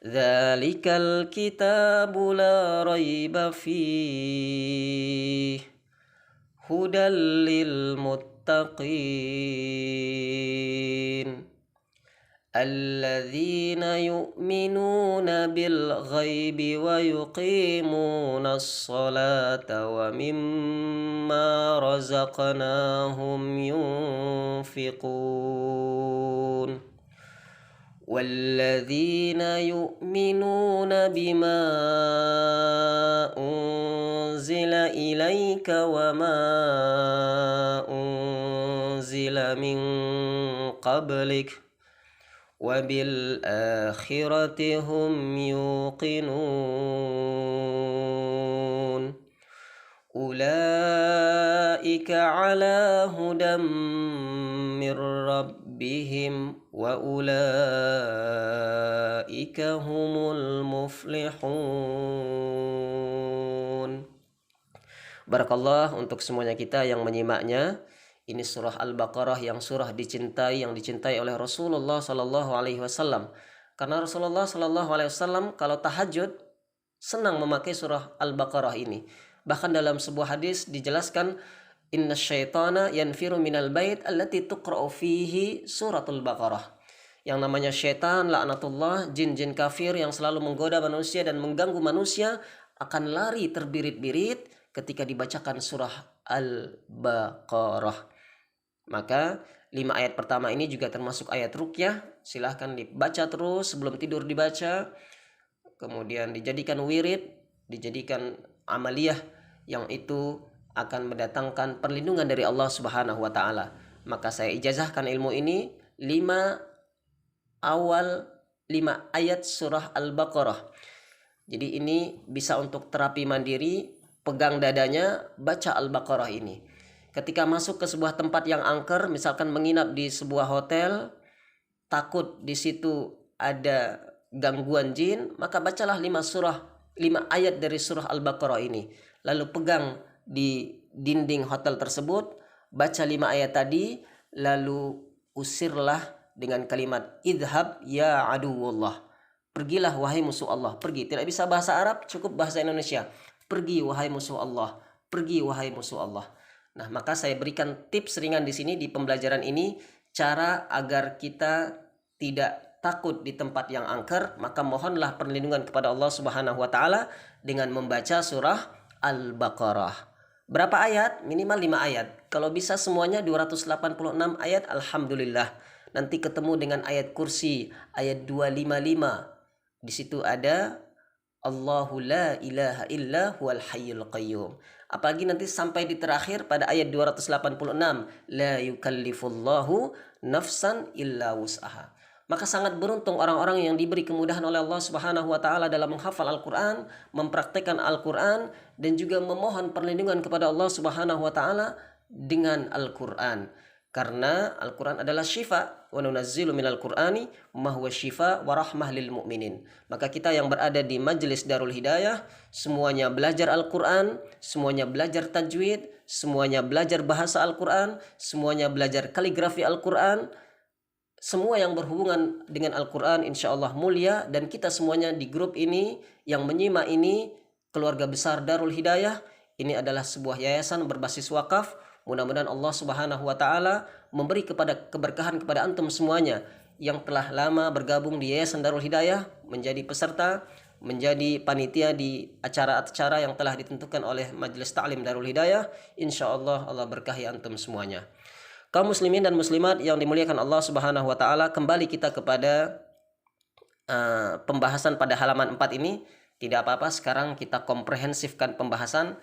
Dzalikal kitabu la raiba fihi hudal lil muttaqin alladzina yu'minuna bil ghaibi wa yuqimuna as-salata wa mimma razaqnahum yunfiqun والذين يؤمنون بما أنزل إليك وما أنزل من قبلك وبالآخرة هم يوقنون أولئك على هدى من ربهم وأولئك هم المفلحون. Barakallah untuk semuanya kita yang menyimaknya. Ini surah Al-Baqarah yang surah dicintai, yang dicintai oleh Rasulullah Sallallahu Alaihi Wasallam. Karena Rasulullah Sallallahu Alaihi Wasallam kalau tahajud senang memakai surah Al-Baqarah ini. Bahkan dalam sebuah hadis dijelaskan, inna syaitana yanfiru minal bait allati tuqra'u fihi suratul Baqarah. Yang namanya syaitan, laknatullah, jin-jin kafir yang selalu menggoda manusia dan mengganggu manusia akan lari terbirit-birit ketika dibacakan surah Al-Baqarah. Maka 5 ayat pertama ini juga termasuk ayat ruqyah. Silahkan dibaca terus, sebelum tidur dibaca. Kemudian dijadikan wirid, dijadikan amaliyah yang itu akan mendatangkan perlindungan dari Allah Subhanahu wa taala. Maka saya ijazahkan ilmu ini 5 ayat surah Al-Baqarah. Jadi ini bisa untuk terapi mandiri, pegang dadanya, baca Al-Baqarah ini. Ketika masuk ke sebuah tempat yang angker, misalkan menginap di sebuah hotel, takut di situ ada gangguan jin, maka bacalah 5 ayat dari surah Al-Baqarah ini. Lalu pegang di dinding hotel tersebut, baca 5 ayat tadi, lalu usirlah dengan kalimat idhab ya aduwallah. Pergilah wahai musuh Allah. Pergi. Tidak bisa bahasa Arab, cukup bahasa Indonesia. Pergi wahai musuh Allah. Pergi wahai musuh Allah. Nah, maka saya berikan tips ringan di sini di pembelajaran ini, cara agar kita tidak takut di tempat yang angker, maka mohonlah perlindungan kepada Allah Subhanahu wa taala dengan membaca surah Al-Baqarah. Berapa ayat? Minimal 5 ayat. Kalau bisa semuanya 286 ayat, alhamdulillah. Nanti ketemu dengan ayat kursi, ayat 255. Di situ ada Allahu la ilaha illa huwal hayyul qayyum. Apalagi nanti sampai di terakhir pada ayat 286, la yukallifullahu nafsan illa wus'aha. Maka sangat beruntung orang-orang yang diberi kemudahan oleh Allah Subhanahu wa taala dalam menghafal Al-Qur'an, mempraktikkan Al-Qur'an, dan juga memohon perlindungan kepada Allah Subhanahu wa taala dengan Al-Qur'an. Karena Al-Qur'an adalah syifa, wa nunazzilu minal Qur'ani ma huwa syifa wa rahmah lil mu'minin. Maka kita yang berada di Majelis Darul Hidayah semuanya belajar Al-Qur'an, semuanya belajar tajwid, semuanya belajar bahasa Al-Qur'an, semuanya belajar kaligrafi Al-Qur'an. Semua yang berhubungan dengan Al-Quran insya Allah mulia, dan kita semuanya di grup ini yang menyimak ini, keluarga besar Darul Hidayah, ini adalah sebuah yayasan berbasis wakaf. Mudah-mudahan Allah Subhanahu wa taala memberi keberkahan kepada antum semuanya yang telah lama bergabung di Yayasan Darul Hidayah, menjadi peserta, menjadi panitia di acara-acara yang telah ditentukan oleh Majelis Ta'lim Darul Hidayah. Insya Allah Allah berkahi antum semuanya. Kaum muslimin dan muslimat yang dimuliakan Allah Subhanahu wa taala, kembali kita kepada pembahasan pada halaman 4 ini. Tidak apa-apa, sekarang kita komprehensifkan pembahasan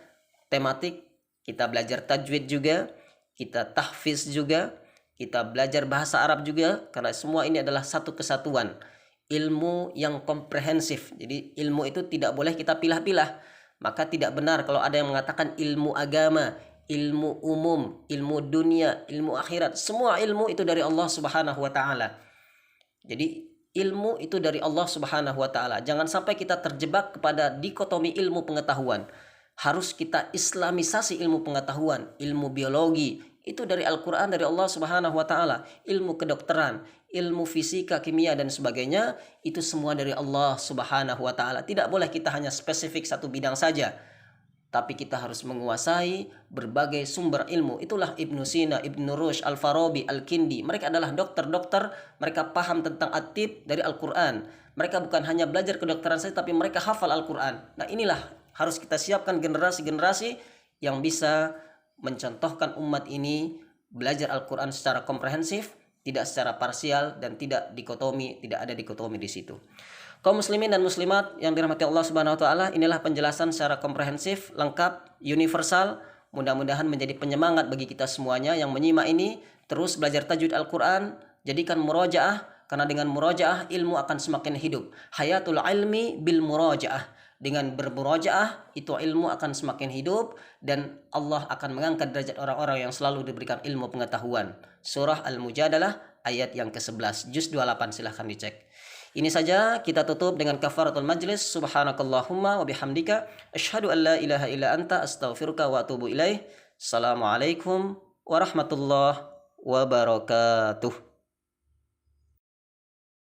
tematik. Kita belajar tajwid juga, kita tahfiz juga, kita belajar bahasa Arab juga, karena semua ini adalah satu kesatuan. Ilmu yang komprehensif. Jadi ilmu itu tidak boleh kita pilah-pilah. Maka tidak benar kalau ada yang mengatakan ilmu agama, ilmu umum, ilmu dunia, ilmu akhirat. Semua ilmu itu dari Allah Subhanahu wa taala. Jadi ilmu itu dari Allah Subhanahu wa taala. Jangan sampai kita terjebak kepada dikotomi ilmu pengetahuan. Harus kita islamisasi ilmu pengetahuan. Ilmu biologi itu dari Al-Quran, dari Allah Subhanahu wa taala. Ilmu kedokteran, ilmu fisika, kimia, dan sebagainya, itu semua dari Allah Subhanahu wa taala. Tidak boleh kita hanya spesifik satu bidang saja, tapi kita harus menguasai berbagai sumber ilmu. Itulah Ibnu Sina, Ibnu Rushd, Al-Farabi, Al-Kindi. Mereka adalah dokter-dokter, mereka paham tentang at-tib dari Al-Quran. Mereka bukan hanya belajar kedokteran saja, tapi mereka hafal Al-Quran. Nah, inilah harus kita siapkan generasi-generasi yang bisa mencontohkan umat ini belajar Al-Quran secara komprehensif, tidak secara parsial, dan tidak dikotomi, tidak ada dikotomi di situ. Kaum muslimin dan muslimat yang dirahmati Allah Subhanahu wa taala, inilah penjelasan secara komprehensif, lengkap, universal. Mudah-mudahan menjadi penyemangat bagi kita semuanya yang menyimak ini. Terus belajar tajwid Al-Quran, jadikan murojaah, karena dengan murojaah ilmu akan semakin hidup. Hayatul ilmi bil murojaah. Dengan bermurojaah itu ilmu akan semakin hidup, dan Allah akan mengangkat derajat orang-orang yang selalu diberikan ilmu pengetahuan. Surah Al-Mujadalah ayat yang ke-11, juz 28, silahkan dicek. Ini saja, kita tutup dengan kafaratul majlis. Subhanakallahumma wa bihamdika asyhadu an la ilaha illa anta astaghfiruka wa atubu ilaih. Assalamualaikum warahmatullahi wabarakatuh.